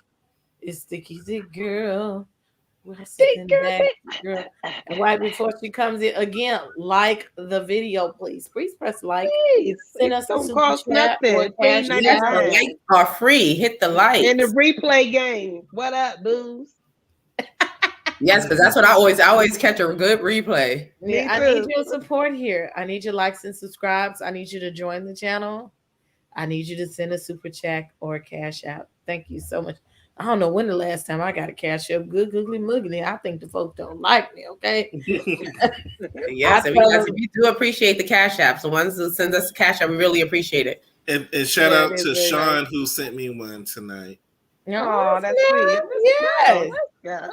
It's Sticky Zick Girl. Girl. And right before she comes in again, like the video, please. Please press like. Send us don't cost nothing. Likes are free. Hit the like. In the replay game. What up, booze? Yes, because that's what I always catch a good replay. Yeah, I need your support here. I need your likes and subscribes. I need you to join the channel. I need you to send a super chat or a cash out. Thank you so much. I don't know when the last time I got a cash up. Good, googly, muggly. I think the folks don't like me, okay? Yes, we do appreciate the cash apps. The ones who send us a cash app, we really appreciate it. And shout out to Sean who sent me one tonight. Oh, that's sweet. Yes. Yeah.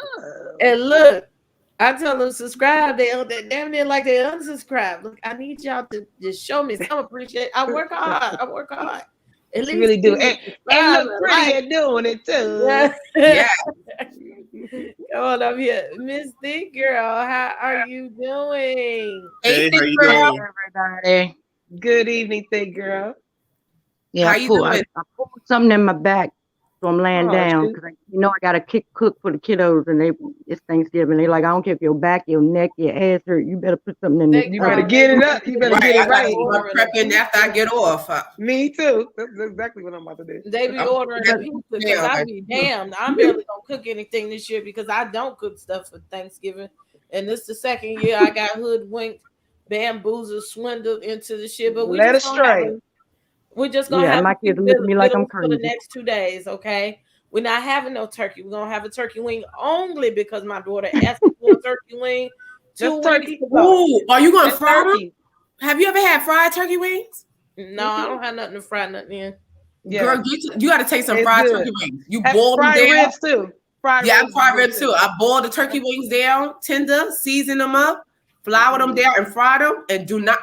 And look, I tell them subscribe. They damn near like they unsubscribe. Look, I need y'all to just show me some appreciation. I work hard. At least you really do. And look pretty at doing it too. Yeah. Come on up here. Miss Thick Girl, how are you doing? Hey, how you doing? Everybody. Good evening, Thick Girl. Yeah, how you doing? I pulled something in my back, so I'm laying down because I got to cook for the kiddos, and it's Thanksgiving. They like, I don't care if your back, your neck, your ass hurt. You better put something in there. You better get it up. You better get it right. I'm prepping after I get off. Me too. That's exactly what I'm about to do. They be ordering pizza because I be damned. I'm barely gonna cook anything this year because I don't cook stuff for Thanksgiving, and this is the second year I got hoodwinked, bamboozled, swindled into the shit. But we led astray. We're just gonna have my kids look at me like I'm crazy for the next 2 days, okay? We're not having no turkey. We're gonna have a turkey wing only because my daughter asked for a turkey wing. Turkey. Ooh, are you gonna fry them? Have you ever had fried turkey wings? No, I don't have nothing to fry nothing in. Yeah. Girl, you got to take some fried turkey wings. You boil them down. Ribs too. Fried ribs too. I boil the turkey wings down, tender, season them up, flour them down, and fry them. And do not.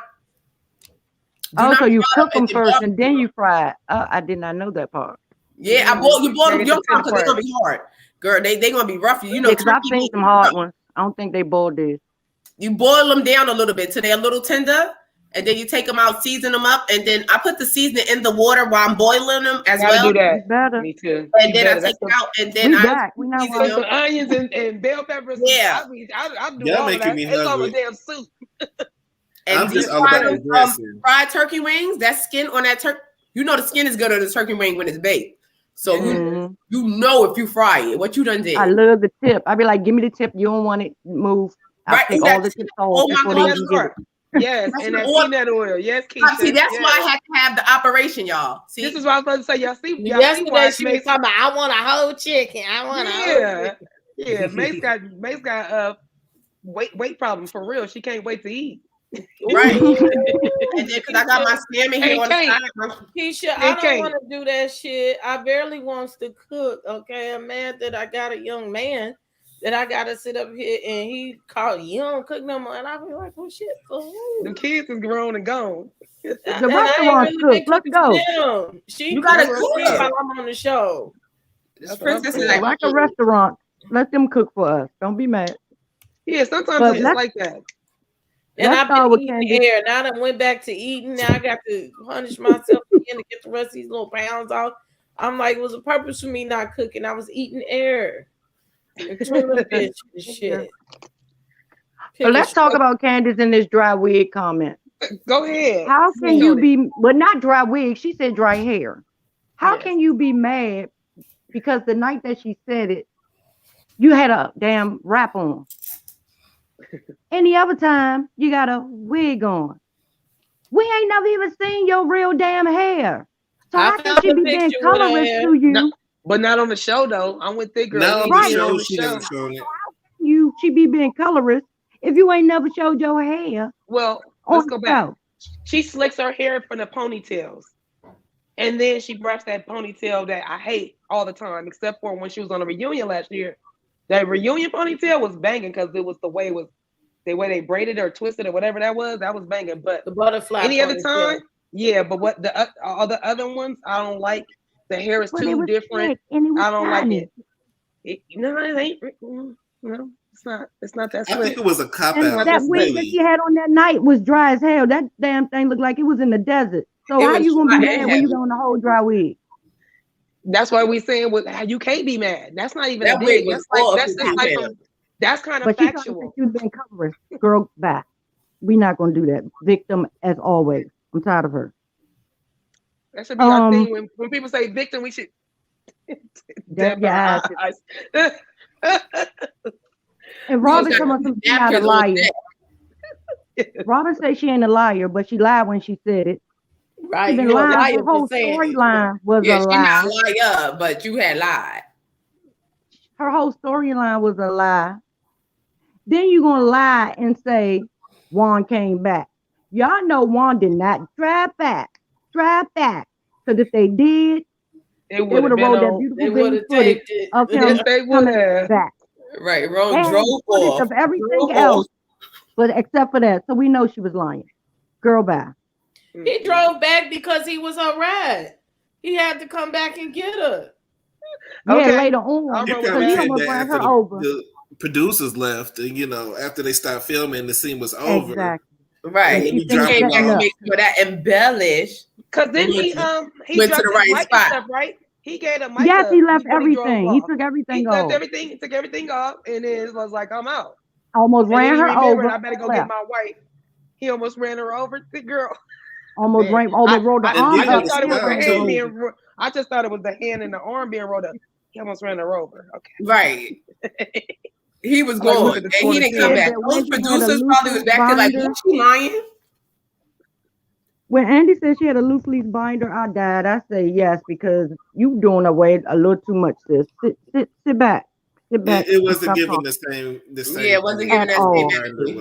So you cook them first and then you fry it. I did not know that part. Yeah, you boil them your time because they're gonna be hard. Girl, they gonna be rough. You know, because I've seen some hard ones. I don't think they boiled this. You boil them down a little bit till they're a little tender, and then you take them out, season them up, and then I put the seasoning in the water while I'm boiling them as well. Do that. Better. Me too. And then I take them out, and then I put some onions and bell peppers. Yeah, I do y'all all making that. me It's all a hungry. damn soup. And I'm just all about the dressing. Fried turkey wings, that skin on that turkey, you know the skin is good on the turkey wing when it's baked. So you know if you fry it, what you done did. I love the tip. I be like, give me the tip. You don't want it, move. I take all the tips off. Oh my God, yes, and that peanut oil. Yes, Keisha. See, that's why I had to have the operation, y'all. See, this is what I was about to say. Y'all see, yesterday she was talking about, I want a whole chicken. I want a whole chicken. Yeah. Mace got weight problems for real. She can't wait to eat. Right. And then because I got my scamming here on the side. Keisha, I don't want to do that shit. I barely wants to cook. Okay, I'm mad that I got a young man that I gotta sit up here and he called, you don't cook no more, and I be like, well, shit, the kids is grown and gone. The restaurant's cooked. Let's go. You gotta cook while I'm on the show. Princess is like a restaurant. Let them cook for us. Don't be mad. Yeah, sometimes it's like that. And I've been eating air. Now I went back to eating. Now I got to punish myself again to get the rest of these little pounds off. I'm like, it was a purpose for me not cooking. I was eating air. Shit. So let's talk about Candace in this dry wig comment. Go ahead. How can you be, well, not dry wig, she said dry hair. How can you be mad because the night that she said it, you had a damn wrap on? Any other time, you got a wig on. We ain't never even seen your real damn hair. So how can she be being colorless to you? No, but not on the show, though. I'm with Thick Girl. Not on the show, she hasn't shown it. She be being colorless if you ain't never showed your hair. Well, let's go back. She slicks her hair from the ponytails. And then she brushed that ponytail that I hate all the time, except for when she was on a reunion last year. That reunion ponytail was banging because it was the way they braided or twisted or whatever that was banging. But the butterfly any other time, yeah. But what all the other ones, I don't like. The hair is too different. I don't like it. No, it ain't. No, it's not. It's not that. I think it was a cop out. That wig that she had on that night was dry as hell. That damn thing looked like it was in the desert. So how you gonna be mad when you go on the whole dry wig? That's why we saying you can't be mad. That's not even that a dig. That's kind of factual. You've been covering, girl. Back. We're not gonna do that. Victim as always. I'm tired of her. That should be our thing. When people say victim, we should. And Robin told us she's not a liar. Robin said she ain't a liar, but she lied when she said it. Right. She been lying. Her whole storyline was a lie. She's not a liar, but you had lied. Her whole storyline was a lie. Then you're going to lie and say Juan came back. Y'all know Juan did not drive back. Because if they did, they would have rolled that beautiful footage of him coming back. Right, drove off. Of everything else, but except for that. So we know she was lying. Girl, bye. He drove back because he was on ride. He had to come back and get her. Yeah, later on. He probably came back after the producers left, and after they stopped filming, the scene was over. Exactly. Right. He came back to make sure that embellished. Because then he went to the right spot. Stuff, right? He gave him mic. Yes, he left everything. He took everything off. He took everything off, and then was like, "I'm out." Almost ran her over. I better go get my wife. He almost ran her over. The girl. Almost rolled the arm. I just thought it was the hand being. I just thought it was the hand and the arm being rolled up. He almost ran her over. Okay. Right. He was going, and he didn't come back. Those producers probably was back there like, "Was she lying?" When Andy said she had a loose leaf binder, I died. I say yes because you doing away a little too much, sis. Sit back. It wasn't given the same. Yeah, it wasn't given that same energy.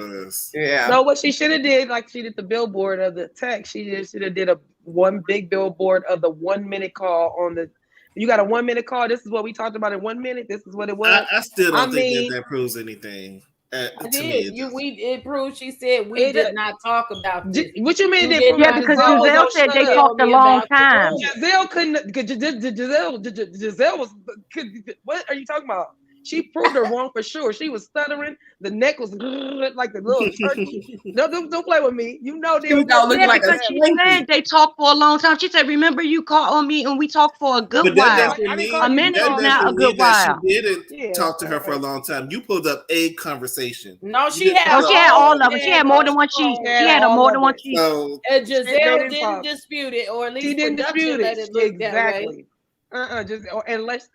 Yeah. So what she should have did, like she did the billboard of the text, she should have did one big billboard of the 1 minute call on the. You got a 1 minute call. This is what we talked about in 1 minute. This is what it was. I still don't think that proves anything. It proved. She said we did not talk about this. What you mean? Yeah, because Giselle said they talked a long time. Giselle couldn't. Giselle was. What are you talking about? She proved her wrong for sure. She was stuttering. The neck was like the little turkey. Don't play with me. You know they don't look like because she said they talked for a long time. She said, "Remember, you called on me and we talked for a good while. A minute is not a good while." She didn't talk to her for a long time. You pulled up a conversation. No, she had. She had all of them. She had more than one sheet. She had more than one sheet. And Giselle didn't dispute it, or at least she didn't dispute it. Let it look exactly. That way. Just unless.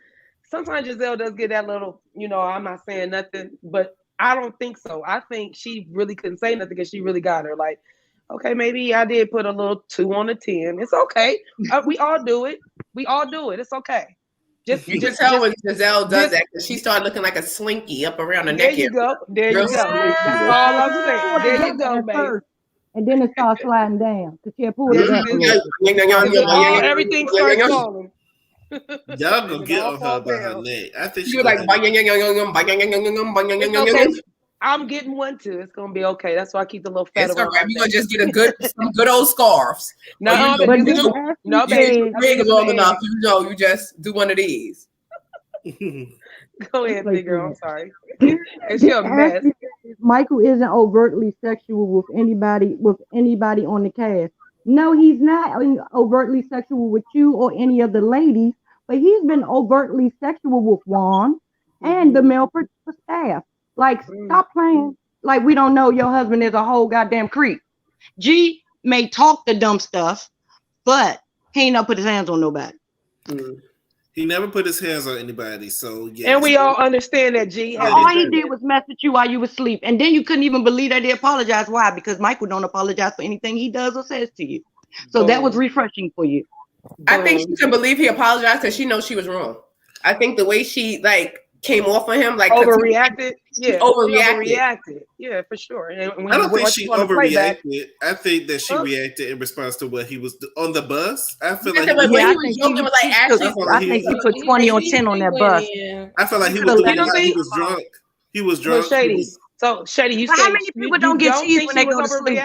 Sometimes Giselle does get that little, I'm not saying nothing, but I don't think so. I think she really couldn't say nothing because she really got her. Like, okay, maybe I did put a little 2 on a 10. It's okay. We all do it. It's okay. You can tell when Giselle does that because she started looking like a slinky up around the neck. There you go. That's all I'm saying. There you go, baby. And then it starts sliding down because she had pulled it up. Everything starts falling. Y'all gonna get on her about her neck. I think she's like, I'm getting one too. It's gonna be okay. That's why I keep the little feather. It's all right. We're gonna just get some good old scarves. No, baby, long enough. You just do one of these. Go ahead, big girl. I'm sorry. It's your mess. Michael isn't overtly sexual with anybody on the cast. No, he's not overtly sexual with you or any of the ladies, but he's been overtly sexual with Juan and the male staff. Like, stop playing. Like, we don't know your husband is a whole goddamn creep. G may talk the dumb stuff, but he ain't not put his hands on nobody. He never put his hands on anybody, so yeah. And we all understand that G. All he did was mess with you while you were asleep, and then you couldn't even believe that they apologized. Why? Because Michael don't apologize for anything he does or says to you. So that was refreshing for you. I think she can believe he apologized because she knows she was wrong. I think the way she came off on him, overreacted. Yeah, overreacted. Yeah, for sure. I don't think she overreacted. I think that she reacted in response to what he was on the bus. I feel like I think he put 20 on 10 on that bus. I feel like he was drunk. He was drunk. Shady, you say how many people don't get cheese when they go to sleep?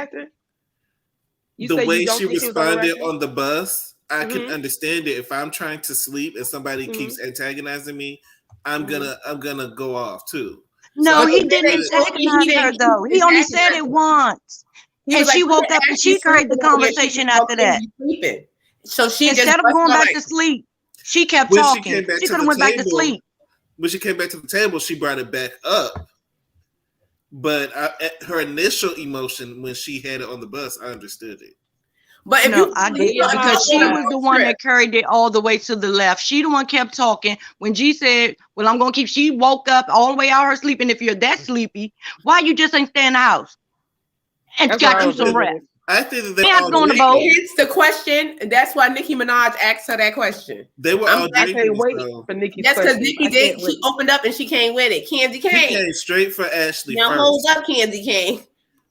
The way she responded on the bus, I can understand it. If I'm trying to sleep and somebody keeps antagonizing me, I'm gonna go off too. No, he didn't antagonize her though. He only said it once. And she woke up and she carried the conversation after that. So she instead of going back to sleep, she kept talking. She could have went back to sleep. When she came back to the table, she brought it back up. But her initial emotion when she had it on the bus, I understood it. But if I get it because she was the one that carried it all the way to the left. She the one kept talking when G said, "Well, I'm gonna keep." She woke up all the way out her sleep, and if you're that sleepy, why you just ain't stay in the house and got you some rest? I think that they all going to vote. It's the question, and that's why Nicki Minaj asked her that question. They were all drinking. For Nicki's that's because question. Nicki did. She opened up and she came with it. Candy came. She came straight for Ashley. Now hold up, Candy came.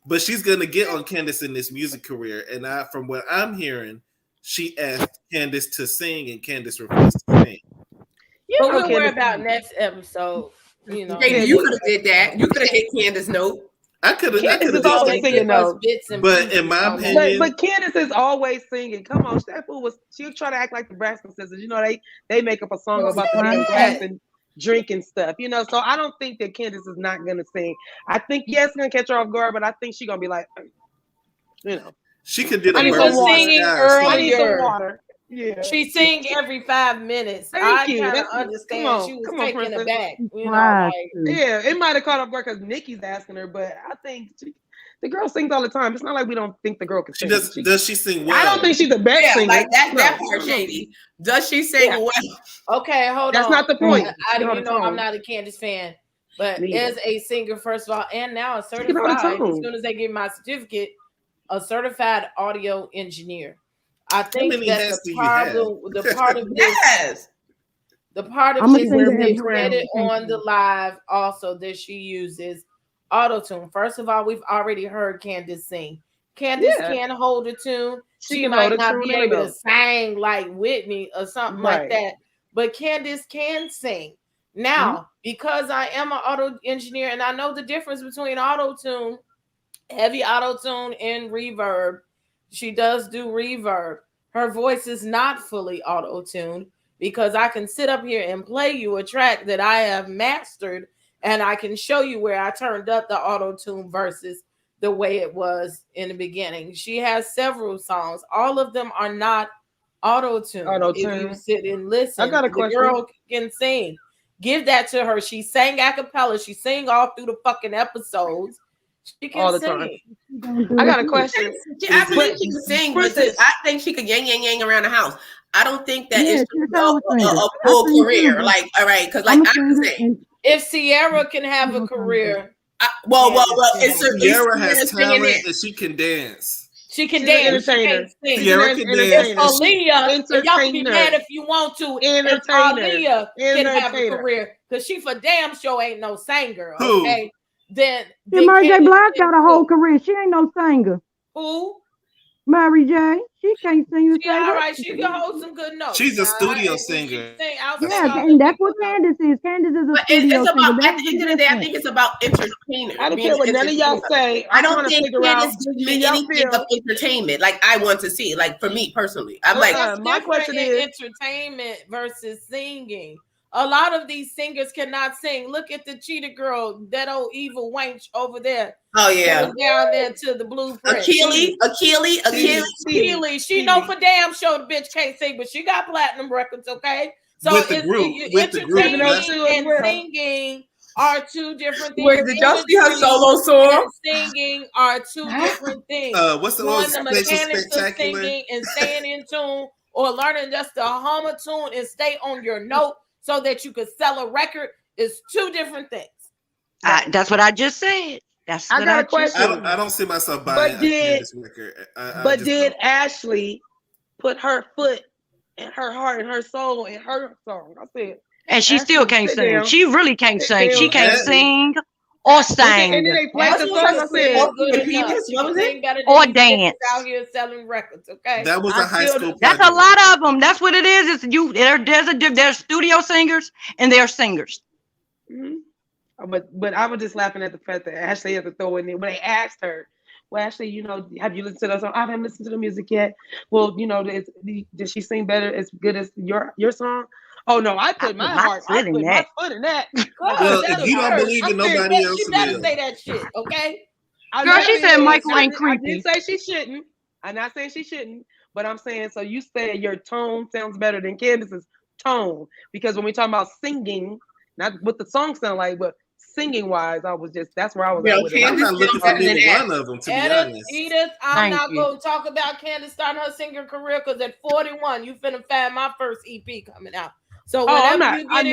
But she's gonna get on Candace in this music career, and from what I'm hearing, she asked Candace to sing, and Candace refused to sing. But we'll worry about next episode. You know, you could have did that. You could have hit Candace note. I could have. Candace is always singing though. But in my opinion, but Candace is always singing. Come on, that fool was. She'll try to act like the Braxton Sisters. You know, they make up a song about the damn grass and drinking stuff. You know, so I don't think that Candace is not gonna sing. I think it's gonna catch her off guard, but I think she's gonna be like, you know, she could do. I need some singing earlier. I need some water. Yeah, she sing every 5 minutes. Thank you. I kind of understand. She was taking it back. You know, yeah, it might have caught up guard because Nikki's asking her, but I think the girl sings all the time. It's not like we don't think the girl can sing. Does she sing well? I don't think she's the best singer. Like that part, Shady. Does she sing well? Okay, hold on. That's not the point. I'm not a Candace fan, but as a singer, first of all, and now a certified. As soon as they give my certificate, a certified audio engineer. I think that the part of this, the part of this is they said it on the live also that she uses auto-tune. First of all, we've already heard Candace sing. Candace can hold a tune. She might not be able to sing like Whitney or something like that, but Candace can sing. Now, because I am an auto engineer and I know the difference between auto-tune, heavy auto-tune, and reverb, she does do reverb. Her voice is not fully auto-tuned because I can sit up here and play you a track that I have mastered and I can show you where I turned up the auto-tune versus the way it was in the beginning. She has several songs. All of them are not auto-tuned. If you sit and listen, I got a question. The girl can sing. Give that to her. She sang a cappella. She sang all through the fucking episodes. She can all the sing. Time. I got a question. I think she can sing, but I think she could yang around the house. I don't think that it's a full career. Like, all right, because like I can sing. If Sierra can have a career, Sierra has talent and she can dance. She can dance. She can't sing. Sierra can dance. Aaliyah, y'all can be mad if you want to. If Aaliyah can have a career, because she for damn sure ain't no singer. Okay. Then Mary J. Blige got a whole career. She ain't no singer. Who? Mary J. She can't sing. She all right. She can hold some good notes. She's a studio singer. Yeah, and that's what Candace is. Candace is a studio singer. At the end of the day, I think it's about entertainment. I don't care what none of y'all say. I don't think Candace gives me anything of entertainment. Like I want to see. Like for me personally, I'm like my question is entertainment versus singing. A lot of these singers cannot sing. Look at the cheetah girl, that old evil wench over there. Oh yeah, down there to the blueprint. Achilles. She know for damn sure the bitch can't sing, but she got platinum records. Okay, so entertaining and singing are two different things. Wait, did y'all see her solo song? Singing are two different things. What's the one? The mechanics of singing and staying in tune, or learning just to hum a tune and stay on your note, so that you could sell a record is two different things. That's what I just said. I got a question. I don't see myself buying this record. Did Ashley put her foot and her heart and her soul in her song? I said, and she still can't sing. She really can't sing. She can't sing or sing. And then they played the song. I said, or dance. Out here selling records, okay? That was a high school. That's a lot of them. That's what it is. There's studio singers and there's singers. Mm-hmm. But I was just laughing at the fact that Ashley had to throw in there when they asked her, well, Ashley, you know, have you listened to the song? I haven't listened to the music yet. Well, you know, did she sing better as good as your song? Oh no, I put my foot in that. Well, if you don't believe it, nobody else will. You better say that shit, okay? Girl, she said Michael ain't creepy. I didn't say she shouldn't. I'm not saying she shouldn't, but I'm saying, so you said your tone sounds better than Candace's tone, because when we talk about singing, not what the song sound like, but singing wise, that's where I was Yo, at with it. I'm not looking for neither one of them, to be honest. Edith, I'm not going to talk about Candace starting her singing career because at 41, you finna find my first EP coming out. So whenever you get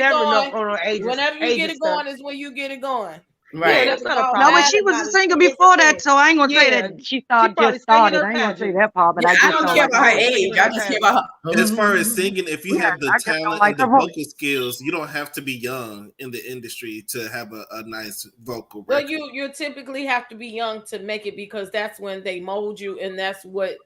it going is when you get it going. Right. Yeah, that's not a problem. No, but she was a singer before that, so I ain't gonna say that she started. I ain't gonna say that part, but I don't care about her age. I just care about her. As far as singing, if you have the talent and the vocal skills, you don't have to be young in the industry to have a nice vocal record. Well, you typically have to be young to make it because that's when they mold you, and that's what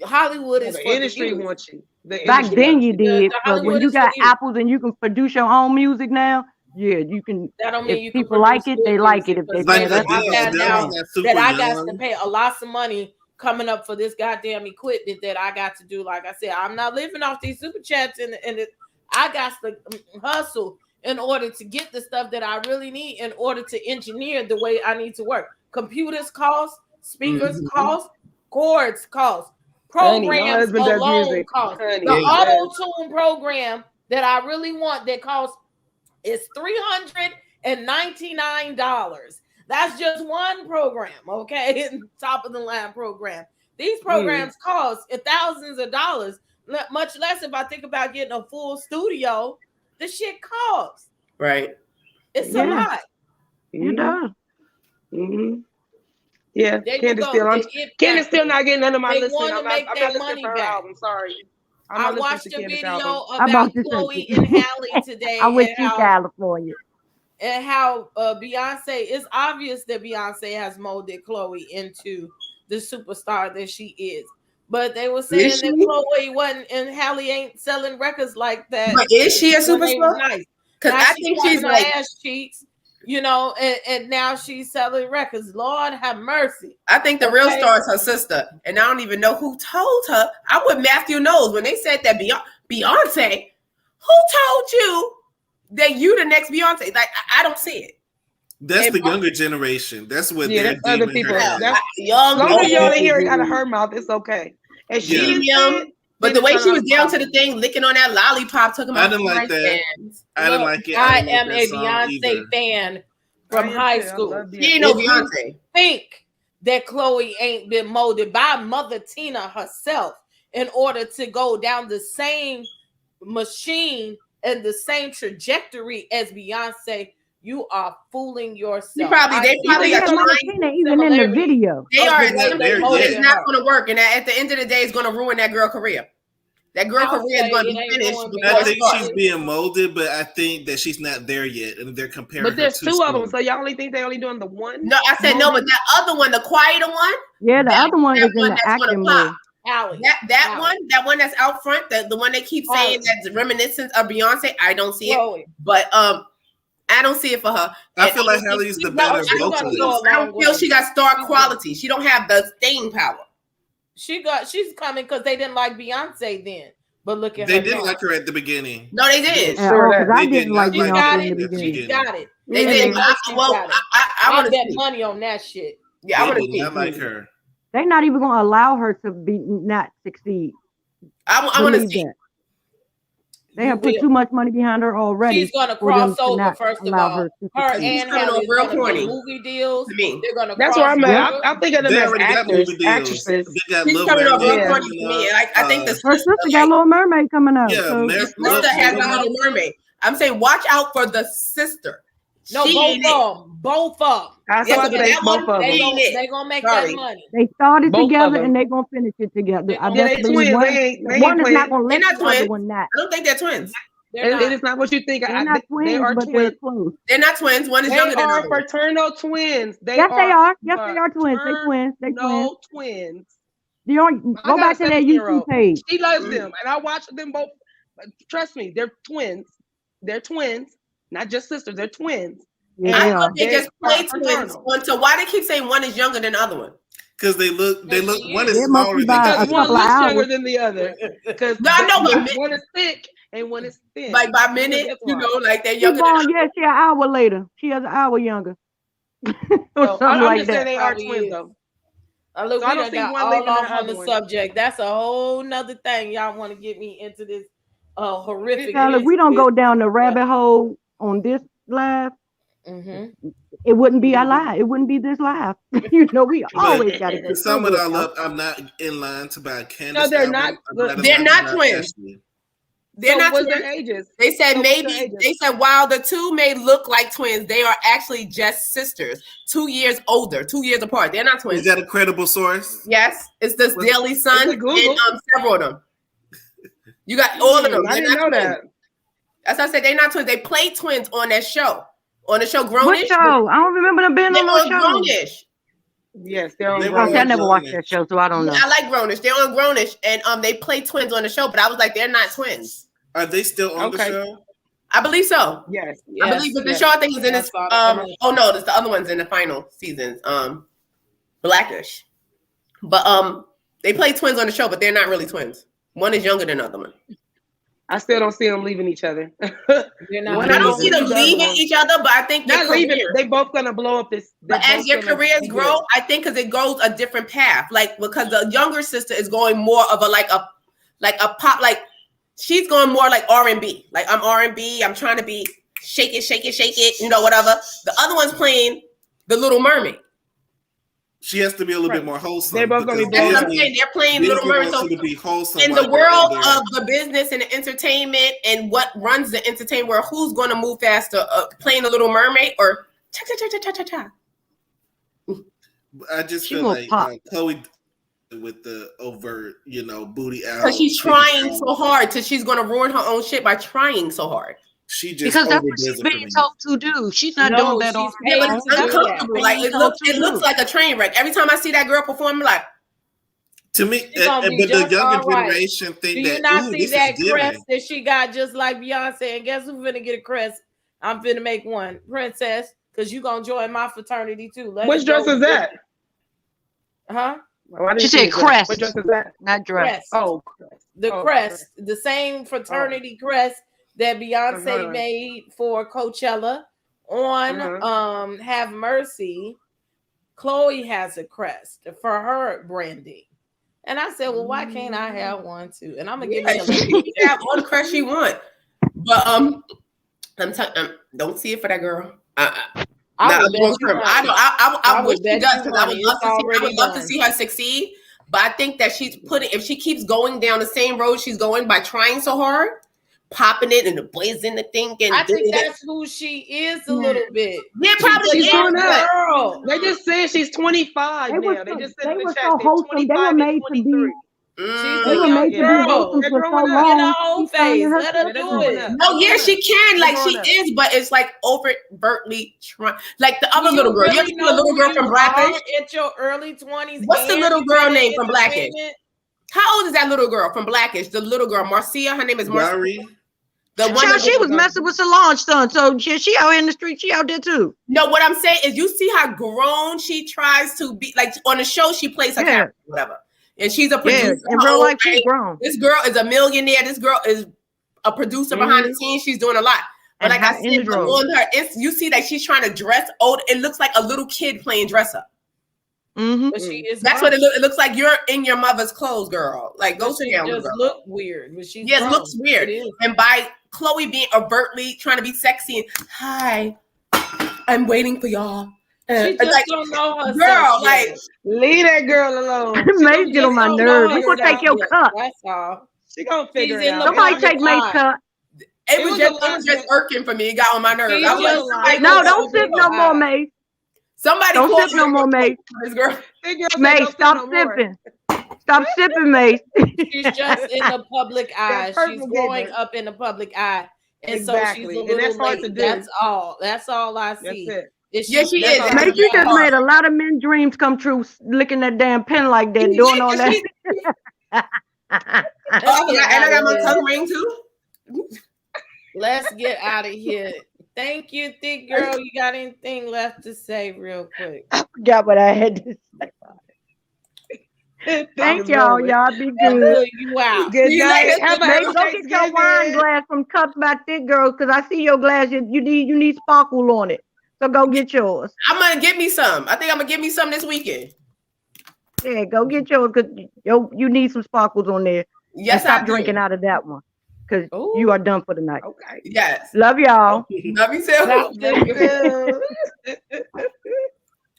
Hollywood is. The industry wants you. Back then you did, but when you got apples and you can produce your own music now. Yeah, you can. That don't mean if you people like it, they like it. If they like that I got to pay a lot of money coming up for this goddamn equipment that I got to do. Like I said, I'm not living off these super chats, and I got to hustle in order to get the stuff that I really need in order to engineer the way I need to work. Computers cost, speakers cost, cords cost, programs alone cost. The auto-tune program that I really want that costs is $399. That's just one program, okay? Top of the line program. These programs cost thousands of dollars, much less if I think about getting a full studio. The shit costs. Right. It's a lot. It does. Yeah, Candace still not getting none of my listening. I'm not listening to her album. Sorry. I watched a video about Chloe and Halle today. I went to California. And how Beyonce, it's obvious that Beyonce has molded Chloe into the superstar that she is. But they were saying that Chloe wasn't, and Halle ain't selling records like that. But is she a superstar? Nice. Because I think she's like ass cheeks, and now she's selling records. Lord have mercy. I think the real star is her sister, and I don't even know who told her. I'm with Matthew Knowles when they said that Beyonce. Who told you that you the next Beyonce? Like I don't see it. That's the younger generation. That's what they're other people. That's young. As long as y'all hear it out of her mouth, it's okay. And she didn't young. But the way she was down to the thing, licking on that lollipop, talking about I didn't like that. I didn't like it. I am a Beyonce fan from high school. She ain't no Beyonce. Think that Chloe ain't been molded by Mother Tina herself in order to go down the same machine and the same trajectory as Beyonce. You are fooling yourself. They probably are trying, even in the video. They are. It's not going to work, and at the end of the day, it's going to ruin that girl career. That girl career is going to be finished. I think she's being molded, but I think that she's not there yet, and they're comparing. But there's two of them, so y'all only think they only doing the one? No, I said no, but that other one, the quieter one. Yeah, the other one is in the acting mode. That one that's out front, the one they keep saying that's reminiscent of Beyonce. I don't see it, but I don't see it for her. I feel like Halle's the better vocalist. I don't feel she got star quality. She don't have the staying power. She's coming because they didn't like Beyonce then. But look at they didn't like her at the beginning. No, they did. I didn't like Beyonce in the beginning. She got it. They did. I want to bet money on that shit. Yeah, I want to see. I like her. They're not even going to allow her to not succeed. I want to see. That. They have put too much money behind her already. She's going to cross over, first of all. Her and Halle real corny movie deals. They're going to That's where I'm at. I'm thinking of them as actresses. She's coming off real corny to me. I think her sister got Little Mermaid coming out. Yeah, so. Sister has a Little Mermaid. I'm saying watch out for the sister. No, both of them. They're going to make that money. They started together and they're going to finish it together. I bet one is not going to let the other one not. I don't think they're twins. It is not what you think. They're not twins, they are twins. They're close. They're not twins. One is younger than the other. They are fraternal twins. Yes, they are. Yes, they are twins. They're twins. They're twins. Go back to their YouTube page. She loves them, and I watch them both. Trust me, they're twins. They're twins. Not just sisters, they're twins. Yeah, I thought they just play twins. So why they keep saying one is younger than the other one? Because they look one is smaller than because one looks younger than the other. Because one is thick and one is thin. Like by minute, like they're younger. Yeah, she an hour later. She has an hour younger. Or something like that. They are twins though. Look, I don't see one all off on the subject. That's a whole nother thing. Y'all want to get me into this horrific. If we don't go down the rabbit hole on this live, it wouldn't be alive. It wouldn't be this live. You know, we always got to To get sum it all up, I'm not in line to buy Candace. No, they're album. not. They're not twins. They're not twins. Their ages? They said maybe. They said while the two may look like twins, they are actually just sisters, 2 years older, 2 years apart. They're not twins. Is that a credible source? Yes, it's the Daily Sun and several of them. You got all of them. I didn't know that. As I said, they're not twins. They play twins on that show. On the show Grownish. What show? I don't remember them being on no show. Grownish. Yes, they're on Grownish. I never watched that show, so I don't know. I like Grownish. They're on Grownish, and they play twins on the show. But I was like, they're not twins. Are they still on the show? I believe so. Yes. I believe, but the show I think is in this. Oh no, there's the other ones in the final seasons. Blackish, but they play twins on the show, but they're not really twins. One is younger than the other one. I still don't see them leaving each other. I don't see them leaving each other, but I think not leaving. They both gonna blow up this. But as your careers grow, I think because it goes a different path. Like because the younger sister is going more of a pop, like she's going more like R&B. Like I'm R&B. I'm trying to be shake it, you know, whatever. The other one's playing The Little Mermaid. She has to be a little bit more wholesome. They're both gonna be. That's what I'm saying. They're playing Little Mermaid. So to be wholesome in the world of the business and the entertainment and what runs the entertainment world, who's going to move faster, playing The Little Mermaid or cha? I just feel like Chloe with the overt, you know, booty out. Because she's trying so hard till she's going to ruin her own shit by trying so hard. She just because that's what she's being told to do. She's not doing that on her own. It's uncomfortable. Like it looks like a train wreck. Every time I see that girl perform, I'm like, to me, but the younger generation think that. Do you not see that crest that she got just like Beyonce? And guess who's finna get a crest? I'm finna make one, Princess, because you gonna join my fraternity too. Which dress is that? Huh? She said crest. What dress is that? Not dress. Oh, the crest, the same fraternity crest that Beyonce made for Coachella on Have Mercy. Chloe has a crest for her branding. And I said, well, why can't I have one too? And I'm gonna give you have all the crest you want. But don't see it for that girl. I wish she does because I would love to see her succeed. But I think that if she keeps going down the same road she's going by trying so hard, popping it and blazing the thing. And I think that's who she is a little bit. Yeah, probably she's is. Girl. They just said she's 25 now. They just said in the chat she's 25 and 23. They were made to be wholesome for so long. Let her do it. No, yeah, she can. Like she is, but it's like overtly trying. Like the other little girl. You ever see the little girl from Blackish? At your early 20s. What's the little girl name from Blackish? How old is that little girl from Blackish? The little girl, Marcia. Her name is Marcia. She was messing with Solange's son, so she out in the street. She out there too. No, what I'm saying is, you see how grown she tries to be. Like on the show, she plays her character, whatever, and she's a producer. In real life, she's grown. This girl is a millionaire. This girl is a producer behind the scenes. She's doing a lot. But like I said, on her, you see that she's trying to dress old. It looks like a little kid playing dress up. But she is. That's what it looks. It looks like you're in your mother's clothes, girl. Like go sit down. Just look weird, but she's it looks weird. And by Chloe being overtly trying to be sexy and hi, I'm waiting for y'all. She just like, don't know herself. Girl, like leave that girl alone. Mace get on my nerves. We gonna take your cup. That's all. She gonna figure it out. Somebody take Mace's cup. It was just irking for me. It got on my nerves. I was like, no, don't sip no more, Mace. Somebody don't sip no more, Mace. This girl. Mace, stop sipping. Stop sipping, Mace. She's just in the public eye. She's growing up in the public eye. And so she's a little that's hard to do. That's all. That's all I see. Yeah, she is. Mace, you just made a lot of men's dreams come true licking that damn pen like that, doing all that. And I got my tongue ring too. Let's get out of here. Thank you, thick girl. You got anything left to say real quick? I forgot what I had to say. Thank y'all. Y'all be good. You out. Good night. Go get your wine glass from Cups by Thick Girls because I see your glass. You need sparkle on it. So go get yours. I'm gonna get me some. I think I'm gonna get me some this weekend. Yeah, go get yours because you need some sparkles on there. Yes, stop drinking out of that one. because you are done for the night. Okay. Yes. Love y'all. Love you too. Love you too.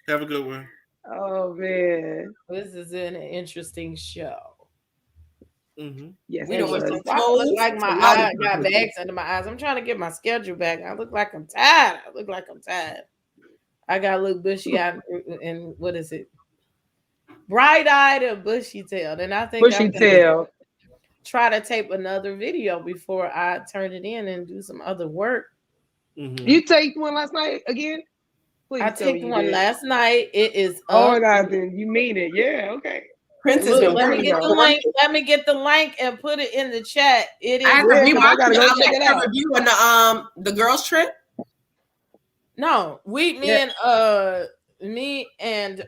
Have a good one. Oh man, this is an interesting show. Mm-hmm. Yes, we don't want to I look like my eye got bags under my eyes. I'm trying to get my schedule back. I look like I'm tired. I got a little bushy eyed and what is it? Bright eyed and bushy tailed. And I think bushy tail. Try to tape another video before I turn it in and do some other work. Mm-hmm. You taped one last night again? Please I taped one last night. It is up. Oh, no, then you mean it. Yeah, okay. Princess, look, let me get the link. Let me get the link and put it in the chat. It is. I have to rewatch it. I check it out. Review on the girls trip. No, me and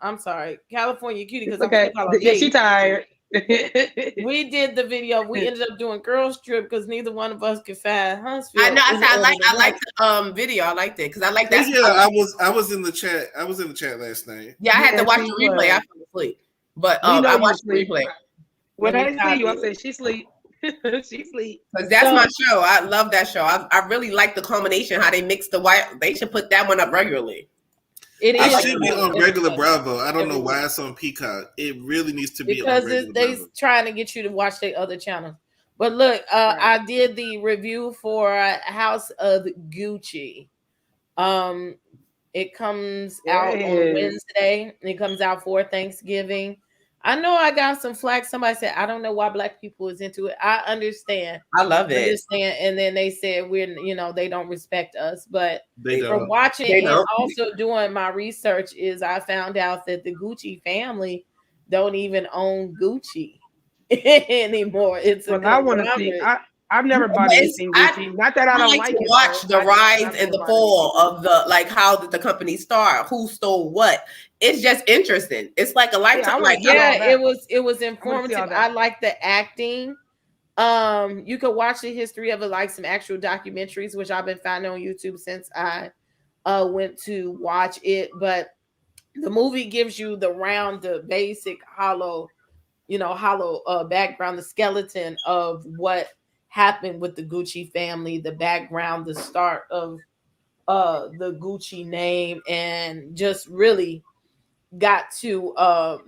I'm sorry, California Cutie, because okay. Yeah, she tired. We did the video. We ended up doing girls trip because neither one of us could find Huntsville. I know. I like the video. I liked it because I like that. Yeah, I was in the chat. I was in the chat last night. Yeah, I had to watch the replay. I fell asleep, but I watched the replay. When I see you, I say she sleep. She sleep. Because that's my show. I love that show. I really like the combination how they mix the white. They should put that one up regularly. It should be on regular Bravo. I don't know why it's on Peacock. It really needs to be because on regular they trying to get you to watch the other channels. But look, I did the review for House of Gucci. It comes out on Wednesday. It comes out for Thanksgiving. I know I got some flack. Somebody said, I don't know why black people is into it. I understand. I love it. And then they said they don't respect us. But from watching and also doing my research I found out that the Gucci family don't even own Gucci anymore. I want to see. I've never bought anything Gucci. Not that I don't like to watch the rise and the fall of how did the company start, who stole what. It's just interesting. It's like a lifetime. It was informative. I like the acting. You could watch the history of it, like some actual documentaries, which I've been finding on YouTube since I went to watch it. But the movie gives you the basic hollow background, the skeleton of what happened with the Gucci family, the background, the start of the Gucci name, and just really got to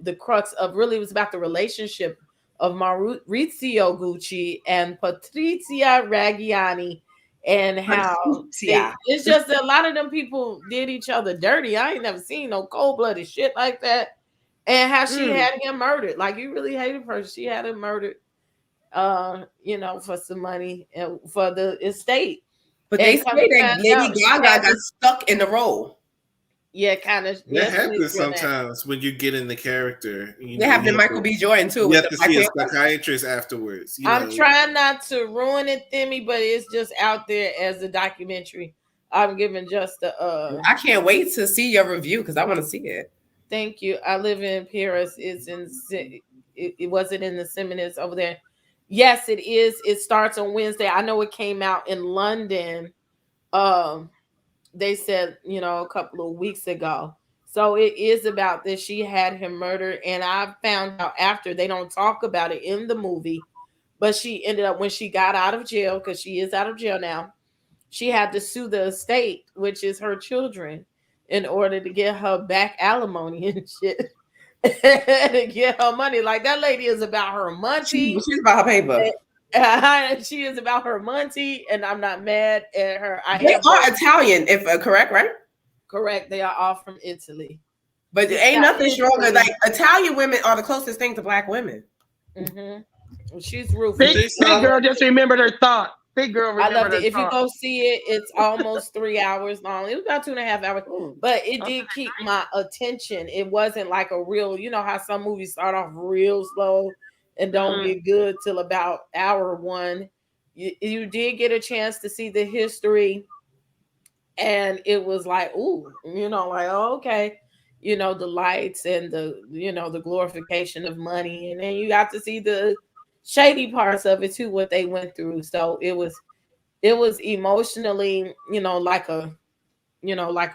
the crux of it was about the relationship of Maurizio Gucci and Patrizia Reggiani, and how it's just a lot of them people did each other dirty. I ain't never seen no cold-blooded shit like that. And how she had him murdered. Like, you really hated her. She had him murdered for some money and for the estate. But they say that Lady Gaga got stuck in the role. Yeah, kind of. That happens sometimes when you get in the character. They have the Michael B. Jordan too. You have to see a psychiatrist afterwards. I'm trying not to ruin it, Thimmy, but it's just out there as a documentary. I'm giving just the. I can't wait to see your review because I want to see it. Thank you. I live in Paris. It wasn't in the Seminars over there. Yes, it is. It starts on Wednesday. I know it came out in London. They said, a couple of weeks ago. So it is about this. She had him murdered. And I found out after, they don't talk about it in the movie, but she ended up, when she got out of jail, because she is out of jail now, she had to sue the estate, which is her children, in order to get her back alimony and shit. To get her money. Like, that lady is about her money. She's about her paper. She is about her money, and I'm not mad at her. They are Italian, if correct, right? Correct. They are all from Italy. But there ain't nothing stronger. Like, Italian women are the closest thing to black women. Mm-hmm. Well, she's ruthless. Big girl just remembered her thought. Big girl remembered I loved it. If thought. you go see it, it's almost 3 hours long. It was about 2.5 hours, but it did keep my attention. It wasn't like a real, how some movies start off real slow and don't get good till about hour one. You did get a chance to see the history, and it was like, ooh, oh, okay, the lights and the glorification of money, and then you got to see the shady parts of it too, what they went through. So it was emotionally, like a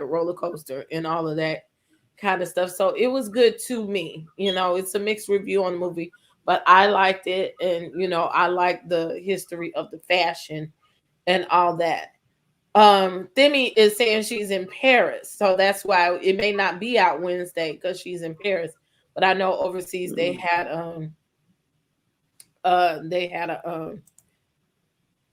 roller coaster and all of that kind of stuff. So it was good to me. It's a mixed review on the movie, but I liked it, and I like the history of the fashion and all that. Themi is saying she's in Paris, so that's why it may not be out Wednesday because she's in Paris. But I know overseas they had a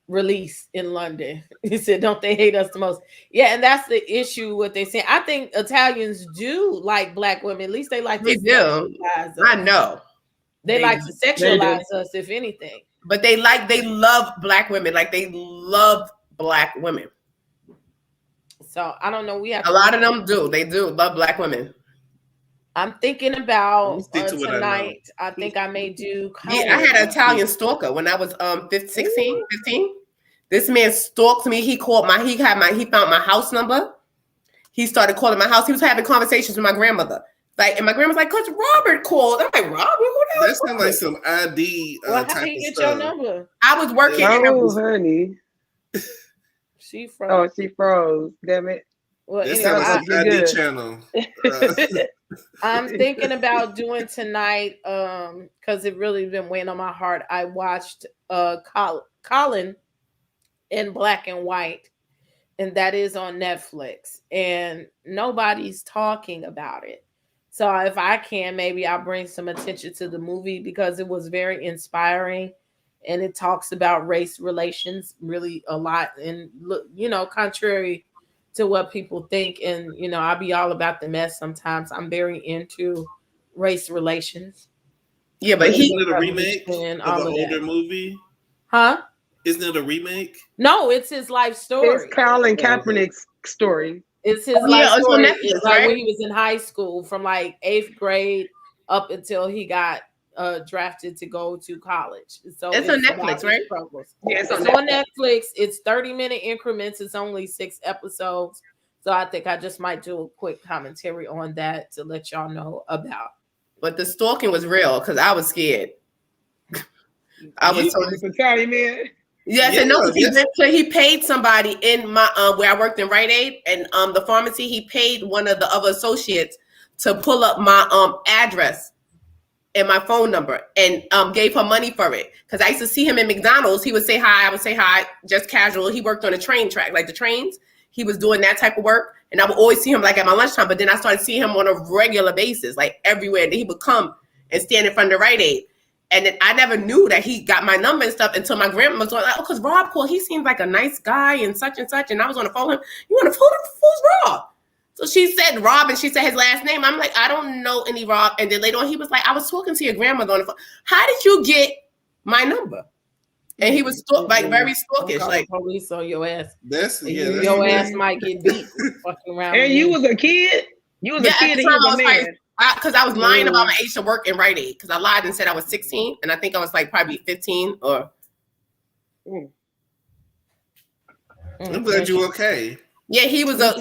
release in London. He said, "Don't they hate us the most?" Yeah, and that's the issue. What they say, I think Italians do like black women. At least they like they to do. sexualize us. I know they like to sexualize us, if anything. But they love black women. Like they love black women. So I don't know. We have a lot of them do. They do love black women. I'm thinking about tonight. I think I may do. Yeah, I had an Italian stalker when I was 15. This man stalked me. He found my house number. He started calling my house. He was having conversations with my grandmother. And my grandma's like, "Cause Robert called." I'm like, "Robert, who the hell?" That sounds like some ID. Well, how did you get your number? I was working. Honey. She froze. Oh, she froze. Damn it. Well, this anyway, sounds like ID channel. I'm thinking about doing tonight because it really been weighing on my heart. I watched Colin in Black and White, and that is on Netflix, and nobody's talking about it. So if I can, maybe I'll bring some attention to the movie because it was very inspiring, and it talks about race relations really a lot, and contrary to what people think. And I'll be all about the mess sometimes. I'm very into race relations. Yeah, but isn't it a remake of an older movie? Huh? Isn't it a remake? No, it's his life story. It's Colin Kaepernick's story. It's his life story. Netflix, it's like when he was in high school, from like 8th grade up until he got drafted to go to college. So it's on Netflix, right? Yeah, it's on Netflix. It's 30-minute increments. It's only 6 episodes. So I think I just might do a quick commentary on that to let y'all know about. But the stalking was real because I was scared. I was so Italian man. Yes, and no, he paid somebody in my where I worked in Rite Aid and the pharmacy. He paid one of the other associates to pull up my address and my phone number and gave her money for it. Because I used to see him in McDonald's. He would say hi. I would say hi, just casual. He worked on a train track, like the trains. He was doing that type of work. And I would always see him like at my lunchtime. But then I started seeing him on a regular basis, like everywhere. Then he would come and stand in front of the Rite Aid. And then I never knew that he got my number and stuff until my grandma was like, "Oh, because Rob called. He seemed like a nice guy and such and such." And I was on the phone with him. "You want to phone him? Who's Rob?" So she said Rob, and she said his last name. I'm like, "I don't know any Rob." And then later on, he was like, "I was talking to your grandmother on the phone. How did you get my number?" And he was very stalkish, like police on your ass. Your ass might get beat fucking around. And you was a kid. You was a kid, and he was a man. Because I was lying about my age to work in Rite Aid. Because I lied and said I was 16, and I think I was like probably 15 or. I'm glad you're okay. Yeah, he was a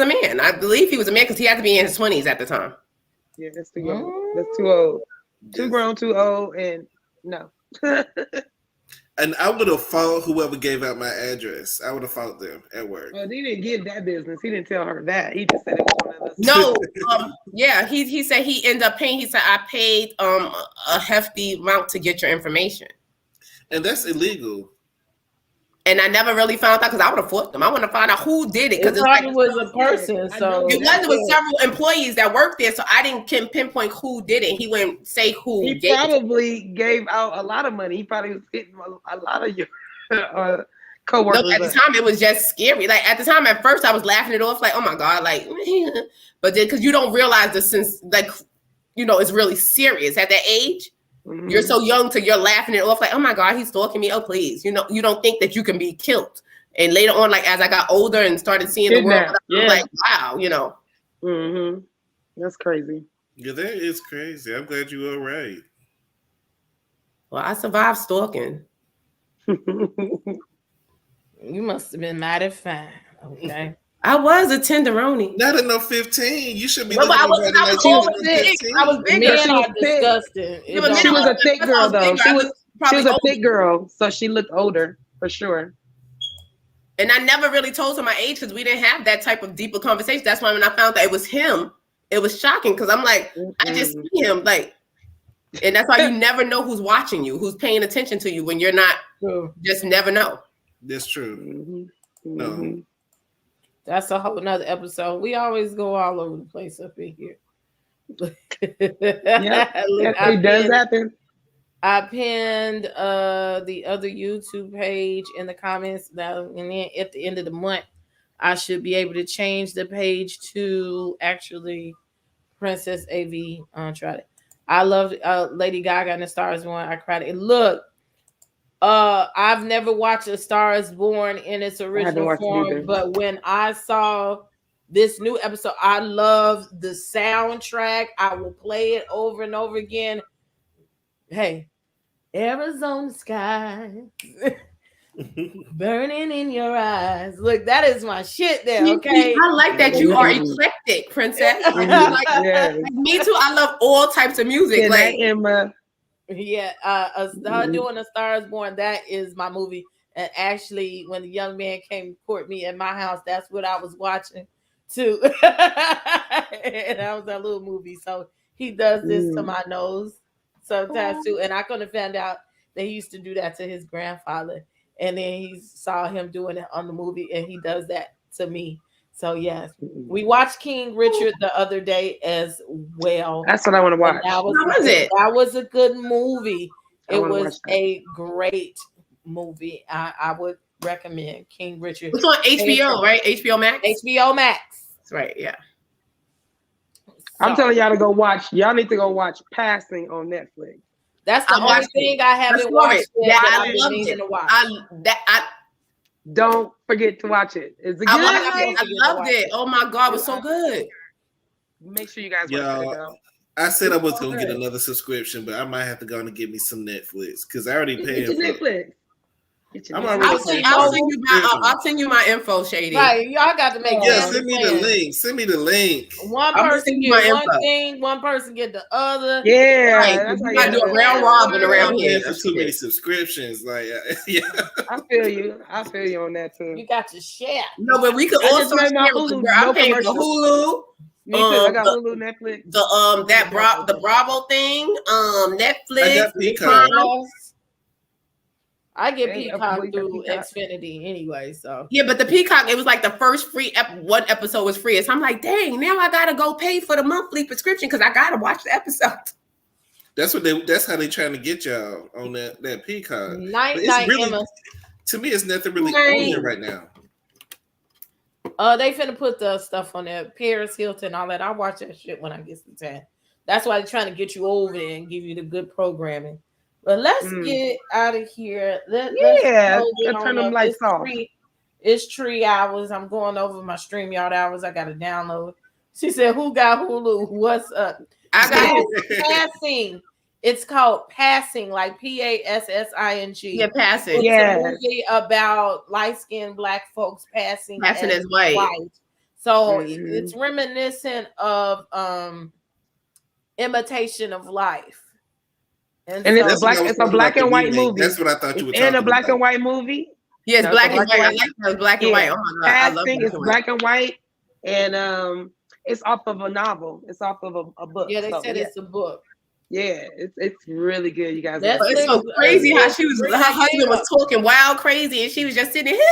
man. I believe he was a man because he had to be in his 20s at the time. Yeah, that's too old. That's too old. Too grown, too old, and no. And I would have fought whoever gave out my address. I would have fought them at work. Well, he didn't get that business. He didn't tell her that. He just said it was one of those. No, yeah, he said he ended up paying. He said I paid a hefty amount to get your information, and that's illegal. And I never really found out because I would have fought them. I want to find out who did it because it probably was a person. So it was several employees that worked there, so I didn't pinpoint who did it. He wouldn't say who. He probably gave out a lot of money. He probably was getting a lot of your coworkers. At the time, it was just scary. Like at the time, at first, I was laughing it off, like, "Oh my god!" Like, but then because you don't realize this, since it's really serious at that age. Mm-hmm. You're so young till you're laughing it off, like, "Oh my god, he's stalking me." Oh please, you don't think that you can be killed. And later on, like as I got older and started seeing the world, I was like, wow, Mm-hmm. That's crazy. Yeah, that is crazy. I'm glad you were right. Well, I survived stalking. You must have been mighty fine. Okay. I was a tenderoni. Not enough 15. You should be. No, I was big. I was big. Men are disgusting. She was a thick girl, though. She was a thick girl, so she looked older for sure. And I never really told her my age because we didn't have that type of deeper conversation. That's why when I found that it was him, it was shocking because I'm like, I just see him like, And that's why you never know who's watching you, who's paying attention to you when you're not. Just never know. That's true. Mm-hmm. No. Mm-hmm. That's a whole nother episode. We always go all over the place up in here. Yeah, it does happen. I pinned the other YouTube page in the comments now, and then at the end of the month, I should be able to change the page to actually Princess AV. Tried it. I loved Lady Gaga and the Stars Born. I cried. And look, I've never watched A Star Is Born in its original form, but when I saw this new episode, I love the soundtrack. I will play it over and over again. Hey, Arizona sky burning in your eyes. Look, that is my shit there. Okay, I like that you are eclectic, Princess. Me too. I love all types of music. Like Emma. Yeah, her doing A Star Is Born. That is my movie. And actually, when the young man came to court me at my house, that's what I was watching too. And that was that little movie. So he does this to my nose sometimes too. And I couldn't find out that he used to do that to his grandfather. And then he saw him doing it on the movie, and he does that to me. So yes, we watched King Richard the other day as well. That's what I want to watch. How was it? That was a good movie. It was a great movie. I would recommend King Richard. It's on HBO, right? HBO Max. HBO Max. That's right. Yeah. I'm telling y'all to go watch. Y'all need to go watch Passing on Netflix. That's the only thing I haven't watched yet. I loved it. Don't forget to watch it. It's a good. I loved it. Oh my God, it was so good. Make sure you guys watch it out. I said I was gonna get another subscription, but I might have to go and get me some Netflix because I already paid for Netflix. I'll send you my info, Shady. Right, y'all got to make. Send me the link. Send me the link. One person get one thing, one person get the other. Yeah, right. You gotta do a round robin around here. Too many subscriptions, like yeah. I feel you on that too. You got to share. No, but we could also share. I'm paying for Hulu. Me too. I got Hulu, Netflix. The Bravo thing. Netflix. I got Peacock. I get Peacock through Xfinity anyway, so yeah. But the Peacock, it was like the first free one episode was free, so I'm like, dang, now I gotta go pay for the monthly prescription because I gotta watch the episode. That's how they trying to get y'all on that Peacock. To me, it's nothing really on there right now. They finna put the stuff on there, Paris Hilton, all that. I watch that shit when I get the time. That's why they're trying to get you over there and give you the good programming. But let's get out of here. Let's turn them lights off. It's Tree hours. I'm going over my StreamYard hours. I got to download. She said, "Who got Hulu? What's up?" I got Passing. It's called Passing, like Passing. Yeah, Passing. It's a movie about light-skinned Black folks passing as white. So it's reminiscent of Imitation of Life. And it's a black and white movie. That's what I thought you were talking about. And a black and white movie. Yes, black and white. I like that black and white. Oh my God, I love it's black and white, and it's off of a novel. It's off of a book. Yeah, they said it's a book. Yeah, it's really good, you guys. It's so crazy how her husband was talking wild crazy, and she was just sitting here.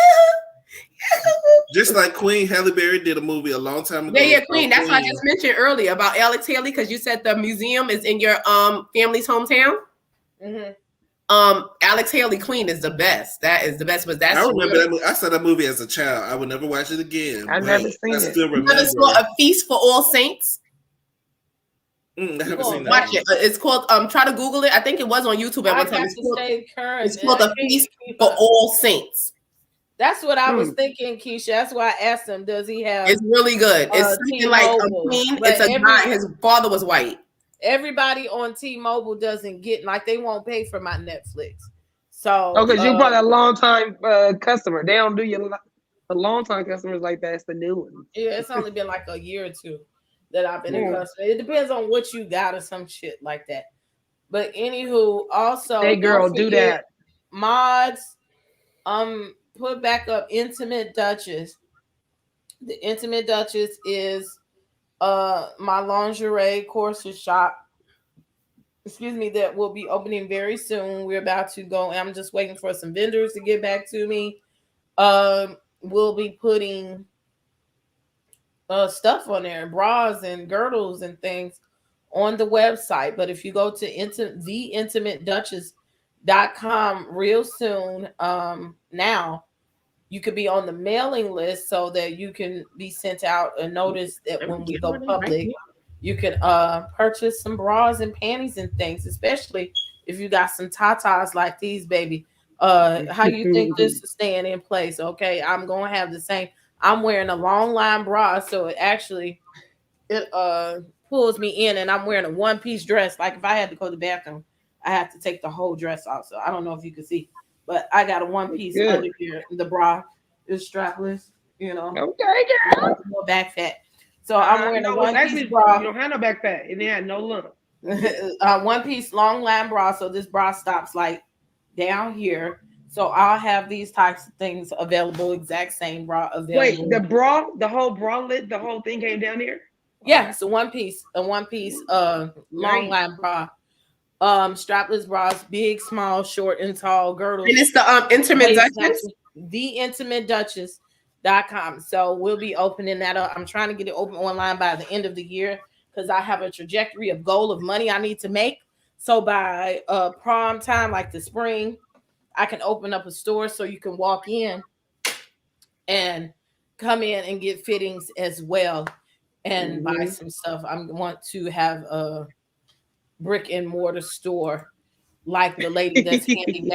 Just like Queen Halle Berry did a movie a long time ago. Yeah, Queen. That's what I just mentioned earlier about Alex Haley, because you said the museum is in your family's hometown. Mm-hmm. Alex Haley Queen is the best. That is the best. But that's I remember that movie. I saw that movie as a child. I would never watch it again. I've never seen it. I still remember. Never saw A Feast for All Saints. I haven't seen that. Watch it. It's called. Try to Google it. I think it was on YouTube at one time. It's called A Feast for All Saints. That's what I was thinking, Keisha. That's why I asked him, does he have... It's really good. It's something like a queen. It's a guy. His father was white. Everybody on T-Mobile doesn't get... Like, they won't pay for my Netflix. So... because you're probably a long-time customer. They don't do the long-time customers like that. It's the new one. Yeah, it's only been like a year or two that I've been a customer. It depends on what you got or some shit like that. But anywho, also... Hey, girl, do that. Mods, put back up Intimate Duchess. The Intimate Duchess is my lingerie corset shop. excuse me, that will be opening very soon. We're about to go. I'm just waiting for some vendors to get back to me. We'll be putting stuff on there, bras and girdles and things on the website. But if you go to theintimateduchess.com real soon, now you could be on the mailing list so that you can be sent out a notice that when we go public, you can purchase some bras and panties and things, especially if you got some tatas like these, baby. How you think this is staying in place? Okay, I'm gonna have the same. I'm wearing a long line bra, so it pulls me in, and I'm wearing a one piece dress. Like if I had to go to the bathroom, I have to take the whole dress off. So I don't know if you can see, but I got a one piece under here. The bra is strapless, you know. Okay, girl. No back fat. So I'm wearing a one piece bra. You don't have no back fat, and it had no lump. One piece long line bra. So this bra stops like down here. So I'll have these types of things available. Exact same bra available. Wait, the bra, the whole bralette, the whole thing came down here. Yeah, it's a one piece long line bra. Strapless bras, big, small, short, and tall girdles. And it's the Intimate Duchess? theintimateduchess.com. So we'll be opening that up. I'm trying to get it open online by the end of the year because I have a trajectory of goal of money I need to make. So by prom time, like the spring, I can open up a store so you can walk in and come in and get fittings as well and buy some stuff. I want to have a brick and mortar store like the lady that's handing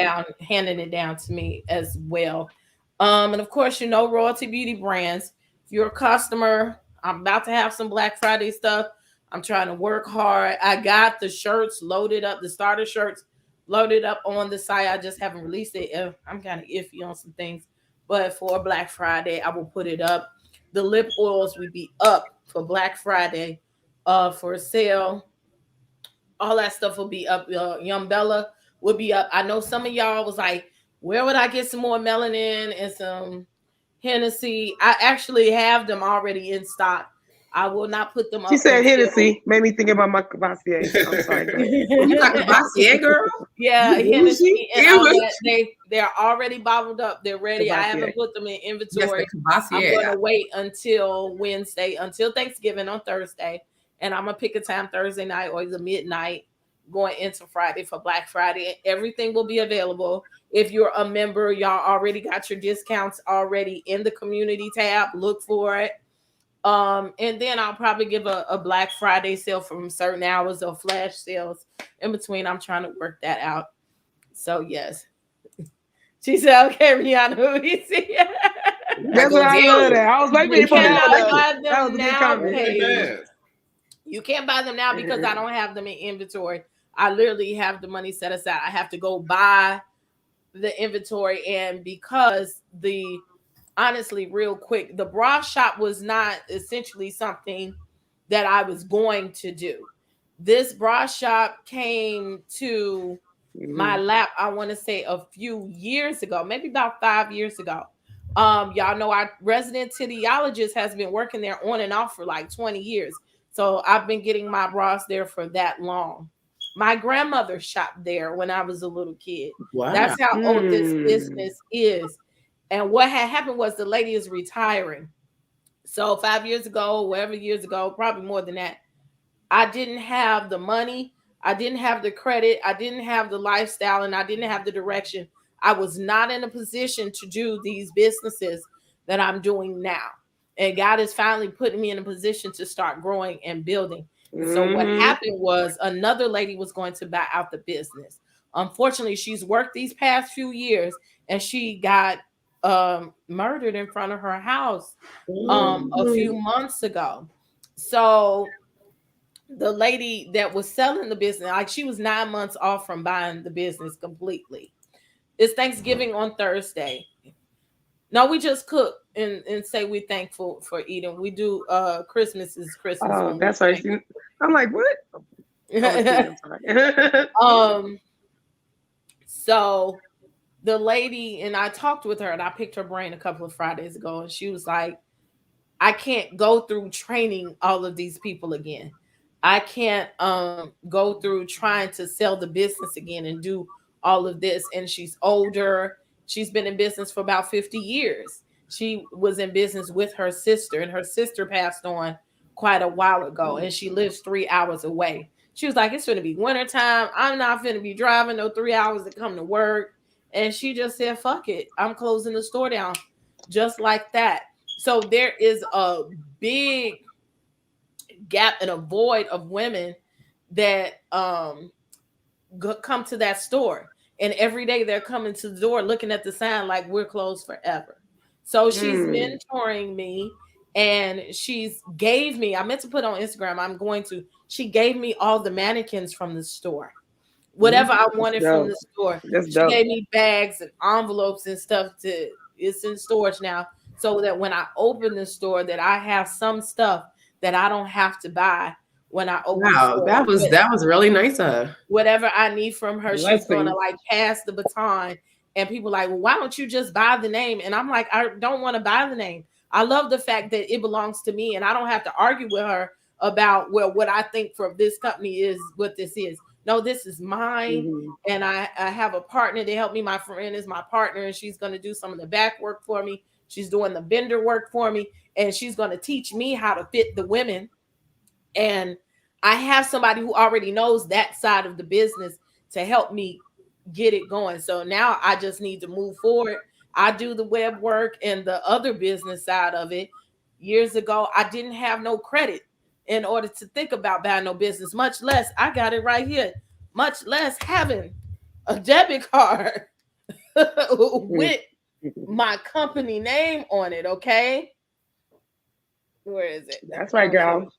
it down to me as well. And of course, you know, Royalty Beauty Brands. If you're a customer, I'm about to have some Black Friday stuff. I'm trying to work hard. I got the shirts loaded up, the starter shirts loaded up on the site. I just haven't released it. I'm kind of iffy on some things, but for Black Friday, I will put it up. The lip oils will be up for Black Friday for sale. All that stuff will be up. Young Bella will be up. I know some of y'all was like, where would I get some more melanin and some Hennessy? I actually have them already in stock. I will not put them up. She said Hennessy. Made me think about my Cavassier. I'm sorry. You got Cavassier, girl? Yeah, Hennessy and all that. They're already bottled up. They're ready. Cavassier. I haven't put them in inventory. Yes, I'm going to wait until Wednesday, until Thanksgiving on Thursday. And I'm going to pick a time Thursday night or either midnight going into Friday for Black Friday. Everything will be available. If you're a member, y'all already got your discounts already in the community tab. Look for it. And then I'll probably give a Black Friday sale from certain hours or flash sales in between. I'm trying to work that out. So yes. She said, okay, Rihanna, who we see? That's what I love that. I was like, you cannot buy them now. You can't buy them now because I don't have them in inventory. I literally have the money set aside. I have to go buy the inventory. And because honestly, real quick, the bra shop was not essentially something that I was going to do. This bra shop came to my lap, I want to say a few years ago, maybe about 5 years ago. Y'all know our resident teleologist has been working there on and off for like 20 years. So I've been getting my bras there for that long. My grandmother shopped there when I was a little kid. Wow. That's how old this business is. And what had happened was the lady is retiring. So 5 years ago, whatever years ago, probably more than that, I didn't have the money. I didn't have the credit. I didn't have the lifestyle, and I didn't have the direction. I was not in a position to do these businesses that I'm doing now. And God is finally putting me in a position to start growing and building. So what happened was another lady was going to buy out the business. Unfortunately, she's worked these past few years, and she got murdered in front of her house a few months ago. So the lady that was selling the business, like she was 9 months off from buying the business completely. It's Thanksgiving on Thursday. No, we just cook and say we're thankful for eating. We do Christmas is Christmas. Oh, that's right. I'm like, what? So the lady, and I talked with her and I picked her brain a couple of Fridays ago, and she was like, I can't go through training all of these people again. I can't go through trying to sell the business again and do all of this. And she's older. She's been in business for about 50 years. She was in business with her sister, and her sister passed on quite a while ago, and she lives 3 hours away. She was like, it's going to be wintertime. I'm not going to be driving no 3 hours to come to work. And she just said, fuck it. I'm closing the store down just like that. So there is a big gap and a void of women that come to that store. And every day they're coming to the door looking at the sign like we're closed forever. So she's mentoring me, and she's gave me, I meant to put on Instagram, I'm going to, she gave me all the mannequins from the store. Whatever I wanted from the store. She gave me bags and envelopes and stuff it's in storage now, so that when I open the store that I have some stuff that I don't have to buy when I open the store. That was really nice of her. Whatever I need from her, she's gonna like pass the baton. And people like, well, why don't you just buy the name? And I'm like, I don't want to buy the name. I love the fact that it belongs to me, and I don't have to argue with her about, well, what I think from this company is what this is. No, this is mine. And I have a partner to help me. My friend is my partner, and she's going to do some of the back work for me. She's doing the vendor work for me, and she's going to teach me how to fit the women. And I have somebody who already knows that side of the business to help me get it going. So now I just need to move forward. I do the web work and the other business side of it. Years ago, I didn't have no credit in order to think about buying no business, much less I got it right here, much less having a debit card with my company name on it. Okay, where is it? That's right, girl.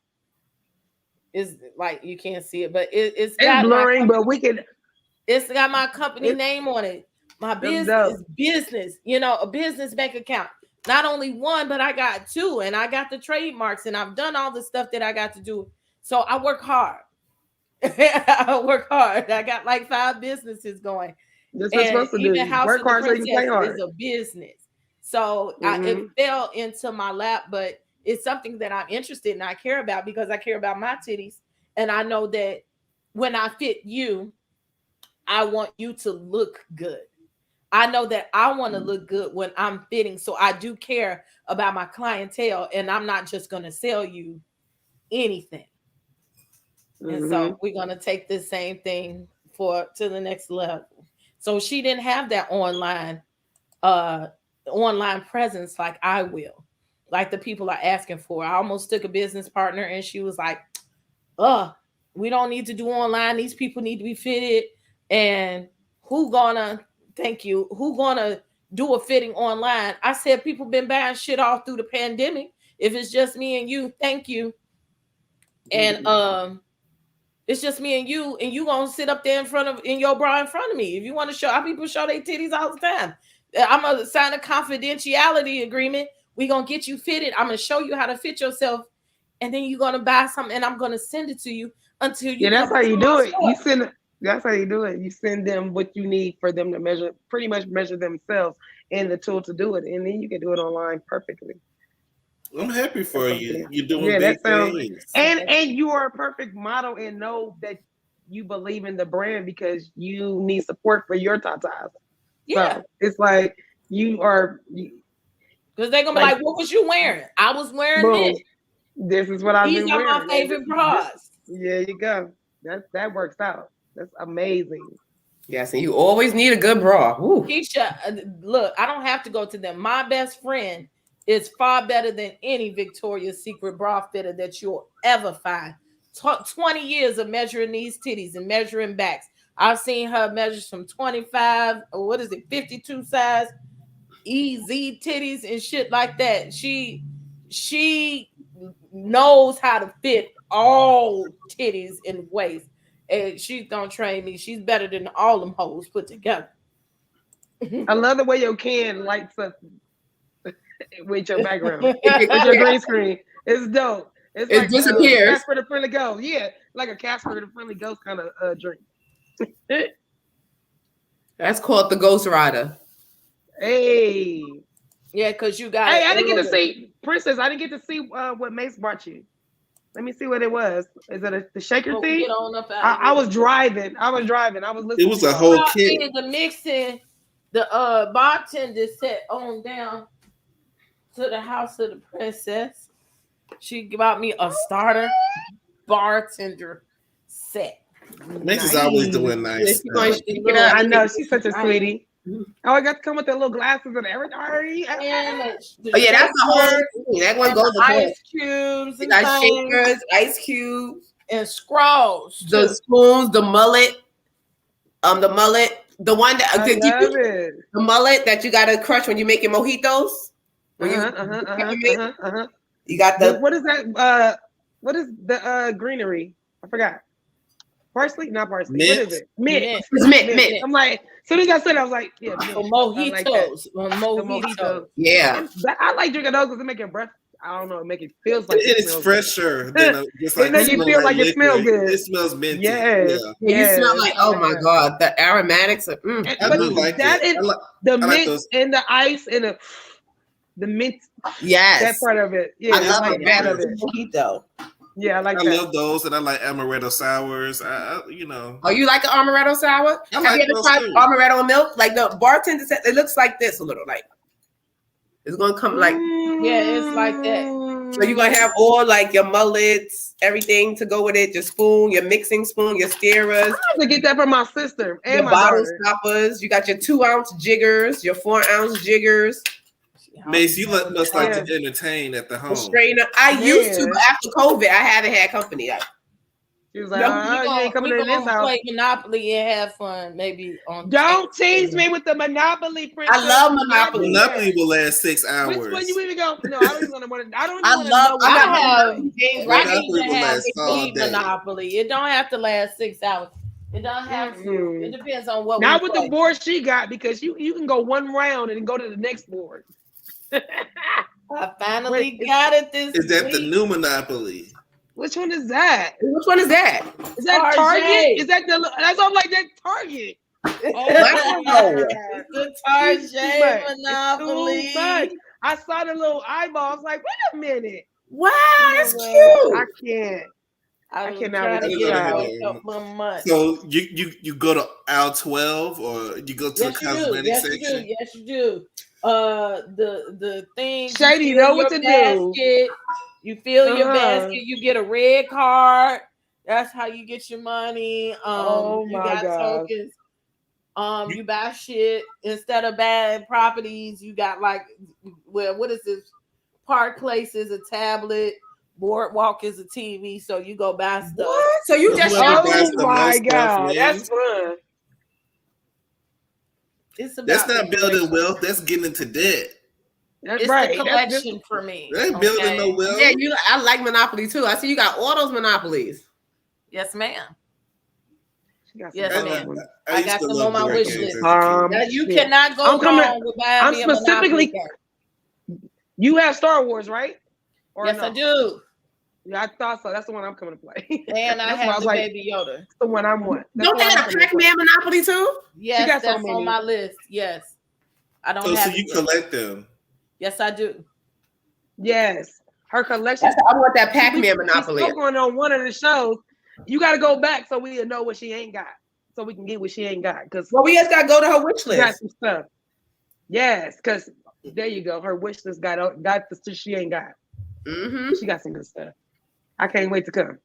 It's like you can't see it, but it's blurring, but we can. It's got my company name on it. My business, you know, a business bank account. Not only one, but I got two, and I got the trademarks, and I've done all the stuff that I got to do. So I work hard. I work hard. I got like 5 businesses going. That's what you're supposed to do. Work hard so you can play hard. Is a business. So it fell into my lap, but it's something that I'm interested in. I care about because I care about my titties, and I know that when I fit you, I want you to look good. I know that I want to look good when I'm fitting. So I do care about my clientele, and I'm not just going to sell you anything. And so we're going to take this same thing to the next level. So she didn't have that online presence like I will, like the people are asking for. I almost took a business partner, and she was like, we don't need to do online. These people need to be fitted. And who gonna do a fitting online? I said, people been buying shit all through the pandemic. If it's just me and you, thank you. And it's just me and you gonna sit up there in your bra in front of me. If you want to show, people show their titties all the time. I'm gonna sign a confidentiality agreement. We gonna get you fitted. I'm gonna show you how to fit yourself, and then you're gonna buy something, and I'm gonna send it to you until you. Yeah, that's how you do it. That's how you do it. You send them what you need for them to pretty much measure themselves and the tool to do it. And then you can do it online perfectly. I'm happy for you. You're doing big things. And you are a perfect model, and know that you believe in the brand because you need support for your tatas. Yeah. So it's like you are. Because they're going to be like, what was you wearing? I was wearing this. This is what I've been wearing. These are my favorite bras. There you go. That works out. That's amazing. Yes, and you always need a good bra. Woo. Keisha, look, I don't have to go to them. My best friend is far better than any Victoria's Secret bra fitter that you'll ever find. 20 years of measuring these titties and measuring backs. I've seen her measure from 25, or 52 size, EZ titties and shit like that. She knows how to fit all titties and waist. And she's gonna train me. She's better than all them hoes put together. I love the way your can lights up with your background, with your green screen. It's dope. It's it like disappears. Casper the Friendly Ghost. Yeah, like a Casper the Friendly Ghost kind of drink. That's called the Ghost Rider. Hey. Yeah, because you got. Hey, I didn't get to see Princess. I didn't get to see what Mace brought you. Let me see what it was. Is it the shaker thing? Get on up I was driving. I was listening. It was a whole kit. The mixing, the bartender set on down to the House of the Princess. She bought me a starter bartender set. Max is always doing nice. I know she's such a sweetie. Oh, I got to come with the little glasses and everything. Oh yeah, that's the whole thing. That one goes with ice cubes. You got shakers, ice cubes, and scrolls. The spoons, the mullet, the one that the mullet that you gotta crush when you making mojitos. You got the what is that? What is the greenery? I forgot. Parsley? Not parsley. Mint. What is it? Mint. Mint. I'm like, as soon as I said it, I was like, yeah, mojitos. Mojitos. Yeah. I like drinking those because it make your breath. I don't know. It feels like it's fresher than just like it makes you feel like it smells good. It smells minty. Yes. Yeah. You smell like, oh my god, the aromatics. I do like that. The mint and the ice and the mint. Yes. That part of it. Yeah. I love that of it. Mojito. Yeah, I like that. I love those, and I like amaretto sours. Oh, you like an amaretto sour? Have you ever tried amaretto milk? Like the bartender said, it looks like this a little. Like it's gonna come like it's like that. So you're gonna have all like your mullets, everything to go with it. Your spoon, your mixing spoon, your stirrers. I have to get that from my sister and your my bottle daughter. stoppers. You got your 2-ounce jiggers, your 4-ounce jiggers. Mace, you must like to entertain at the home. I used to, but after COVID, I haven't had company. She was like, you ain't coming in this house. Play Monopoly and have fun, maybe on. Don't tease me with the Monopoly, Princess. I love Monopoly. Monopoly will last 6 hours. Which one you even go? No, I don't even want to. I don't even I have games. Monopoly will last all day. Monopoly. It don't have to last 6 hours. It don't have to. It depends on what. Not with the board she got, because you can go one round and go to the next board. I finally got it this Is that week. the new Monopoly? Which one is that? Which one is that? Is that Target? Is that the? That's all like that Target. The Target Monopoly. I saw the little eyeballs. Like, wait a minute. Wow, that's cute. I can't. I cannot get out. So you go to aisle 12 or you go to the cosmetic section? Yes, you do. The thing. Shady, you know what to do. You fill your basket. You get a red card. That's how you get your money. You got tokens. You buy shit instead of bad properties. You got like, what is this? Park Place is a tablet. Boardwalk is a TV. So you go buy stuff. What? So you just oh my god, that's fun. That's not building wealth. That's getting into debt. That's it's right. The collection for me. They ain't building no wealth. Yeah, I like Monopoly too. I see you got all those Monopolies. Yes, ma'am. Yes, ma'am. I got them on my wish list. You yeah. cannot go wrong with buying me a Monopoly card. You have Star Wars, right? Or yes, no? I do. Yeah, I thought so. That's the one I'm coming to play. And I have the Baby Yoda. That's the one I want. Don't they have a Pac-Man Monopoly too? Yes, that's on my list. Yes. I don't have so you collect them. Yes, I do. Yes. Her collection. I want that Pac-Man Monopoly. She's going on one of the shows. You got to go back so we know what she ain't got. So we can get what she ain't got. Because we just got to go to her wish list. Got some stuff. Yes, because there you go. Her wish list got the stuff she ain't got. Mm-hmm. She got some good stuff. I can't wait to come.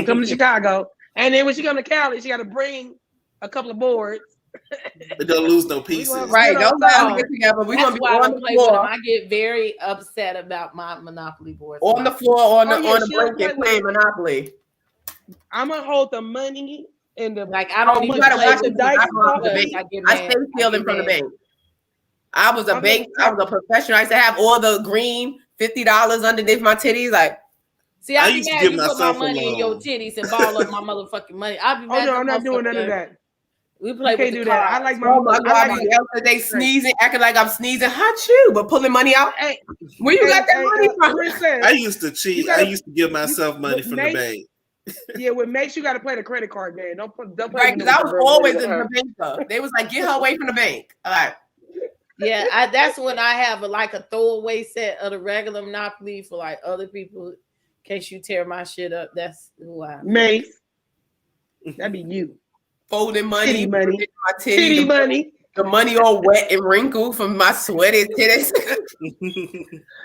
Come to Chicago. And then when she come to Cali, she got to bring a couple of boards. But don't lose no pieces. Right. Don't let them get together. We're going to be on the floor. I get very upset about my Monopoly boards. On the floor, on the blanket playing Monopoly. I'm going to hold the money in the... Like, I don't even play with the dice. I stay stealing from the bank. I was a professional. I used to have all the green $50 underneath my titties. Like, see, I used to give myself put my money in your titties and ball up my motherfucking money. I'll be mad. Oh no, I'm not doing none of that. We play with the that. I like my. Oh my god! They sneezing, acting like I'm sneezing. Hot you, but pulling money out. Hey, where you got that money from? I used to cheat. I used to give myself money from the bank. Yeah, what makes you got to play the credit card game? Don't play. Right, because I was always in the bank. They was like, get her away from the bank. All right. Yeah, that's when I have a throwaway set of the regular Monopoly for like other people case you tear my shit up, that's who I am. Mace. That'd be you. Folding money. Titty money. My Titty money. The money all wet and wrinkled from my sweaty titties.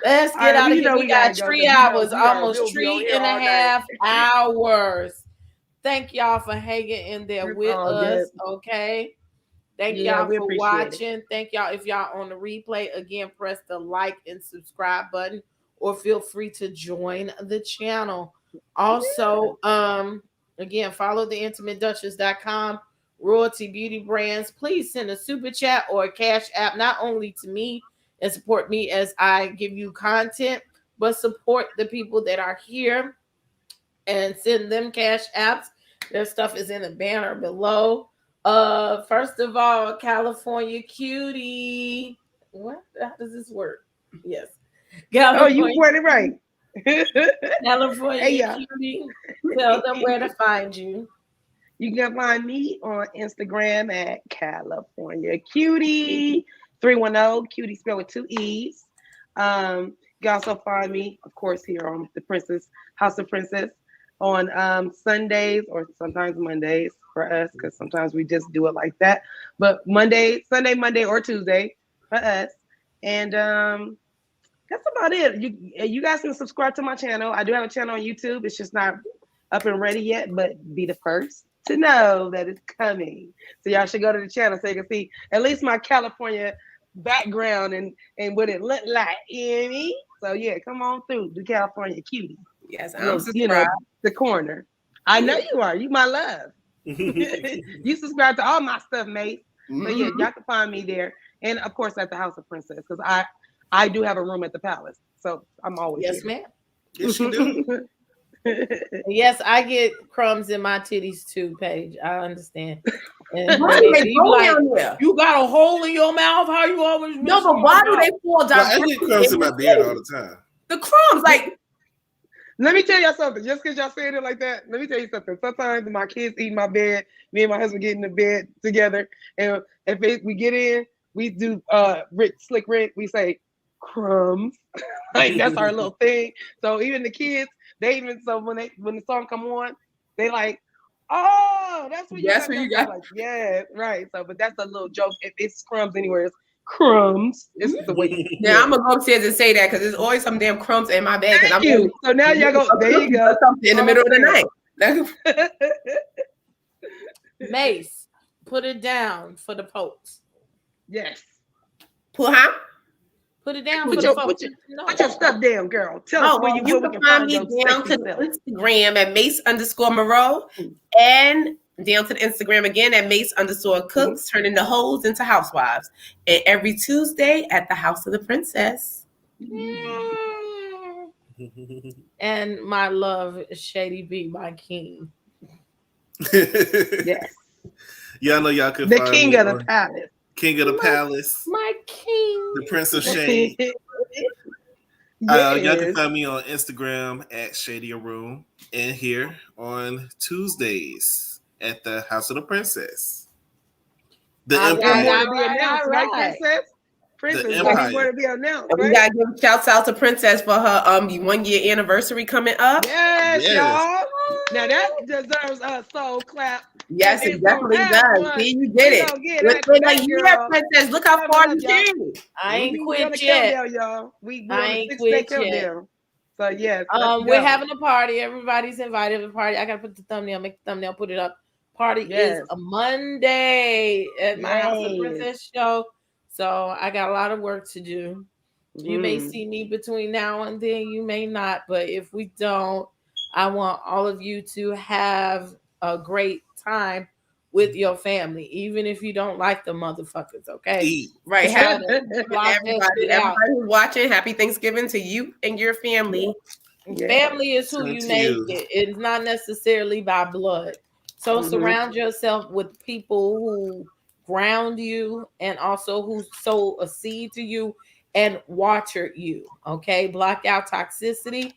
Let's get out of here. We got 3 hours, almost 3.5 hours. Thank y'all for hanging in there with us. Okay. Thank y'all for watching. Thank y'all. If y'all on the replay, again, press the like and subscribe button, or feel free to join the channel. Also, again, follow the intimateduchess.com. Royalty Beauty Brands. Please send a super chat or a cash app, not only to me and support me as I give you content, but support the people that are here and send them cash apps. Their stuff is in the banner below. First of all, California Cutie. What? How does this work? Yes. California. Oh, you word it right. California Cutie. Tell them where to find you. You can find me on Instagram at California Cutie 310. Cutie spelled with 2 E's. You can also find me, of course, here on the Princess House of Princess on Sundays or sometimes Mondays for us, because sometimes we just do it like that. But Sunday, Monday, or Tuesday for us. And that's about it. You guys can subscribe to my channel. I do have a channel on YouTube. It's just not up and ready yet, but be the first to know that it's coming. So y'all should go to the channel so you can see at least my California background and what it looked like. So yeah, come on through the California Cutie. Yes, I'm subscribed. The corner. I know you are. You my love. You subscribe to all my stuff, mate. So yeah, y'all can find me there. And of course at the House of Princess, because I do have a room at the palace. So I'm always Yes, here. ma'am. Yes, you do. Yes, I get crumbs in my titties too, Paige. I understand. And you got a hole in your mouth. How you always? No, but why do they fall down? I get crumbs in my beard all the time. The crumbs, like. Let me tell y'all something. Just because y'all saying it like that, let me tell you something. Sometimes my kids eat in my bed. Me and my husband get in the bed together, and if we get in, we do Slick Rick. We say crumbs. Like that's our little thing. So even the kids. When the song come on, they like, oh, that's what you got. Like, yeah, right. So, but that's a little joke. If it's crumbs anywhere, it's crumbs. It's the way. Now I'm gonna go upstairs and say that because there's always some damn crumbs in my bag. Thank you. So now y'all go. There you go. In the middle of the night. Mace, put it down for the folks. Yes. Put it down for the folks. Put your stuff down, girl. Tell us where you can find me down to the Instagram at Mace_Moreau and down to the Instagram again at Mace_Cooks, turning the hoes into housewives. And every Tuesday at the House of the Princess. And my love, Shady B, my king. Yes. Y'all know y'all could the find king me of the palace. King of the Palace. My king. The Prince of Shade. Y'all can find me on Instagram at Shady Room and here on Tuesdays at the House of the Princess. The Empire. More to be announced, right, Princess? Princess, more to be announced, right? We gotta give shouts out to Princess for her 1 year anniversary coming up. Yes, y'all. Now that deserves a soul clap. Yes, it definitely does. See, you did it. Princess, look how far you came. I ain't quit yet, y'all. We ain't quit yet. So yes, we're having a party. Everybody's invited to the party. I gotta put the thumbnail, make the thumbnail, put it up. Party is a Monday at my House of Princess show. So I got a lot of work to do. You may see me between now and then, you may not, but if we don't, I want all of you to have a great time with your family, even if you don't like the motherfuckers, okay? Right. Everybody who's watching, happy Thanksgiving to you and your family. Family is who you make it. It's not necessarily by blood. So surround yourself with people who ground you and also who sow a seed to you and water you, okay? Block out toxicity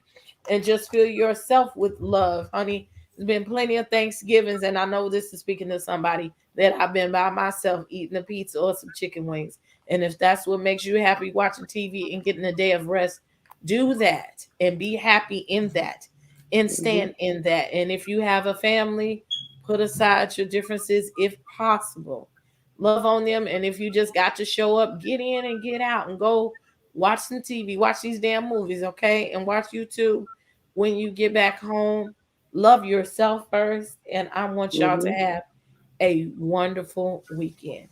and just fill yourself with love, honey. There's been plenty of Thanksgivings, and I know this is speaking to somebody that I've been by myself eating a pizza or some chicken wings. And if that's what makes you happy watching TV and getting a day of rest, do that and be happy in that. and stand in that. And if you have a family, put aside your differences if possible. Love on them. And if you just got to show up, get in and get out and go watch some TV, watch these damn movies, okay? And watch YouTube when you get back home. Love yourself first. And I want y'all to have a wonderful weekend.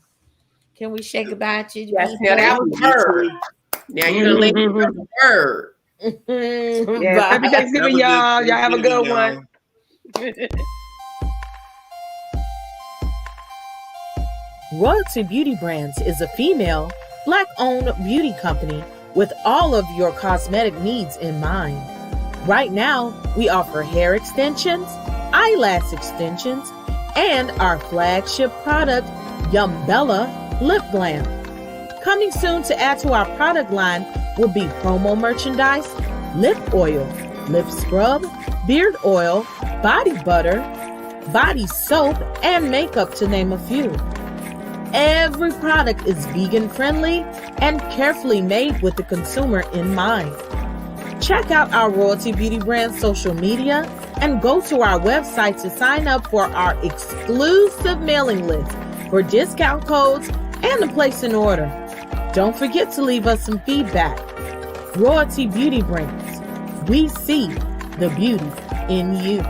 Can we say goodbye to you? Yes, now that was her. Now you done laid the word. Yeah, happy Thanksgiving, y'all. Y'all have a good one. Royalty Beauty Brands is a female, Black-owned beauty company with all of your cosmetic needs in mind. Right now, we offer hair extensions, eyelash extensions, and our flagship product, Yumbella Lip Glam. Coming soon to add to our product line will be promo merchandise, lip oil, lip scrub, beard oil, body butter, body soap, and makeup, to name a few. Every product is vegan friendly and carefully made with the consumer in mind. Check out our Royalty Beauty Brand social media and go to our website to sign up for our exclusive mailing list for discount codes and to place an order. Don't forget to leave us some feedback. Royalty Beauty Brands. We see the beauty in you.